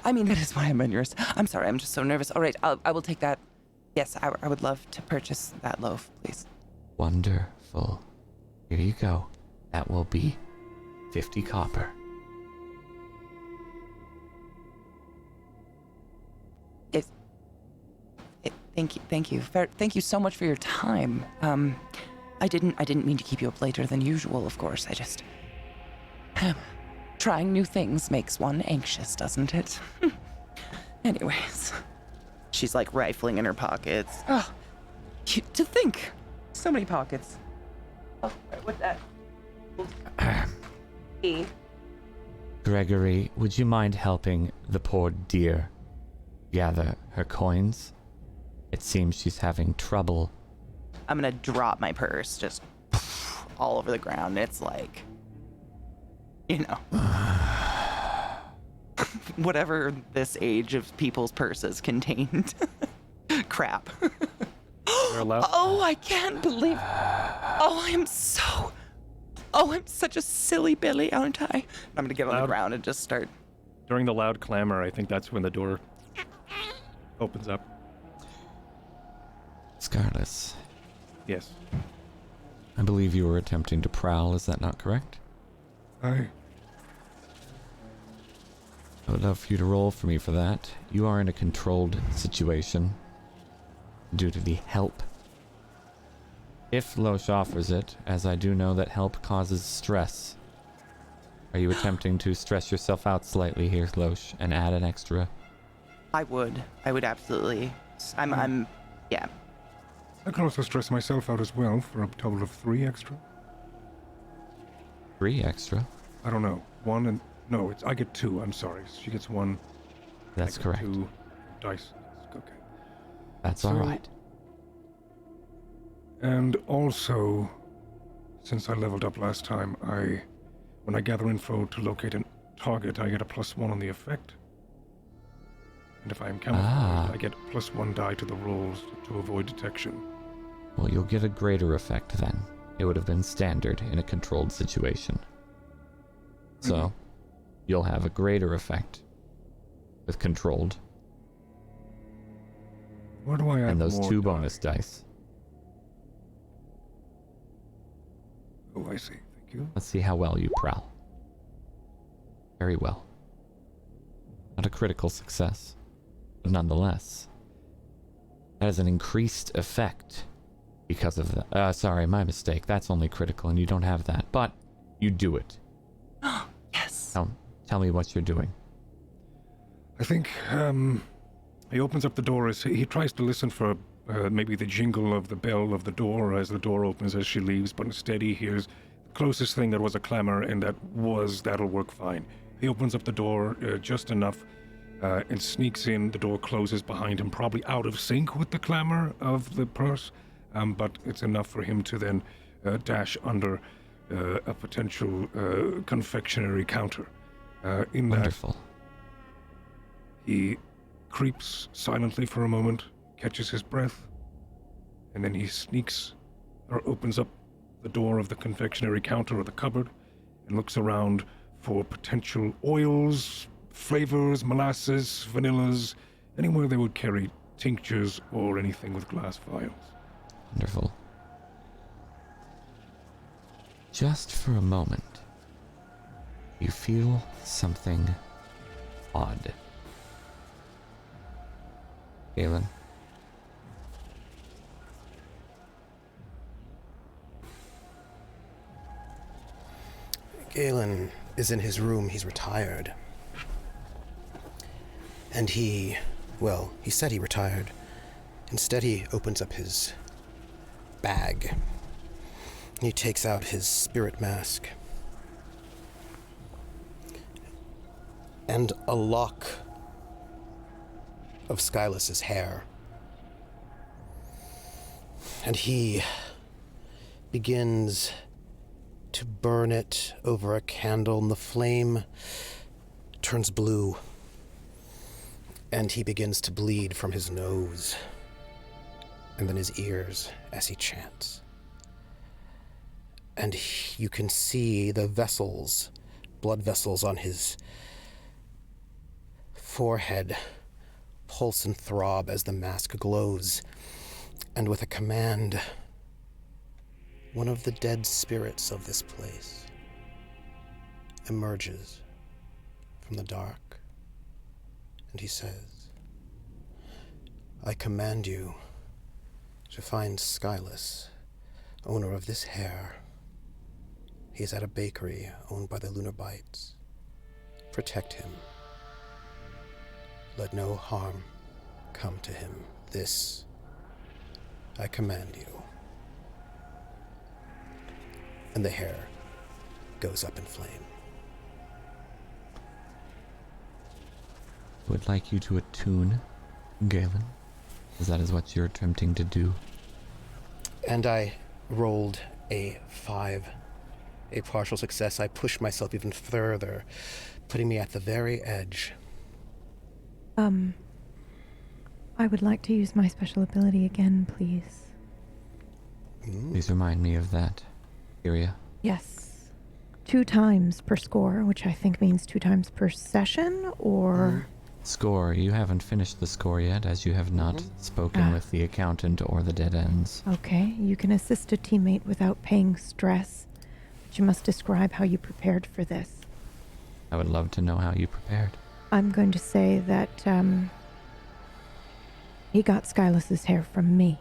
I mean, that is why I'm nervous. I'm sorry, I'm just so nervous. All right, I will take that. Yes, I would love to purchase that loaf, please. Wonderful. Here you go. That will be 50 copper. Yes. Thank you. Thank you so much for your time. I didn't mean to keep you up later than usual, of course. I just trying new things makes one anxious, doesn't it? Anyways, she's like rifling in her pockets. Oh, to think, so many pockets. Oh, what's that? Gregory, would you mind helping the poor dear gather her coins? It seems she's having trouble. I'm gonna drop my purse just all over the ground. It's like, whatever this age of people's purses contained. Crap. You're allowed. Oh, I can't believe. I'm such a silly Billy, aren't I? I'm gonna get on the Loud. ground and just start During the loud clamor, I think that's when the door opens up. Scarless, Yes. I believe you were attempting to prowl, is that not correct? I would love for you to roll for me for that. You are in a controlled situation due to the help. If Loesch offers it, as I do know that help causes stress. Are you attempting to stress yourself out slightly here, Loesch, and add an extra? I would absolutely. Yeah. I can also stress myself out as well for a total of 3 extra. 3 extra? I don't know. 1 and... No, I get 2. I'm sorry. She gets 1. That's correct. 2 dice. Okay. That's So- alright. And also, since I leveled up last time, when I gather info to locate a target, I get a +1 on the effect. And if I am camouflaged, I get +1 die to the rolls to avoid detection. Well, you'll get a greater effect then. It would have been standard in a controlled situation. So, you'll have a greater effect with controlled. Where do I add And those more 2 die? bonus dice. Oh, I see. Thank you. Let's see how well you prowl. Very well. Not a critical success, but nonetheless, that is an increased effect because of the... sorry, my mistake. That's only critical, and you don't have that. But you do it. Yes. Tell me what you're doing. I think he opens up the door as he tries to listen for maybe the jingle of the bell of the door as the door opens as she leaves, but instead he hears the closest thing that was a clamor, and that'll work fine. He opens up the door just enough and sneaks in. The door closes behind him, probably out of sync with the clamor of the purse, but it's enough for him to then dash under a potential confectionery counter. In that, Wonderful. he creeps silently for a moment, catches his breath, and then he sneaks or opens up the door of the confectionery counter or the cupboard and looks around for potential oils, flavors, molasses, vanillas, anywhere they would carry tinctures or anything with glass vials. Wonderful. Just for a moment, you feel something odd. Galen. Galen is in his room. He's retired. And he said he retired. Instead, he opens up his bag. He takes out his spirit mask. And a lock of Skylus's hair. And he begins to burn it over a candle, and the flame turns blue. And he begins to bleed from his nose and then his ears as he chants. And you can see the vessels, blood vessels on his forehead pulse and throb as the mask glows. And with a command, one of the dead spirits of this place emerges from the dark. And he says, I command you to find Skyless, owner of this hair. He is at a bakery owned by the Lunar Bites. Protect him. Let no harm come to him. This I command you. And the hair goes up in flame. I would like you to attune, Galen, as that is what you're attempting to do. And I rolled a 5, a partial success. I pushed myself even further, putting me at the very edge. I would like to use my special ability again, please. Please remind me of that, Kyria. Yes. 2 times per score, which I think means 2 times per session, or... Score. You haven't finished the score yet, as you have not spoken with the accountant or the dead ends. Okay, you can assist a teammate without paying stress, but you must describe how you prepared for this. I would love to know how you prepared. I'm going to say that, he got Skylus's hair from me.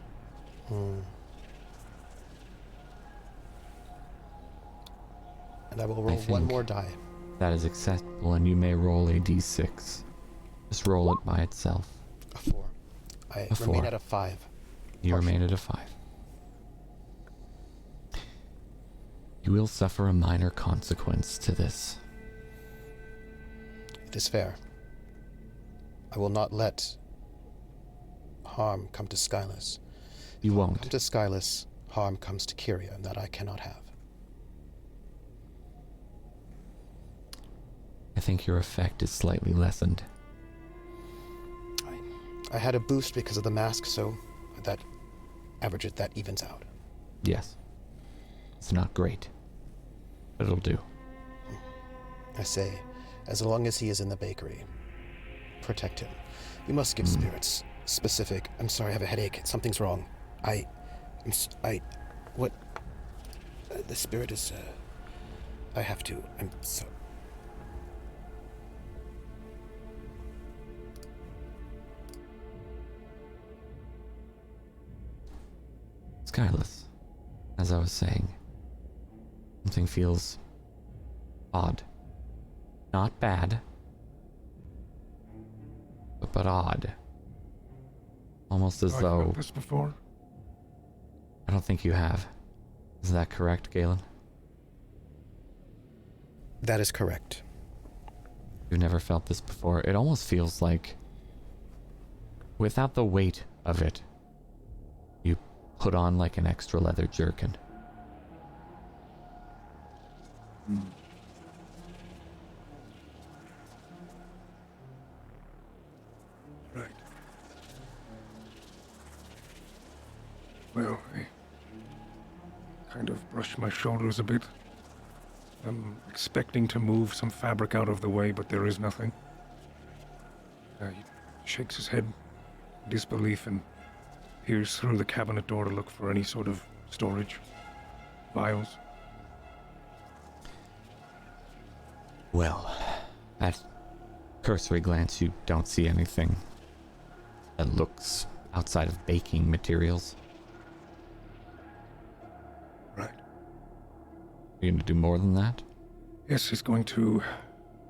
And I will roll one more die. That is acceptable, and you may roll a d6. Just roll it by itself. A 4. I remain at a 5. You remain at a 5. You will suffer a minor consequence to this. It is fair. I will not let harm come to Skylus. You won't. Come to Skylus, harm comes to Kyria, and that I cannot have. I think your effect is slightly lessened. I had a boost because of the mask, so that evens out. Yes. It's not great, but it'll do. I say, as long as he is in the bakery, protect him. You must give spirits specific. I'm sorry, I have a headache. Something's wrong. What? The spirit is, I have to. I'm so... Skylus, as I was saying, something feels odd. Not bad, but odd. Almost as though... I've heard this before? I don't think you have. Is that correct, Galen? That is correct. You've never felt this before. It almost feels like, without the weight of it, you put on like an extra leather jerkin. Right. Well, I kind of brush my shoulders a bit. I'm expecting to move some fabric out of the way, but there is nothing. He shakes his head in disbelief and peers through the cabinet door to look for any sort of storage. Vials. Well, at cursory glance, you don't see anything that looks outside of baking materials. Right. Are you going to do more than that? Yes, he's going to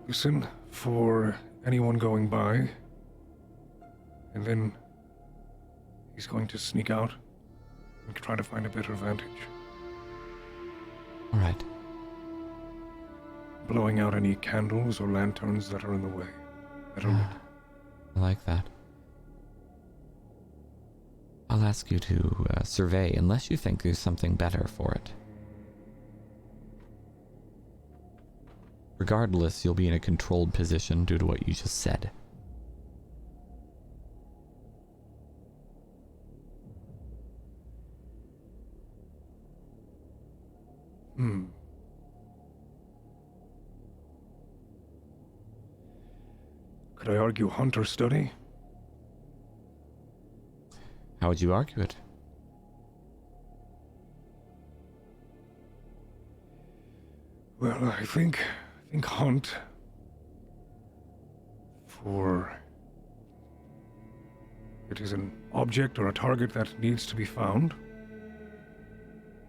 listen for anyone going by, and then he's going to sneak out and try to find a better vantage. All right. Blowing out any candles or lanterns that are in the way. That are lit. I like that. I'll ask you to survey, unless you think there's something better for it. Regardless, you'll be in a controlled position due to what you just said. Could I argue hunt or study? How would you argue it? Well, I think hunt for it is an object or a target that needs to be found.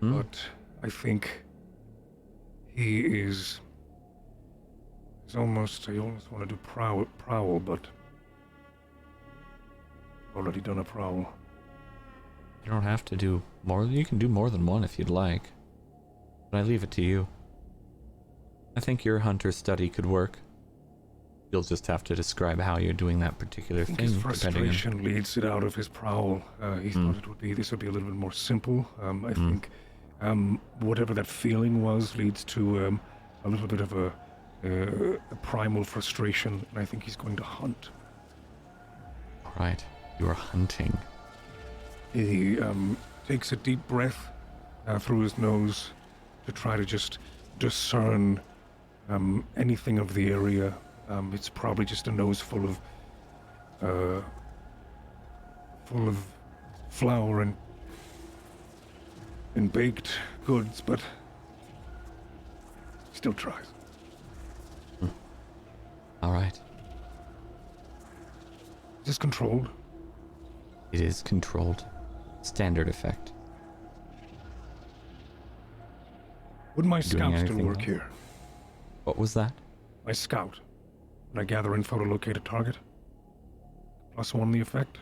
But I think he is almost, I almost want to do prowl, but I've already done a prowl. You don't have to do more. You can do more than one if you'd like. But I leave it to you. I think your hunter study could work. You'll just have to describe how you're doing that particular thing. His frustration leads it out of his prowl. He thought this would be a little bit more simple. I think whatever that feeling was leads to a little bit of a primal frustration, and I think he's going to hunt. All right, you are hunting. He takes a deep breath through his nose to try to just discern anything of the area. It's probably just a nose full of flour and baked goods, but still tries. All right. Is this controlled? It is controlled. Standard effect. Would my Doing scout still anything work else? here? What was that? My scout. When I gather info to locate a target? +1 the effect?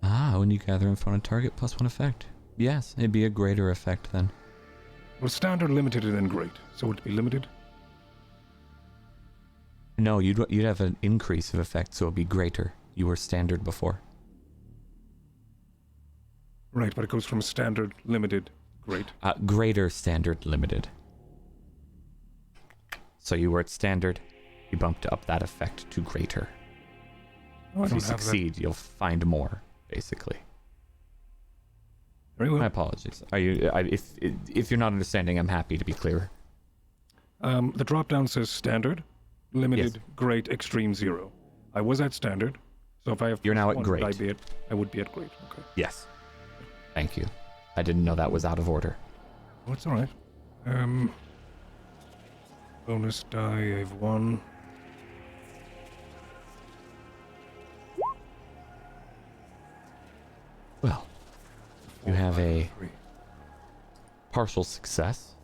Ah, when you gather info on a target, +1 effect. Yes, it'd be a greater effect then. Well, standard, limited, and then great. So would it be limited? No, you'd have an increase of effect, so it'd be greater. You were standard before. Right, but it goes from standard, limited, great. Greater, standard, limited. So you were at standard, you bumped up that effect to greater. Oh, I If you don't have that. succeed, you'll find more, basically. Very well. My apologies. If you're not understanding, I'm happy to be clearer. The drop down says standard, limited, Yes. great, extreme, 0. I was at standard, so if I have You're now at +1, great. I would be at great. Okay. Yes. Thank you. I didn't know that was out of order. Oh, it's all right. Bonus die, I have 1. Well, you have a 3. partial success.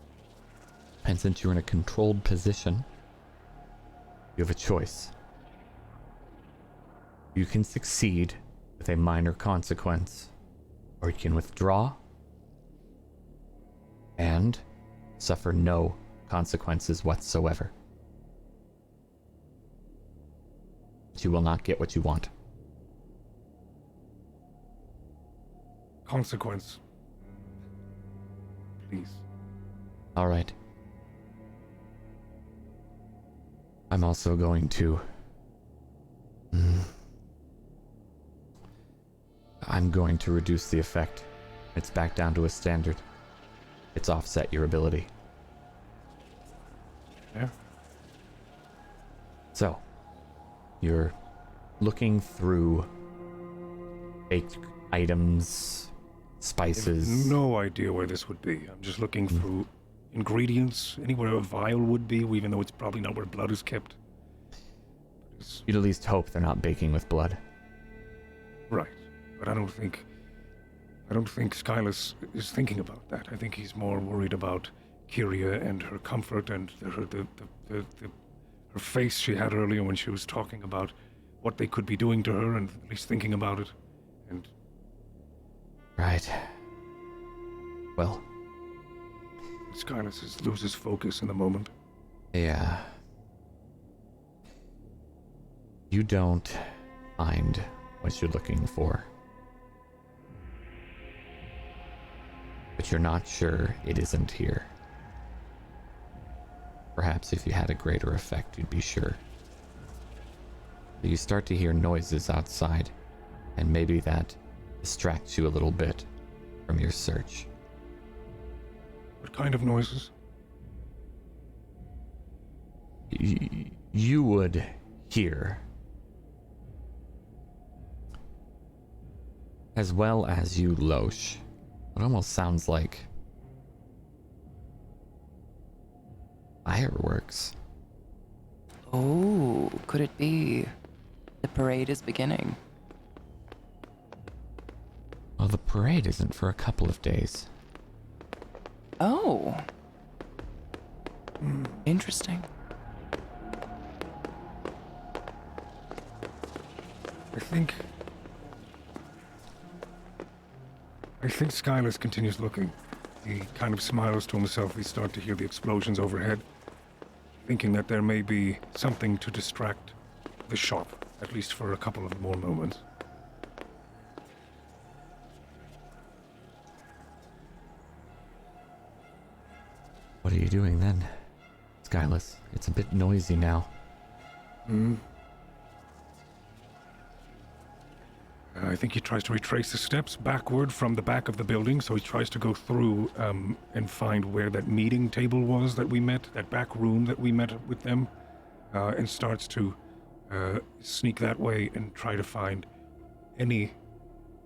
And since you're in a controlled position, you have a choice. You can succeed with a minor consequence, or you can withdraw and suffer no consequences whatsoever. But you will not get what you want. Consequence. Please. All right. I'm also going to... I'm going to reduce the effect. It's back down to a standard. It's offset your ability. Yeah. So, you're looking through baked items, I spices. have no idea where this would be. I'm just looking through ingredients, anywhere a vial would be, even though it's probably not where blood is kept. You'd at least hope they're not baking with blood. Right. But I don't think Skylus is thinking about that. I think he's more worried about Kyria and her comfort and her face she had earlier when she was talking about what they could be doing to her, and at least thinking about it. And Right. Well, Skylus loses focus in the moment. yeah. You don't find what you're looking for. But you're not sure it isn't here. Perhaps if you had a greater effect, you'd be sure. But you start to hear noises outside, and maybe that distracts you a little bit from your search. What kind of noises? You would hear, as well as you, Loesch, it almost sounds like fireworks. Oh, could it be the parade is beginning? Well, the parade isn't for a couple of days. Oh. Interesting. I think Skylus continues looking. He kind of smiles to himself. We start to hear the explosions overhead, thinking that there may be something to distract the shop, at least for a couple of more moments. What are you doing then, Skylus? It's a bit noisy now. I think he tries to retrace the steps backward from the back of the building, so he tries to go through and find where that meeting table was that we met, that back room that we met with them, and starts to sneak that way and try to find any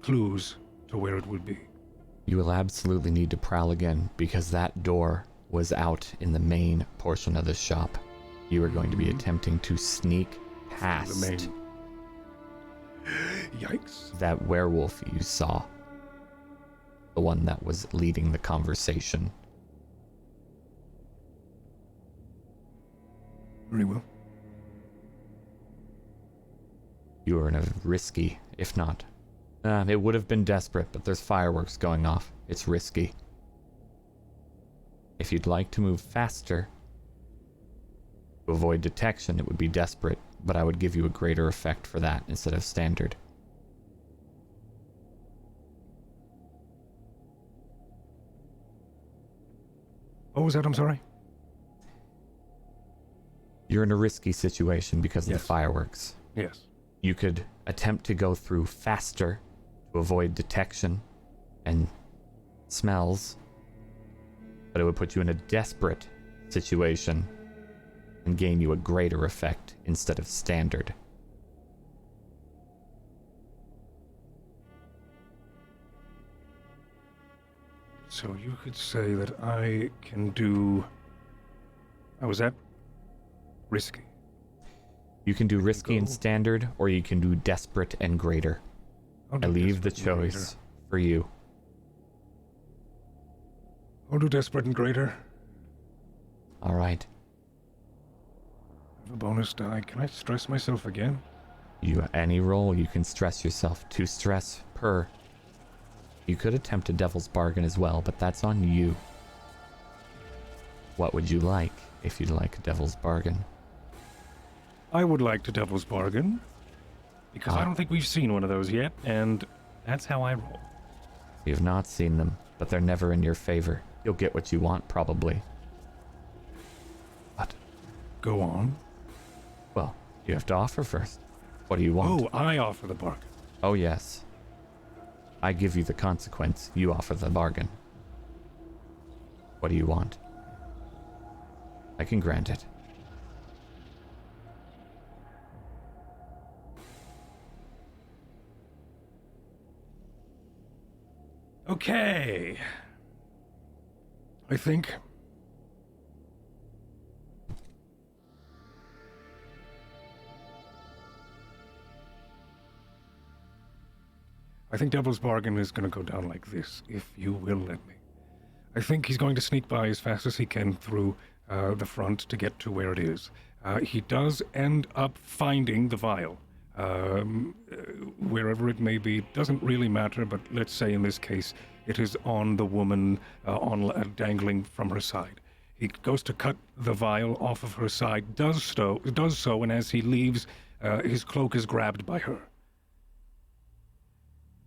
clues to where it would be. You will absolutely need to prowl again, because that door was out in the main portion of the shop. You are going to be attempting to sneak past The main... Yikes. that werewolf you saw. The one that was leading the conversation. Very well. You are in a risky, if not... it would have been desperate, but there's fireworks going off. It's risky. If you'd like to move faster, to avoid detection, it would be desperate, but I would give you a greater effect for that instead of standard. What was that? I'm sorry? You're in a risky situation because of Yes. the fireworks. Yes. You could attempt to go through faster to avoid detection and smells, but it would put you in a desperate situation and gain you a greater effect instead of standard. So you could say that I can do... Oh, was that risky? You can do risky and go. standard, or you can do desperate and greater. I'll I do leave the desperate and greater. choice for you. I'll do desperate and greater. All right. I have a bonus die. Can I stress myself again? Any roll, you can stress yourself. 2 stress per. You could attempt a devil's bargain as well, but that's on you. What would you like if you'd like a devil's bargain? I would like to devil's bargain, because I don't think we've seen one of those yet, and that's how I roll. You've not seen them, but they're never in your favor. You'll get what you want, probably. But, Go on. well, you have to offer first. What do you want? Oh, I offer the bargain. Oh, yes. I give you the consequence. You offer the bargain. What do you want? I can grant it. Okay. I think... I think Devil's Bargain is going to go down like this, if you will let me. I think he's going to sneak by as fast as he can through the front to get to where it is. He does end up finding the vial. Wherever it may be, doesn't really matter, but let's say in this case, it is on the woman dangling from her side. He goes to cut the vial off of her side, does so, and as he leaves, his cloak is grabbed by her.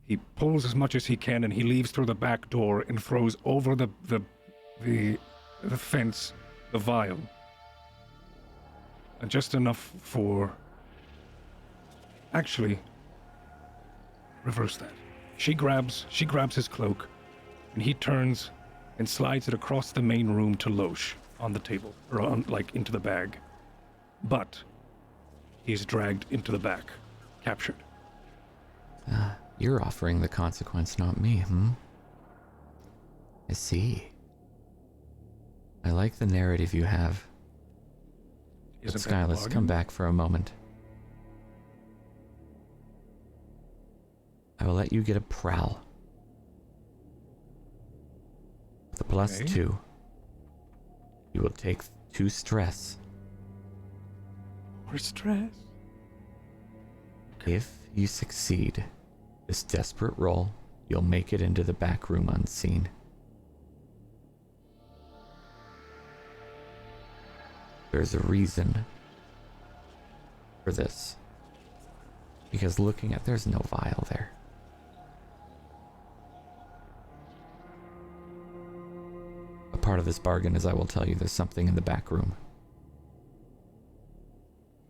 He pulls as much as he can, and he leaves through the back door and throws over the fence the vial. Just enough for... Actually, reverse that. She grabs his cloak, and he turns and slides it across the main room to Loesch on the table, or into the bag. But he's dragged into the back, captured. You're offering the consequence, not me, I see. I like the narrative you have. But Isn't that the Skyless, come bargain? back for a moment. I will let you get a prowl. With a plus Okay. 2, you will take 2 stress. More stress. If you succeed this desperate roll, you'll make it into the back room unseen. There's a reason for this. Because looking at, there's no vial there. A part of this bargain is I will tell you there's something in the back room.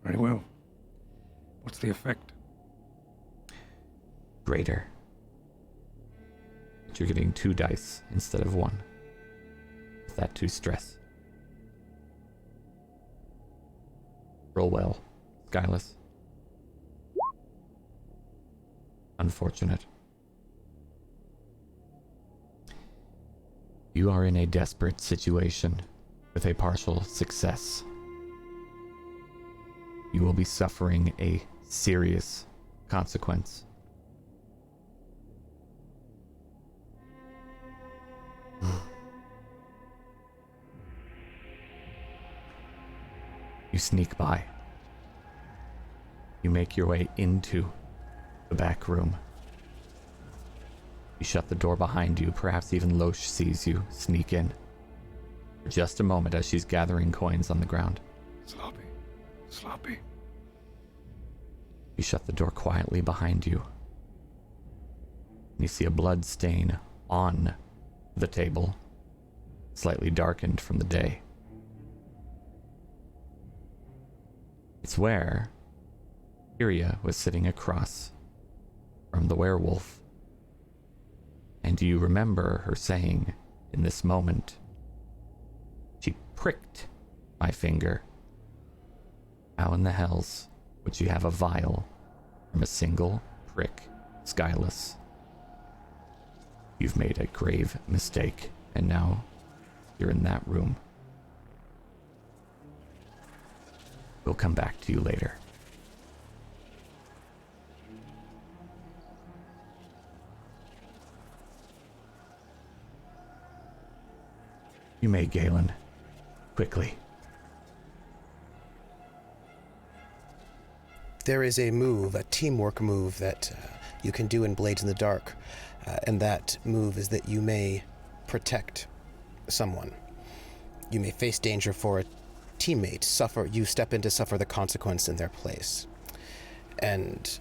Very well. What's the effect? greater. But you're getting 2 dice instead of 1. Is that too stress? Roll well, Skyless. Unfortunate. You are in a desperate situation with a partial success. You will be suffering a serious consequence. You sneak by. You make your way into the back room. You shut the door behind you. Perhaps even Loesch sees you sneak in. For just a moment as she's gathering coins on the ground. Sloppy. You shut the door quietly behind you. You see a blood stain on the table, slightly darkened from the day. It's where Kyria was sitting across from the werewolf. And you remember her saying in this moment, "She pricked my finger. How in the hells would you have a vial from a single prick, Skyless? You've made a grave mistake, and now you're in that room. We'll come back to you later." You may, Galen. Quickly. There is a move, a teamwork move that you can do in Blades in the Dark, and that move is that you may protect someone. You may face danger for a teammate, you step in to suffer the consequence in their place. And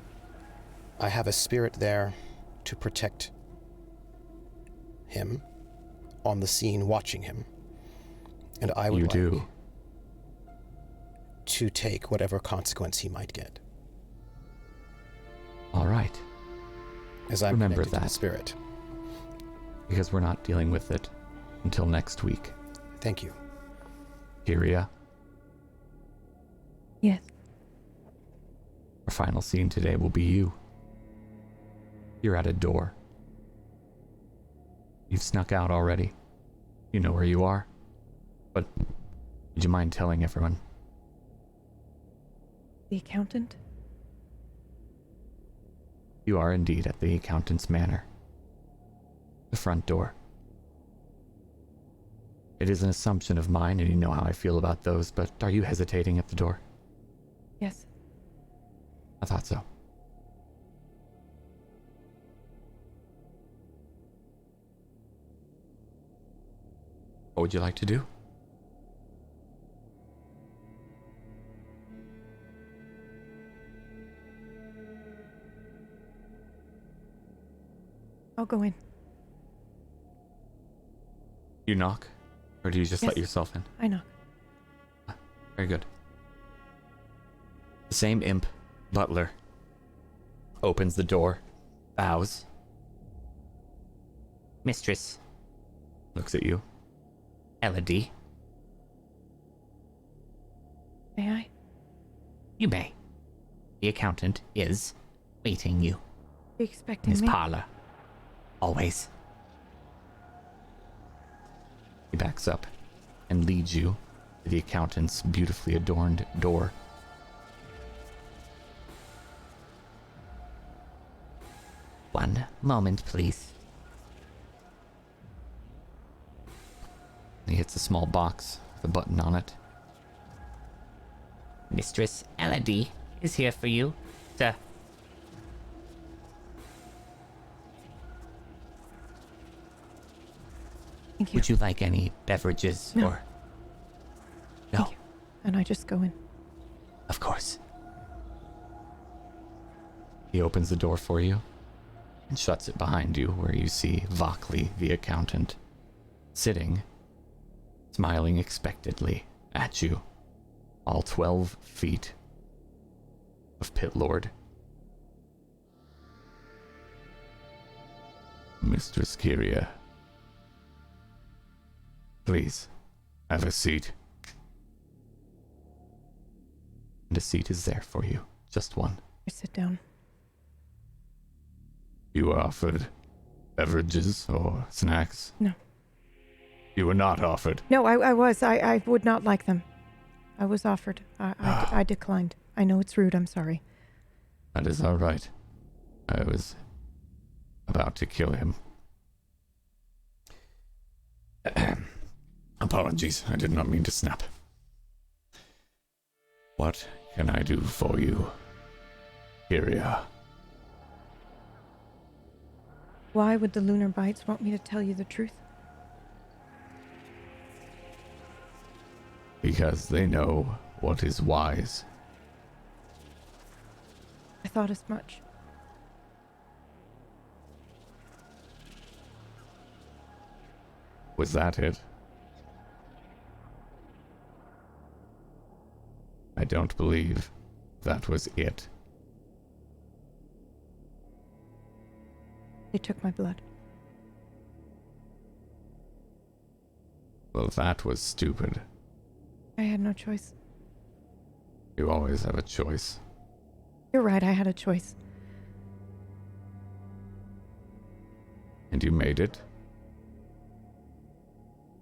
I have a spirit there to protect him on the scene, watching him. And I would like to take whatever consequence he might get. All right. As I'm Remember connected to that. the spirit. Because we're not dealing with it until next week. Thank you. Kyria, Yes. our final scene today will be you. You're at a door. You've snuck out already. You know where you are. But would you mind telling everyone? The accountant? You are indeed at the accountant's manor. The front door. It is an assumption of mine, and you know how I feel about those, but are you hesitating at the door? Yes. I thought so. What would you like to do? I'll go in. You knock? Or do you just Yes. let yourself in? I knock. Very good. The same imp, butler, opens the door, bows. Mistress. Looks at you. Elodie. May I? You may. The accountant is waiting you Be in expecting his me? parlor. Always. He backs up and leads you to the accountant's beautifully adorned door. One moment, please. He hits a small box with a button on it. Mistress Elodie is here for you, sir. Thank you. Would you like any beverages No. or... No, Thank you. And I just go in. of course. He opens the door for you and shuts it behind you, where you see Vokli, the accountant, sitting, smiling expectantly at you, all 12 feet of Pit Lord. Mistress Kyria. Please, have a seat. And a seat is there for you. Just one. Sit down. You were offered beverages or snacks? No. You were not offered? No, I was. I would not like them. I was offered. I declined. I know it's rude. I'm sorry. That is all right. I was about to kill him. Apologies, I did not mean to snap. What can I do for you, Kyria? Why would the Lunar Bites want me to tell you the truth? Because they know what is wise. I thought as much. Was that it? I don't believe that was it. They took my blood. Well, that was stupid. I had no choice. You always have a choice. You're right, I had a choice. And you made it?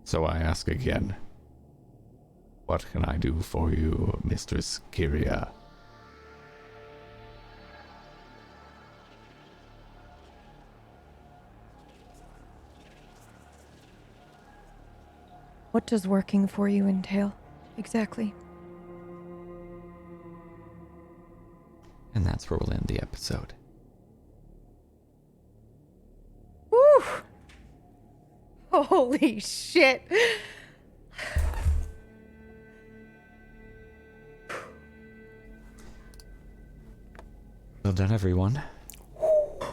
So I ask again. What can I do for you, Mistress Kyria? What does working for you entail? Exactly. And that's where we'll end the episode. Woo! Holy shit! Well done, everyone.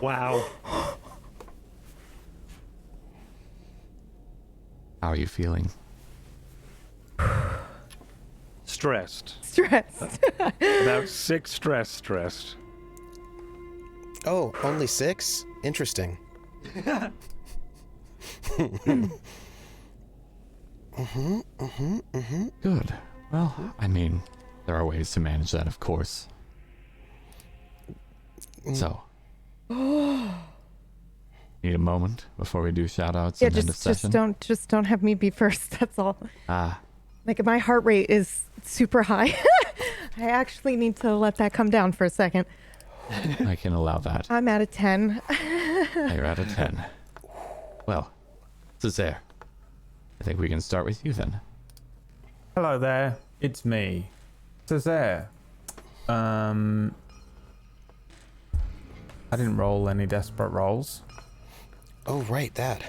Wow. How are you feeling? Stressed. Stressed. About 6 stressed. Oh, only 6? Interesting. Good. Well, I mean, there are ways to manage that, of course. So, need a moment before we do shoutouts Yeah, and end of session? just don't have me be first. That's all. Ah, Like my heart rate is super high. I actually need to let that come down for a second. I can allow that. I'm at a 10. You're at a 10. Well, Césaire, I think we can start with you then. Hello there, it's me, Césaire. I didn't roll any desperate rolls. Oh, right, that.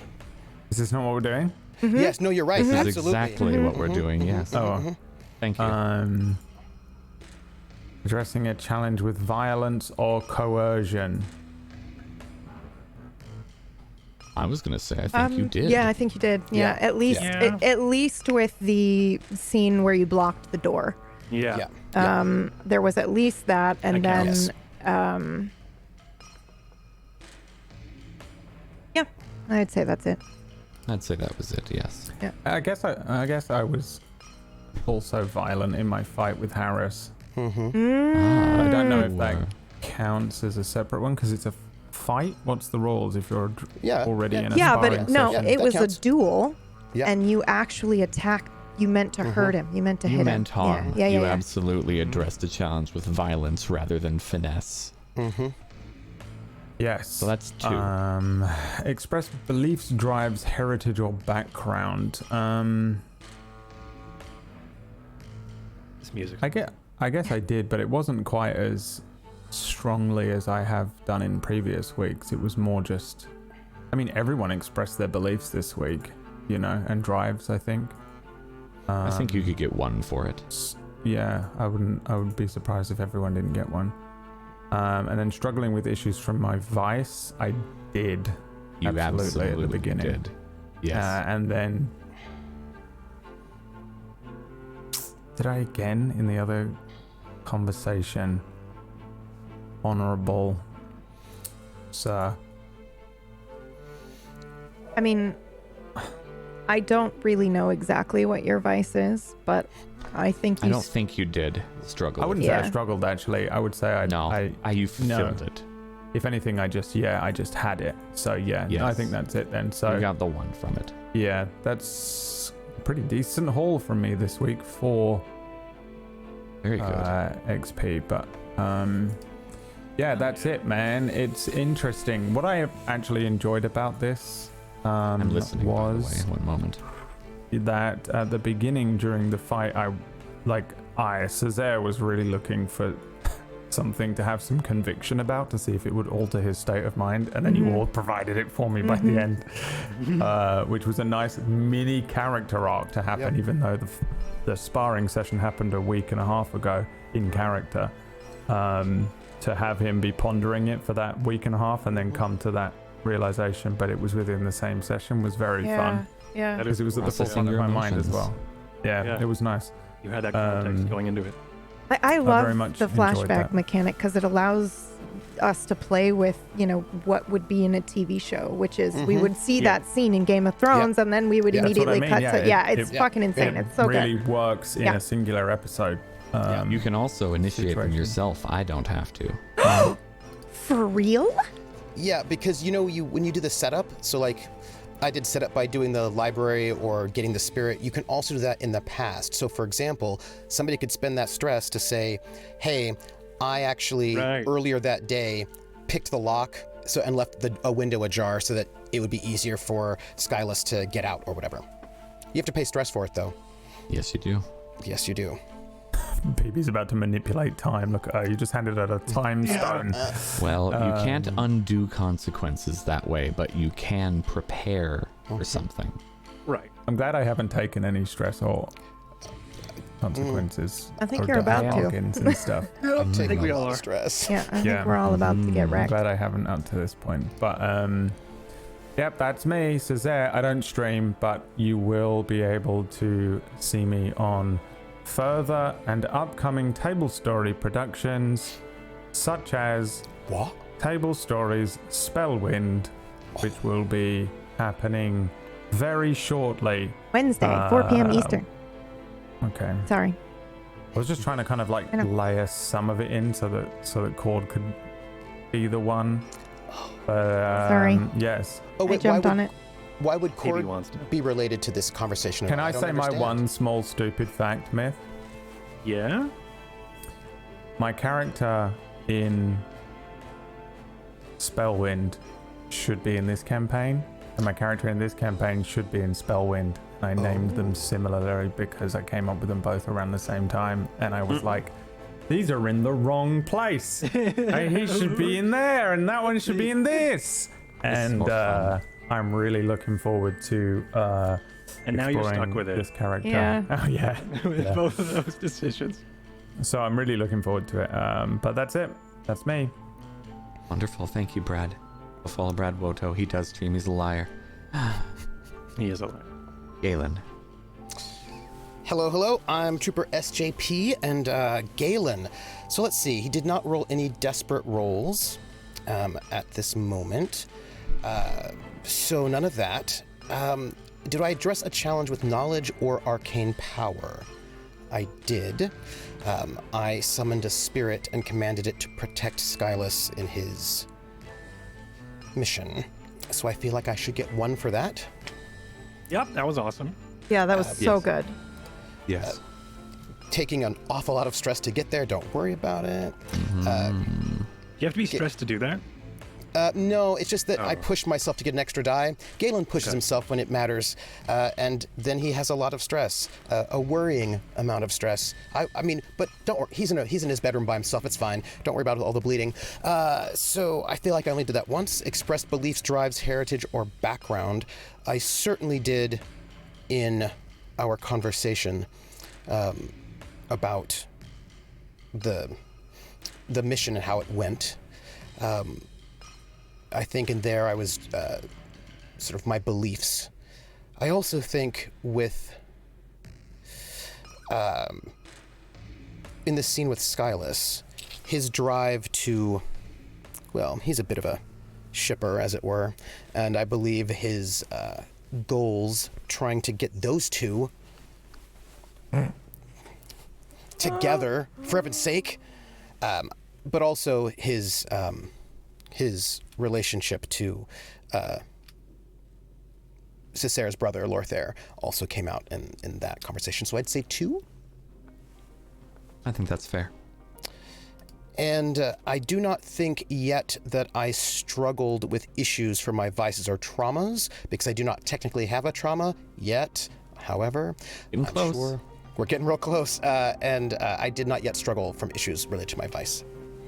Is this not what we're doing? Mm-hmm. Yes, no, you're right. This is Absolutely. exactly what we're doing, yes. Oh, Thank you. addressing a challenge with violence or coercion. I was going to say, I think you did. Yeah, I think you did. Yeah, Yeah. at least Yeah. At least with the scene where you blocked the door. Yeah. Yeah. There was at least that, and That then counts. yeah, I'd say that's it. I'd say that was it, yes. I guess I was also violent in my fight with Harris. I don't know if that counts as a separate one because it's a fight. What's the rules if you're Yeah. already in a Yeah, sparring but no, session? it that was counts. a duel, Yeah. and you actually attacked. You meant to hurt him. You meant to You hit meant him. harm. Yeah, You yeah. absolutely addressed a challenge with violence rather than finesse. Yes. So that's 2. Express beliefs, drives, heritage, or background. This music. I guess I did, but it wasn't quite as strongly as I have done in previous weeks. It was more just, I mean, everyone expressed their beliefs this week, you know, and drives, I think. I think you could get 1 for it. Yeah, I would be surprised if everyone didn't get 1. And then struggling with issues from my vice, I did. You absolutely at the beginning. did. Yes. And then did I again in the other conversation? Honorable sir. I mean, I don't really know exactly what your vice is, but I think you I don't think you did struggle. I wouldn't with say I Yeah. struggled, actually. I would say I... No, you fulfilled it. If anything, I just had it. So, yeah, Yes. I think that's it then. So, You got the one from it. yeah, that's a pretty decent haul from me this week for Very good. XP. But, yeah, that's it, man. It's interesting. What I actually enjoyed about this I'm listening, was... by the way. One moment. that at the beginning during the fight, Césaire was really looking for something to have some conviction about to see if it would alter his state of mind, and then you all provided it for me by the end, which was a nice mini character arc to happen, even though the sparring session happened a week and a half ago in character. To have him be pondering it for that week and a half and then come to that realization, but it was within the same session, was very fun. Yeah. Because it was at the Processing forefront of your my mind as emotions. well. Yeah, it was nice. You had that context going into it. I very love much the enjoyed flashback that. mechanic because it allows us to play with, what would be in a TV show, which is we would see that scene in Game of Thrones and then we would That's what I immediately mean, cut yeah, to, it's fucking insane. It's so really good. works in Yeah. a singular episode. You can also initiate them situation. yourself. I don't have to. For real? Yeah, because when you do the setup, so like I did setup by doing the library or getting the spirit, you can also do that in the past. So for example, somebody could spend that stress to say, hey, I actually earlier that day picked the lock and left a window ajar so that it would be easier for Skyless to get out or whatever. You have to pay stress for it though. Yes, you do. Yes, you do. BB's about to manipulate time. Look, you just handed out a time stone. Well, you can't undo consequences that way, but you can prepare for something. Right. I'm glad I haven't taken any stress or consequences. I think or you're about to. bargains and stuff. I think we all are. Stress. Yeah, I think we're all about to get I'm wrecked. glad I haven't up to this point. But yep, that's me, Césaire. I don't stream, but you will be able to see me on further and upcoming table story productions, such as Table Stories Spellwind, which will be happening very shortly. Wednesday, 4 p.m. Eastern. Okay. Sorry. I was just trying to kind of like I know. layer some of it in so that Cord could be the one. But, Sorry. Yes. Oh, I wait, jumped on it. Why would Maybe Cord wants to. be related to this conversation? Can I don't say my understand. one small stupid fact, Myth? Yeah? My character in Spellwind should be in this campaign, and my character in this campaign should be in Spellwind. I named them similarly because I came up with them both around the same time, and I was like, these are in the wrong place. He should be in there, and that one should be in this. And more fun. I'm really looking forward to And now you're stuck exploring with it. this character. Yeah. Oh, yeah. With Yeah. both of those decisions. So I'm really looking forward to it. But that's it. That's me. Wonderful. Thank you, Brad. Go follow Brad Woto. He does stream. He's a liar. He is a liar. Galen. Hello. I'm Trooper SJP and Galen. So let's see. He did not roll any desperate rolls at this moment. So none of that. Did I address a challenge with knowledge or arcane power? I did. I summoned a spirit and commanded it to protect Skyless in his mission. So I feel like I should get one for that. Yep, that was awesome. Yeah, that was so yes. good. Yes. Taking an awful lot of stress to get there. Don't worry about it. You have to be stressed to do that? No, it's just that I pushed myself to get an extra die. Galen pushes himself when it matters, and then he has a lot of stress, a worrying amount of stress. I mean, but don't worry, he's in his bedroom by himself. It's fine. Don't worry about all the bleeding. So I feel like I only did that once. Expressed beliefs, drives, heritage, or background. I certainly did in our conversation about the mission and how it went. I think in there I was sort of my beliefs. I also think with in the scene with Skyless, his drive to, well, he's a bit of a shipper, as it were. And I believe his goals, trying to get those two together, for heaven's sake, but also his relationship to Cicera's brother, Lorthair, also came out in that conversation. So I'd say 2. I think that's fair. And I do not think yet that I struggled with issues for my vices or traumas, because I do not technically have a trauma yet. However, Getting I'm close. sure we're getting real close. And I did not yet struggle from issues related to my vice.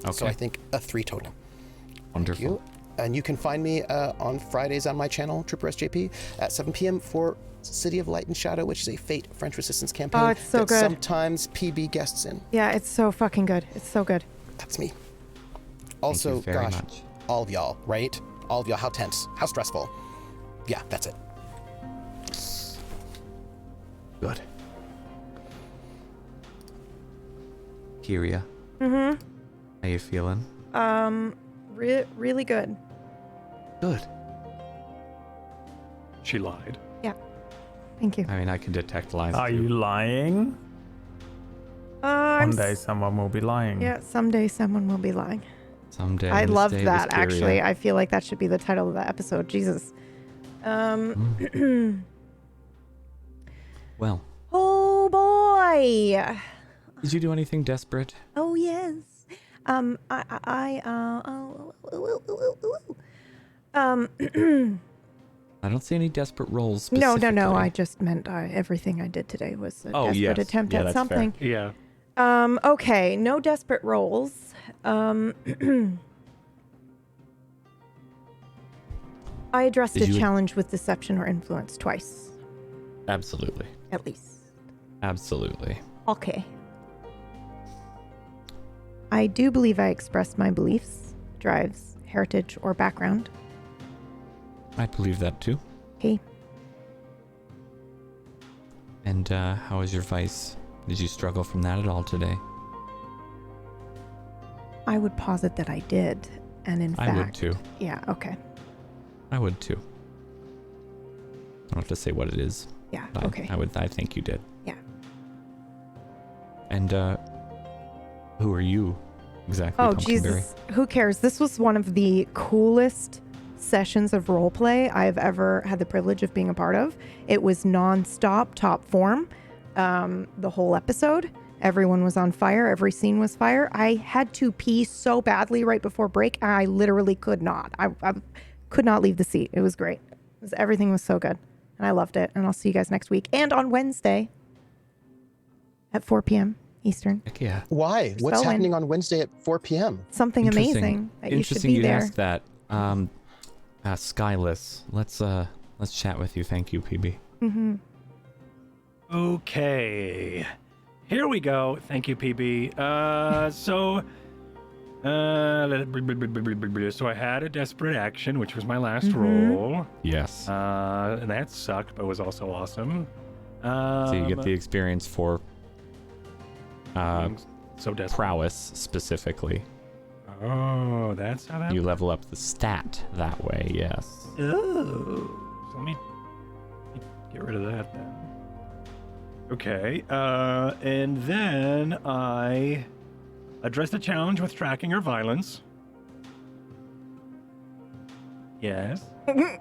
Okay. So I think a 3 total. Wonderful. Thank you. And you can find me on Fridays on my channel, Trooper SJP, at 7 p.m. for City of Light and Shadow, which is a Fate French Resistance campaign. Oh, it's so that good. Sometimes PB guests in. Yeah, it's so fucking good. It's so good. That's me. Also, Thank you very gosh, much. all of y'all, right? All of y'all, how tense, how stressful. Yeah, that's it. Good. Kyria. Mm-hmm. How you feeling? Really good. Good. She lied. Yeah. Thank you. I mean, I can detect lies. Are too. you lying? I'm One day someone will be lying. Yeah, someday someone will be lying. Someday. I this loved day that, was Kyria. actually. I feel like that should be the title of the episode. Jesus. Well, Oh, boy. did you do anything desperate? Oh, yes. I I don't see any desperate roles. no. I specifically. just meant everything I did today was a Oh, desperate yes. attempt Yeah, at that's fair. something. Yeah. Okay, no desperate roles. I addressed Did a you- challenge with deception or influence twice, Absolutely. at least. Absolutely. Okay. I do believe I expressed my beliefs, drives, heritage, or background. I believe that too. Okay. And how was your vice? Did you struggle from that at all today? I would posit that I did, and in fact... I would too. Yeah, okay. I would too. I don't have to say what it is. Yeah, But okay. I think you did. Yeah. And who are you exactly? Oh, Pumpkinberry? Jesus. Who cares? This was one of the coolest sessions of roleplay I've ever had the privilege of being a part of. It was non-stop, top form. The whole episode. Everyone was on fire. Every scene was fire. I had to pee so badly right before break. I literally could not. I could not leave the seat. It was great. Everything was so good. And I loved it. And I'll see you guys next week. And on Wednesday at 4 p.m. Eastern. Heck yeah. Why? What's Spellwind. happening on Wednesday at 4 p.m.? Something Interesting. amazing that you should Interesting be you'd there. ask that. Skyless. Let's chat with you. Thank you, PB. Mm-hmm. Okay. Here we go. Thank you, PB. So I had a desperate action, which was my last roll. Yes. And that sucked, but was also awesome. So you get the experience for so desperate. prowess specifically. Oh, that's how that. You level up the stat that way. Yes. Oh, so let me get rid of that then. Okay, and then I addressed the challenge with tracking or violence. Yes.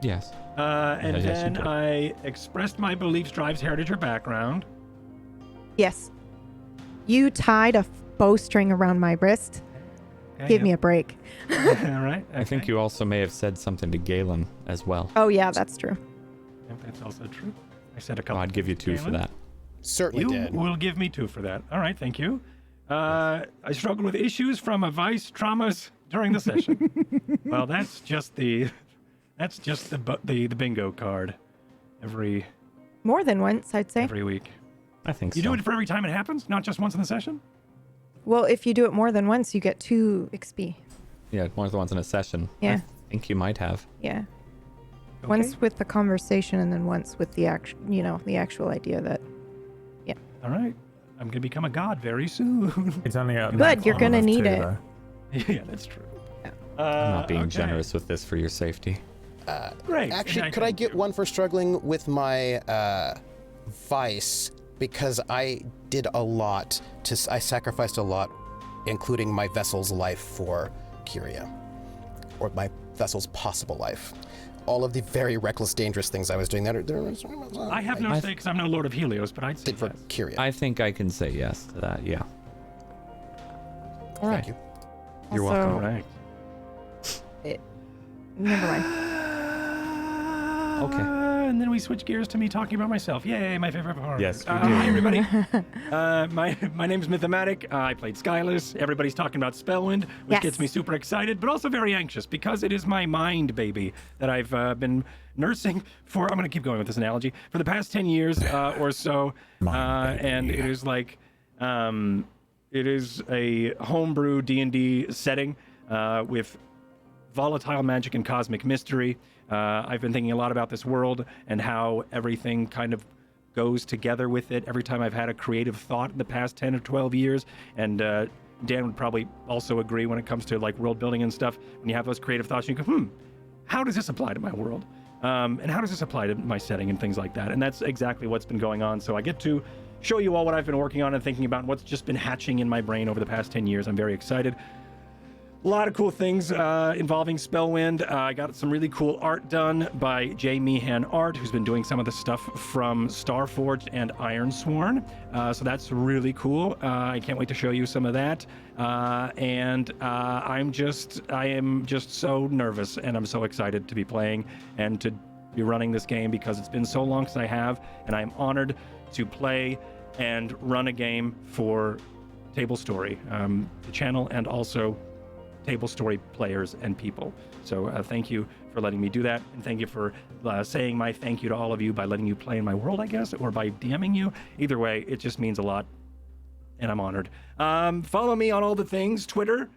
Yes. And Yes, you then did. I expressed my beliefs, drives, heritage, or background. Yes. You tied a bowstring around my wrist. Okay, Give me a break. All right. I think okay. you also may have said something to Galen as well. Oh, yeah, that's true. Yep, that's also true. I said a Oh, couple. I'd give you 2 for Galen. that. Certainly You did. will give me 2 for that. All right, thank you. I struggled with issues from a vice traumas during the session. Well, that's just the bingo card every More than once, I'd say. every week. I think You so. do it for every time it happens, not just once in the session. Well, if you do it more than once, you get 2 XP. Yeah, more than once in a session. Yeah. I think you might have. Yeah. Okay. Once with the conversation and then once with the the actual idea that... All right. I'm gonna become a god very soon. It's only a Good, you're gonna need it. Yeah, that's true. I'm not being okay. generous with this for your safety. Great. Actually, could I get one for struggling with my vice? Because I did a lot. I sacrificed a lot, including my vessel's life for Kyria, or my vessel's possible life. All of the very reckless, dangerous things I was doing. I have no say because I'm no Lord of Helios, but I'd say did for yes. Kyria. I think I can say yes to that, yeah. All right. Thank you. You're Also, All right. Never mind. Okay. And then we switch gears to me talking about myself. Yay, my favorite part. Yes, we do. Hi, everybody. My name's Mythomatic. I played Skyless. Everybody's talking about Spellwind, which Yes. gets me super excited, but also very anxious because it is my mind baby that I've been nursing for, I'm going to keep going with this analogy, for the past 10 years or so. And it is like, it is a homebrew D&D setting with volatile magic and cosmic mystery. I've been thinking a lot about this world and how everything kind of goes together with it every time I've had a creative thought in the past 10 or 12 years. And Dan would probably also agree when it comes to like world building and stuff. When you have those creative thoughts, you go, how does this apply to my world? And how does this apply to my setting and things like that? And that's exactly what's been going on. So I get to show you all what I've been working on and thinking about and what's just been hatching in my brain over the past 10 years. I'm very excited. A lot of cool things involving Spellwind. I got some really cool art done by J. Meehan Art, who's been doing some of the stuff from Starforged and Ironsworn. So that's really cool. I can't wait to show you some of that. I am just so nervous, and I'm so excited to be playing and to be running this game because it's been so long since I have, and I'm honored to play and run a game for Table Story, the channel, and also Table Story players and people. So thank you for letting me do that, and thank you for saying my thank you to all of you by letting you play in my world, I guess, or by DMing you. Either way, it just means a lot, and I'm honored. Follow me on all the things, Twitter,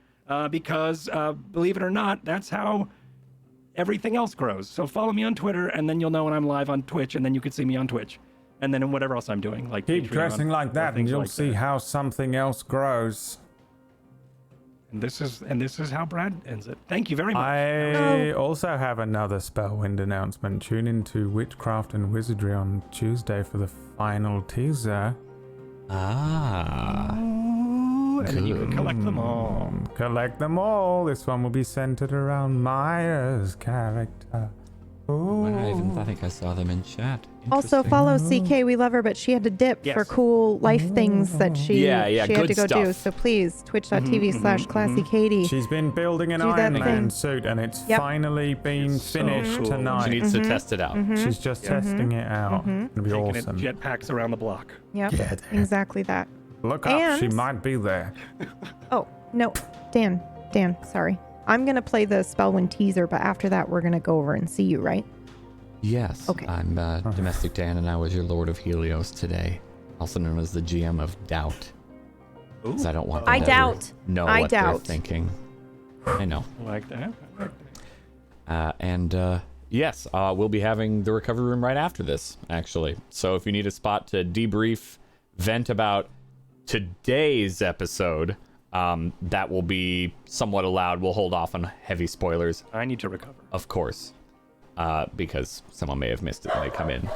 because believe it or not, that's how everything else grows. So follow me on Twitter, and then you'll know when I'm live on Twitch, and then you can see me on Twitch. And then in whatever else I'm doing, like Keep Patreon dressing like or that, and things you'll like see that. how something else grows. And this is how Brad ends it. Thank you very much. I also have another Spellwind announcement. Tune into Witchcraft and Wizardry on Tuesday for the final teaser. Ah. Ooh, and then you can collect them all. Collect them all. This one will be centered around Maya's character. I think I saw them in chat. Also, Interesting. follow CK. We love her, but she had to dip Yes. for cool life things that she had good to go do. stuff. So please, twitch.tv/ClassyKatie. She's been building an Do that Iron Man thing. suit, and it's Yep. finally been So finished cool. tonight. She needs to test it out. She's just testing it out. It'll be Taking awesome. it jetpacks around the block. Yep, Yeah, exactly that. look up, she And- might be there. Oh, no. Dan, sorry. I'm going to play the Spellwind teaser, but after that, we're going to go over and see you, right? Yes, Okay. I'm Domestic Dan, and I was your Lord of Helios today, also known as the GM of Doubt. Because I don't want them I to doubt. know I what they're doubt. thinking. I know. Like that. Yes, we'll be having the recovery room right after this, actually. So if you need a spot to debrief, vent about today's episode, that will be somewhat allowed. We'll hold off on heavy spoilers, I need to recover. of course, because someone may have missed it when they come in.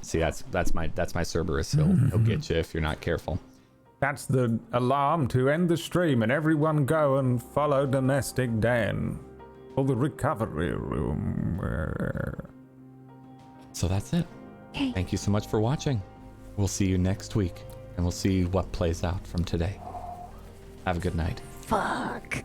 See, that's my Cerberus. He'll get you if you're not careful. That's the alarm to end the stream, and everyone go and follow Domestic Dan for the recovery room. So that's it. Okay. Thank you so much for watching. We'll see you next week, and we'll see what plays out from today. Have a good night. Fuck.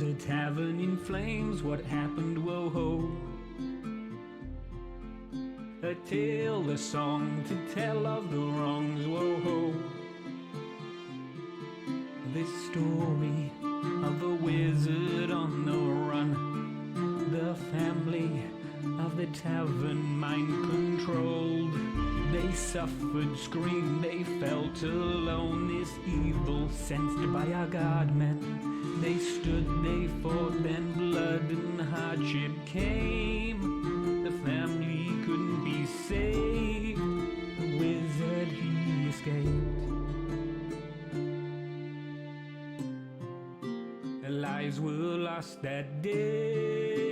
built a tavern in flames. What happened? Whoa ho. A tale, a song to tell of the wrongs. Whoa ho. This story of a wizard on the run. The family of the tavern mind controlled. They suffered, screamed, they felt alone. This evil sensed by our godmen. They stood, they fought, then blood and hardship came. The family couldn't be saved. The wizard, he escaped. Their lives were lost that day.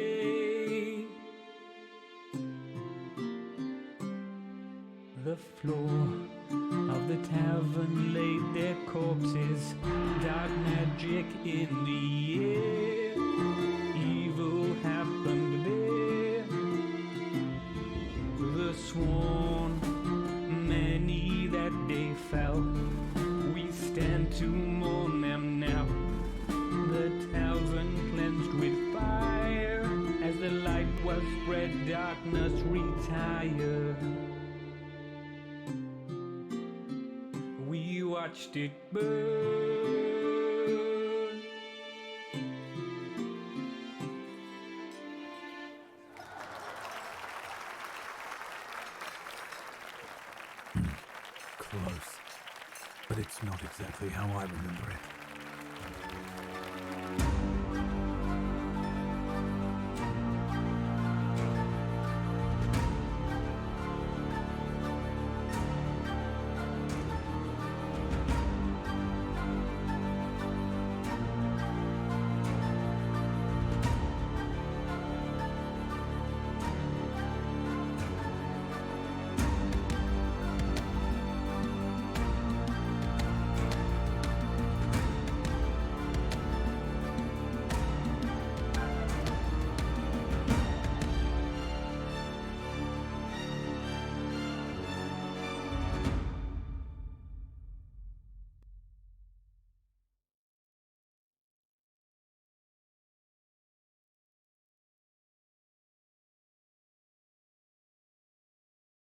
The floor of the tavern laid their corpses, dark magic in the air. Evil happened there. The sworn, many that day fell. We stand to mourn them now. The tavern cleansed with fire. As the light was spread, darkness retired. We watched it burn. Close. But it's not exactly how I remember it.